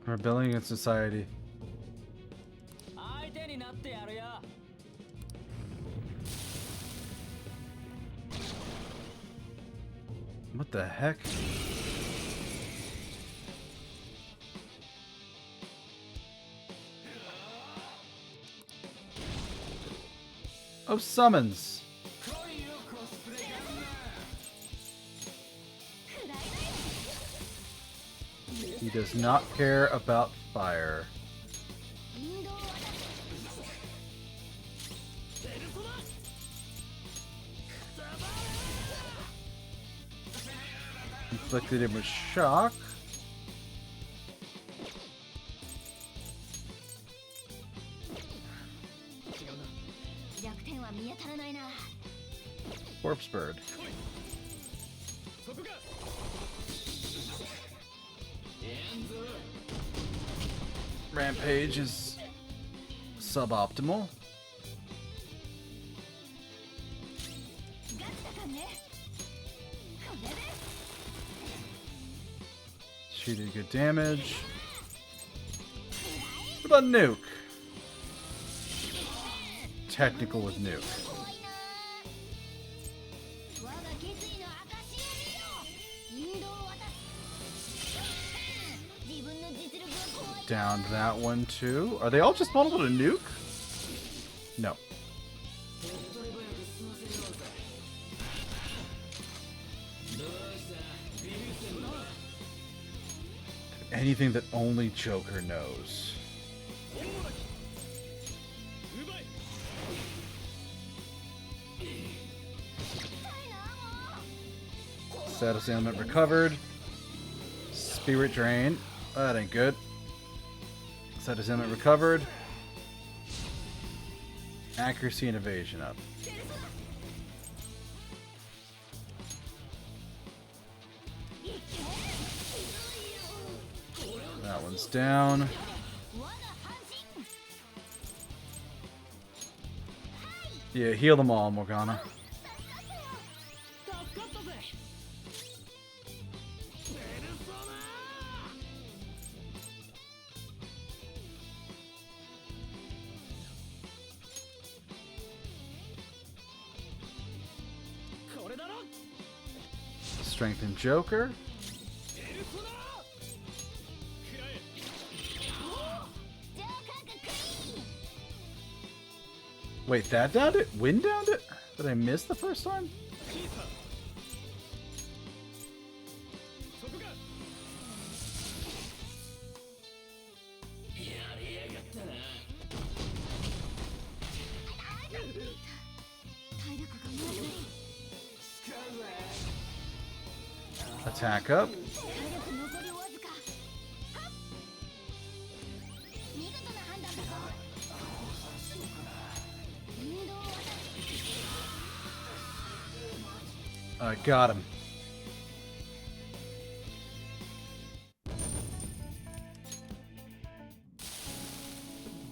Rebelling against society. 相手になってやるよ。 What the heck? Oh, summons. He does not care about fire. Inflicted him with shock. Corpse bird. Rampage is suboptimal. She did good damage. about nuke? Technical with nuke. 怖いな我が決意の証を見よ引導を渡す自分の実力は怖い Down that one too. Are they all just vulnerable to nuke? No. Anything that only Joker knows. Status ailment recovered. Spirit drain. That ain't good. Status ailment recovered. Accuracy and evasion up. That one's down. Yeah, heal them all, Morgana. 助かったぜペルソナこれだろ Strengthen Joker. ペルソナ食らえ Wait, that downed it? Wind downed it? Did I miss the first time? キーサーそこかやりやがったな 体力がもうない Attack up. 体力残りわずかはっ見事な判断だぞ引導を渡す Got him.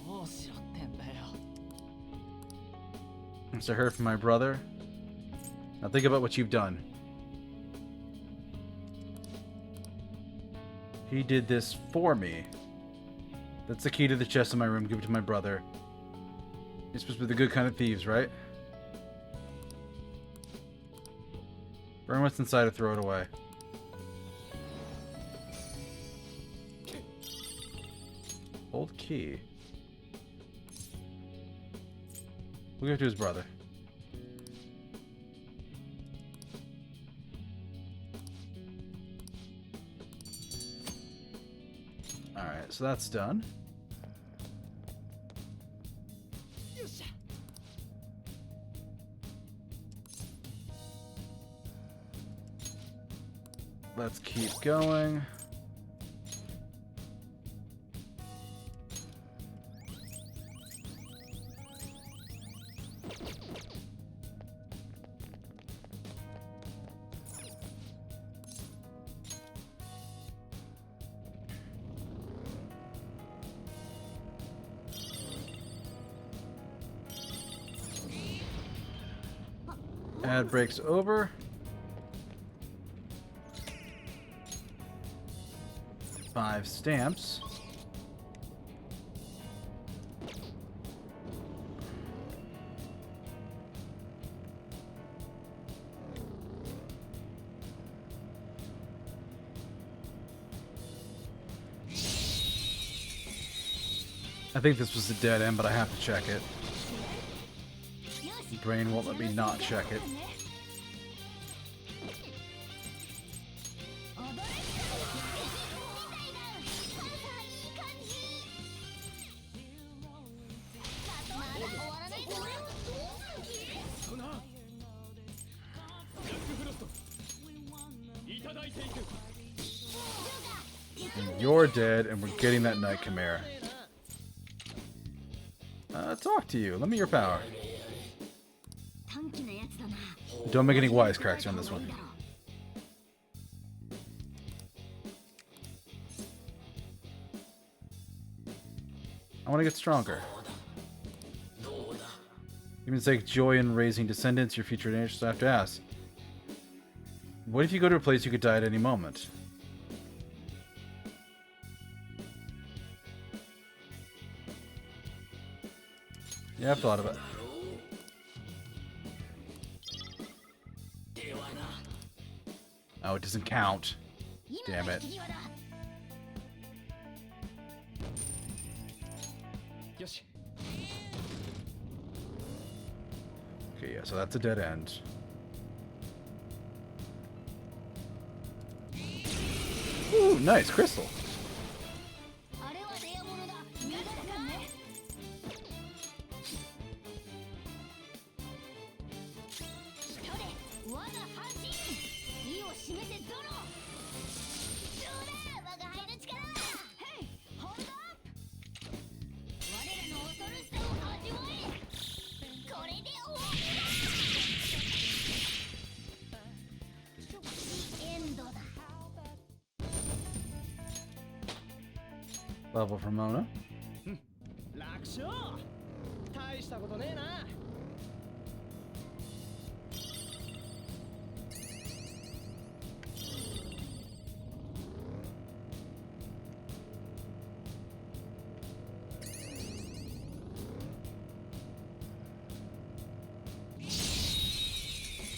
どうしろってんだよ It's a hurt from my brother. Now think about what you've done. He did this for me. That's the key to the chest in my room. Give it to my brother. You're supposed to be the good kind of thieves, right? Burn what's inside or throw it away. Hold key. We'll give it to his brother. Alright, so that's done. よっしゃ Let's keep going. Ad breaks over. Five stamps. I think this was a dead end, but I have to check it. Brain won't let me not check it. そなジャックフロストいただいていく And you're dead, and we're getting that Night Chimera. Talk to you. Let me your power. 短気なやつだな Don't make any wisecracks on this one. I want to get stronger. Humans take joy in raising descendants. Your future ancestors have to ask. What if you go to a place you could die at any moment? Yeah, I've thought of it. Oh, it doesn't count. 今 Damn が it. 引き際だ。よし Okay, yeah, so that's a dead end. Ooh, nice crystal. あれはレアものだ。見られたね。それ、我が半身。意を示せゾロ。どうだ、我が輩の力は。ヘイ、ホールドアップ。我らの恐ろしさを味わえ。これで終わりだ。エンドだ。 Level for Mona. 楽勝大したことねえな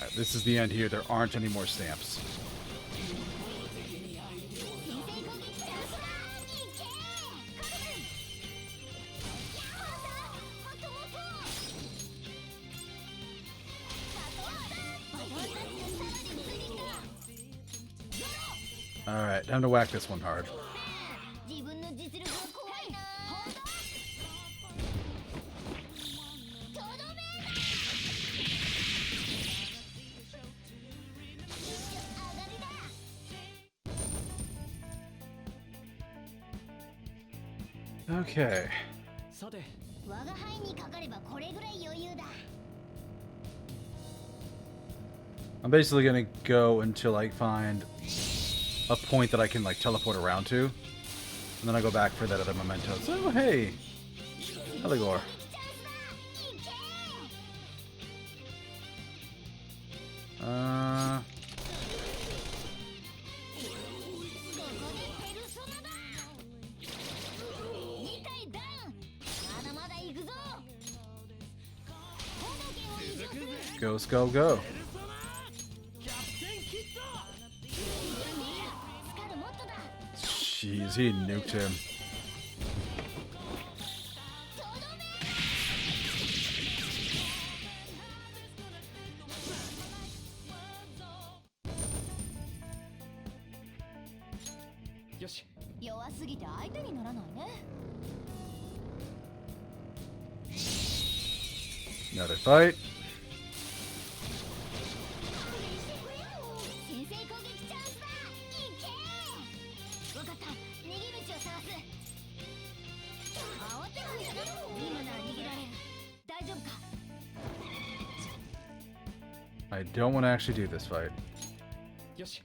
Alright, this is the end here. There aren't any more stamps. 先生攻撃チャンスだ。いけ。 Alright, time to whack this one hard. 自分の実力は怖いな。とどめだ。上がりだ。 Okay. さて我が輩にかかればこれぐらい余裕だ。 I'm basically gonna go until I find a point that I can like teleport around to. And then I go back for that other memento. So hey! Eligor. チャンスだ。いけ。ここでペルソナだ。2体ダウン。まだまだ行くぞ。ほどけを移除する。 Go, Skull, go. キャプテンキッド スカルモットだ。 Jeez, he nuked him. とどめ。 よし 弱すぎて相手にならないね。 Another fight. 先制攻撃チャンスだ。いけ。わかった。逃げ道を探す。慌てないで。今なら逃げられる。大丈夫か。 I don't want to actually do this fight. よし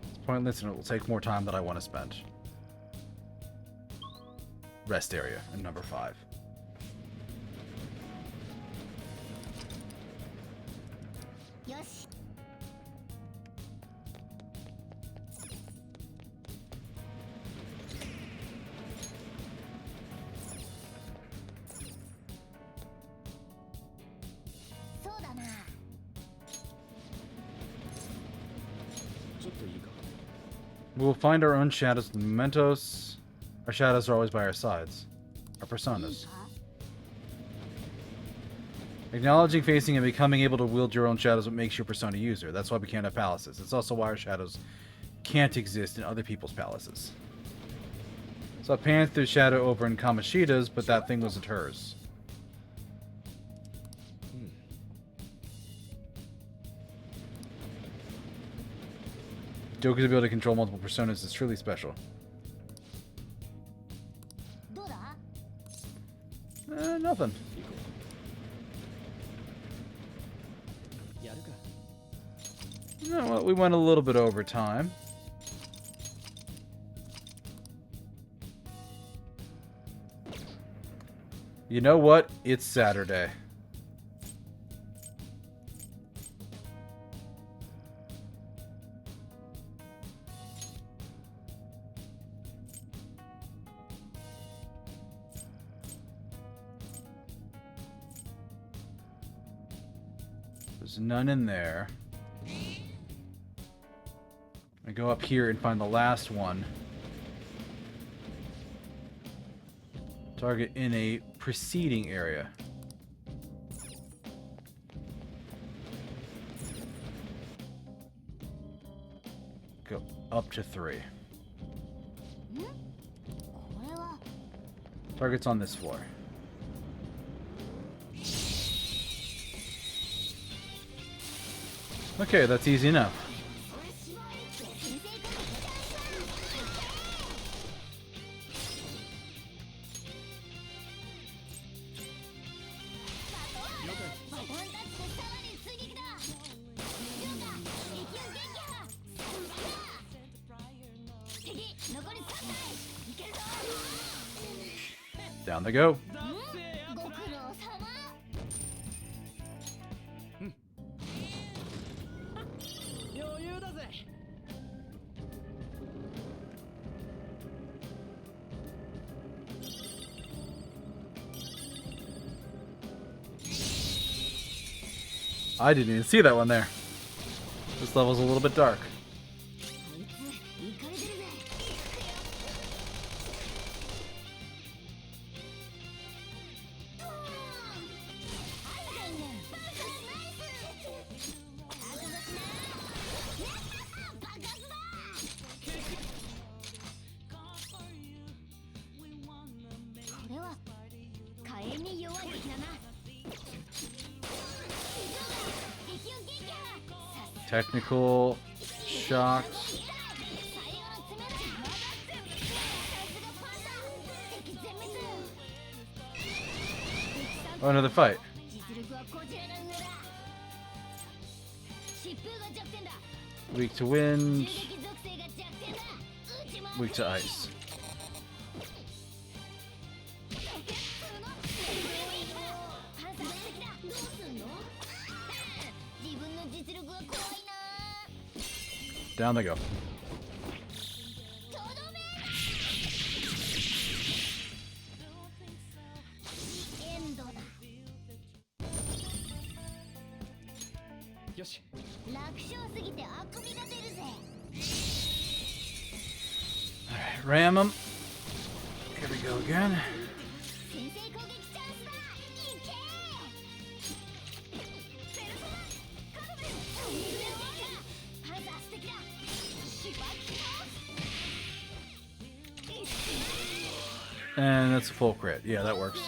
It's pointless and it will take more time than I want to spend. Rest area in number 5. よし。そうだな。 ちょっといいか We will find our own shadows with mementos. Our shadows are always by our sides. Our いい personas. か。 Acknowledging, facing, and becoming able to wield your own shadows is what makes you a persona user. That's why we can't have palaces. It's also why our shadows can't exist in other people's palaces. So Panther's shadow over in Kamoshida's, but that thing wasn't hers. Joker's ability to control multiple personas is truly special. どうだ。 Nothing. やるか No, well, we went a little bit over time. You know what? It's Saturday. There's none in there. I go up here and find the last one. Target in a preceding area. Go up to 3. Target's on this floor. Okay, that's easy enough. Down they go. ご苦労様。余裕だぜ。 I didn't even see that one there. This level's a little bit dark. こいつイカれてるぜ。 これは火炎に弱い敵だな。 Technical shocks. Oh, another fight. Weak to wind. Weak to ice. Down they go. Alright, ram them. Here we go again. And that's a full crit. Yeah, that works.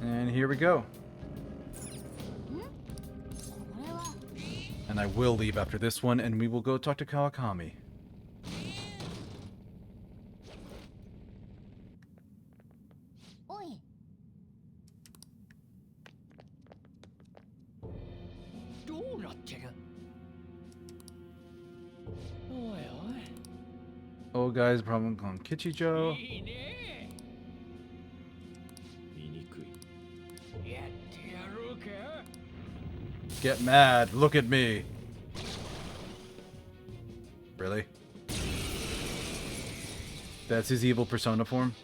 And here we go. And I will leave after this one, and we will go talk to Kawakami. Old guy's problem on Kichijo. Get mad. Look at me. Really? That's his evil persona form?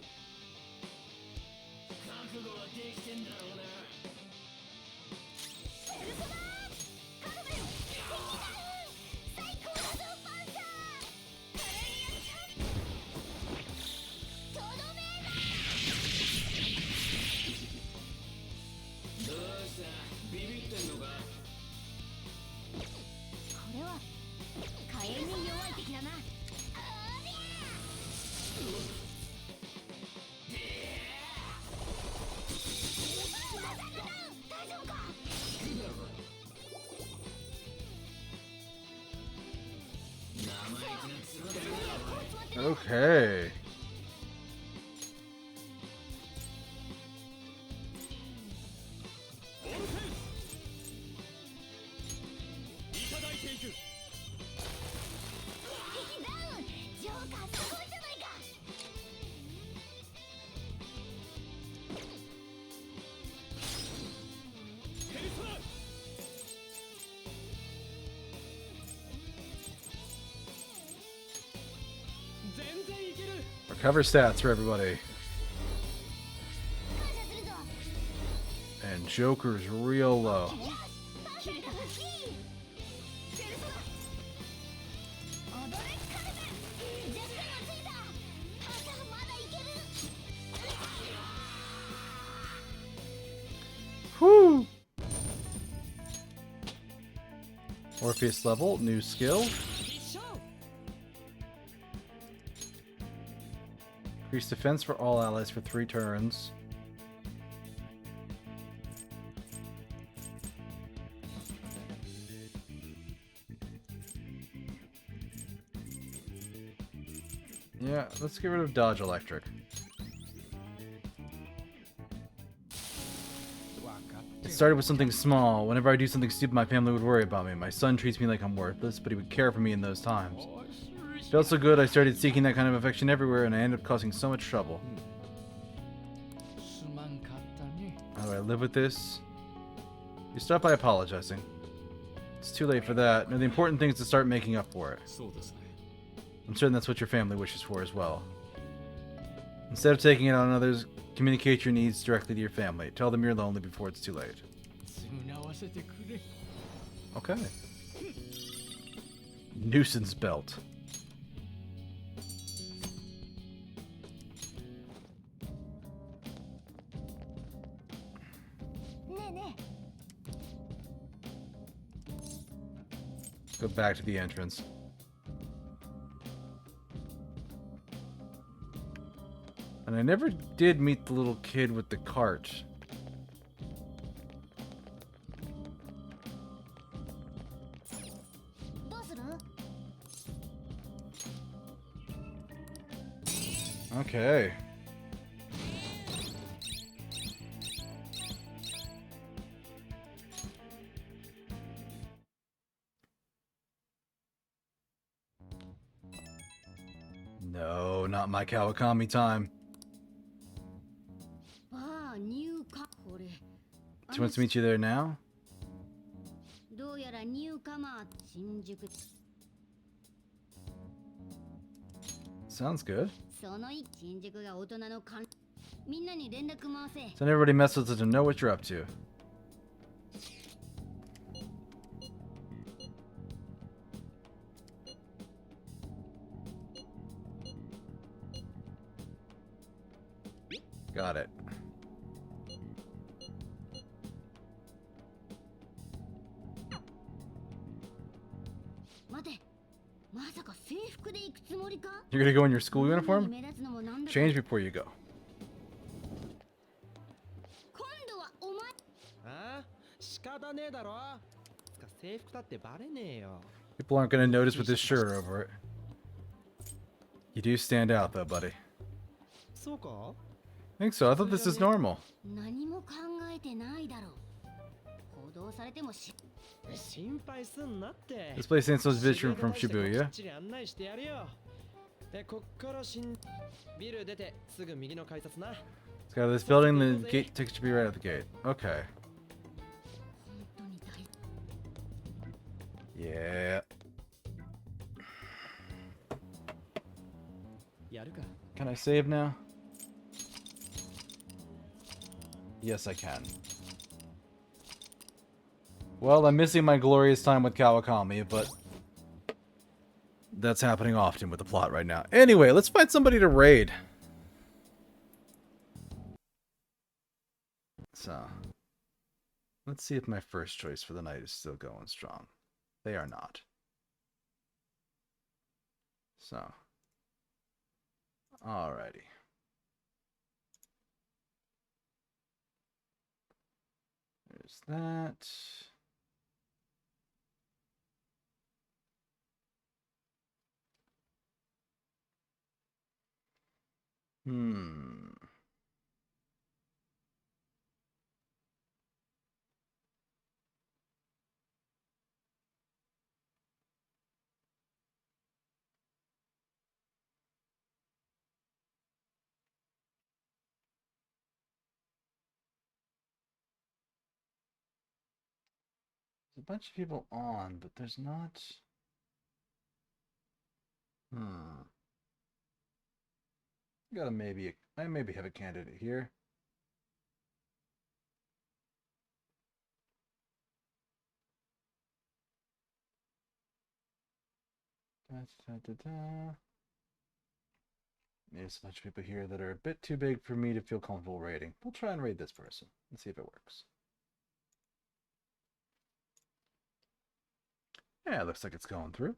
Okay. cover stats for everybody. And Joker's real low. Whew! Orpheus level, new skill. Increase defense for all allies for 3 turns. Yeah, let's get rid of dodge electric. It started with something small. Whenever I do something stupid, my family would worry about me. My son treats me like I'm worthless, but he would care for me in those times. It felt so good, I started seeking that kind of affection everywhere, and I ended up causing so much trouble. How do I live with this? You start by apologizing. It's too late for that. No, the important thing is to start making up for it. I'm certain that's what your family wishes for as well. Instead of taking it out on others, communicate your needs directly to your family. Tell them you're lonely before it's too late. Okay. Nuisance belt. Go back to the entrance. And I never did meet the little kid with the cart. Okay. No, not my Kawakami time. She wants to meet you there now? Sounds good. Send everybody messages to know what you're up to. Got it. You're gonna go in your school uniform? Change before you go. People aren't gonna notice with this shirt over it. You do stand out though, buddy. I think so. I thought this is normal. This place ain't so different from Shibuya. It's got this building, the gate ticket should be right at the gate. Okay. Yeah. Can I save now? Yes, I can. Well, I'm missing my glorious time with Kawakami, but that's happening often with the plot right now. Anyway, let's find somebody to raid. So, let's see if my first choice for the night is still going strong. They are not. So, alrighty. There's that. There's a bunch of people on, but there's not. I maybe have a candidate here. There's a bunch of people here that are a bit too big for me to feel comfortable raiding. We'll try and raid this person and see if it works. Yeah, it looks like it's going through.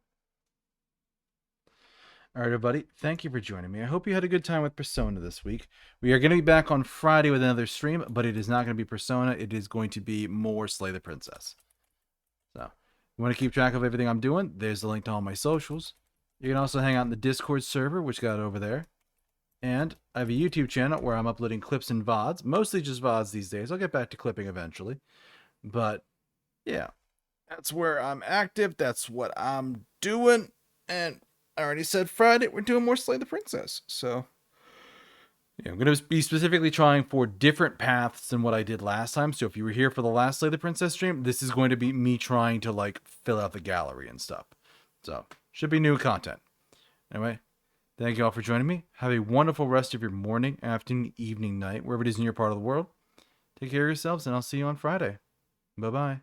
All right, everybody. Thank you for joining me. I hope you had a good time with Persona this week. We are going to be back on Friday with another stream, but it is not going to be Persona. It is going to be more Slay the Princess. So, you want to keep track of everything I'm doing? There's the link to all my socials. You can also hang out in the Discord server, which got over there. And I have a YouTube channel where I'm uploading clips and VODs. Mostly just VODs these days. I'll get back to clipping eventually. But, yeah. That's where I'm active. That's what I'm doing. And I already said Friday we're doing more Slay the Princess. So, yeah, I'm going to be specifically trying for different paths than what I did last time. So if you were here for the last Slay the Princess stream, this is going to be me trying to, like, fill out the gallery and stuff. So, should be new content. Anyway, thank you all for joining me. Have a wonderful rest of your morning, afternoon, evening, night, wherever it is in your part of the world. Take care of yourselves, and I'll see you on Friday. Bye-bye.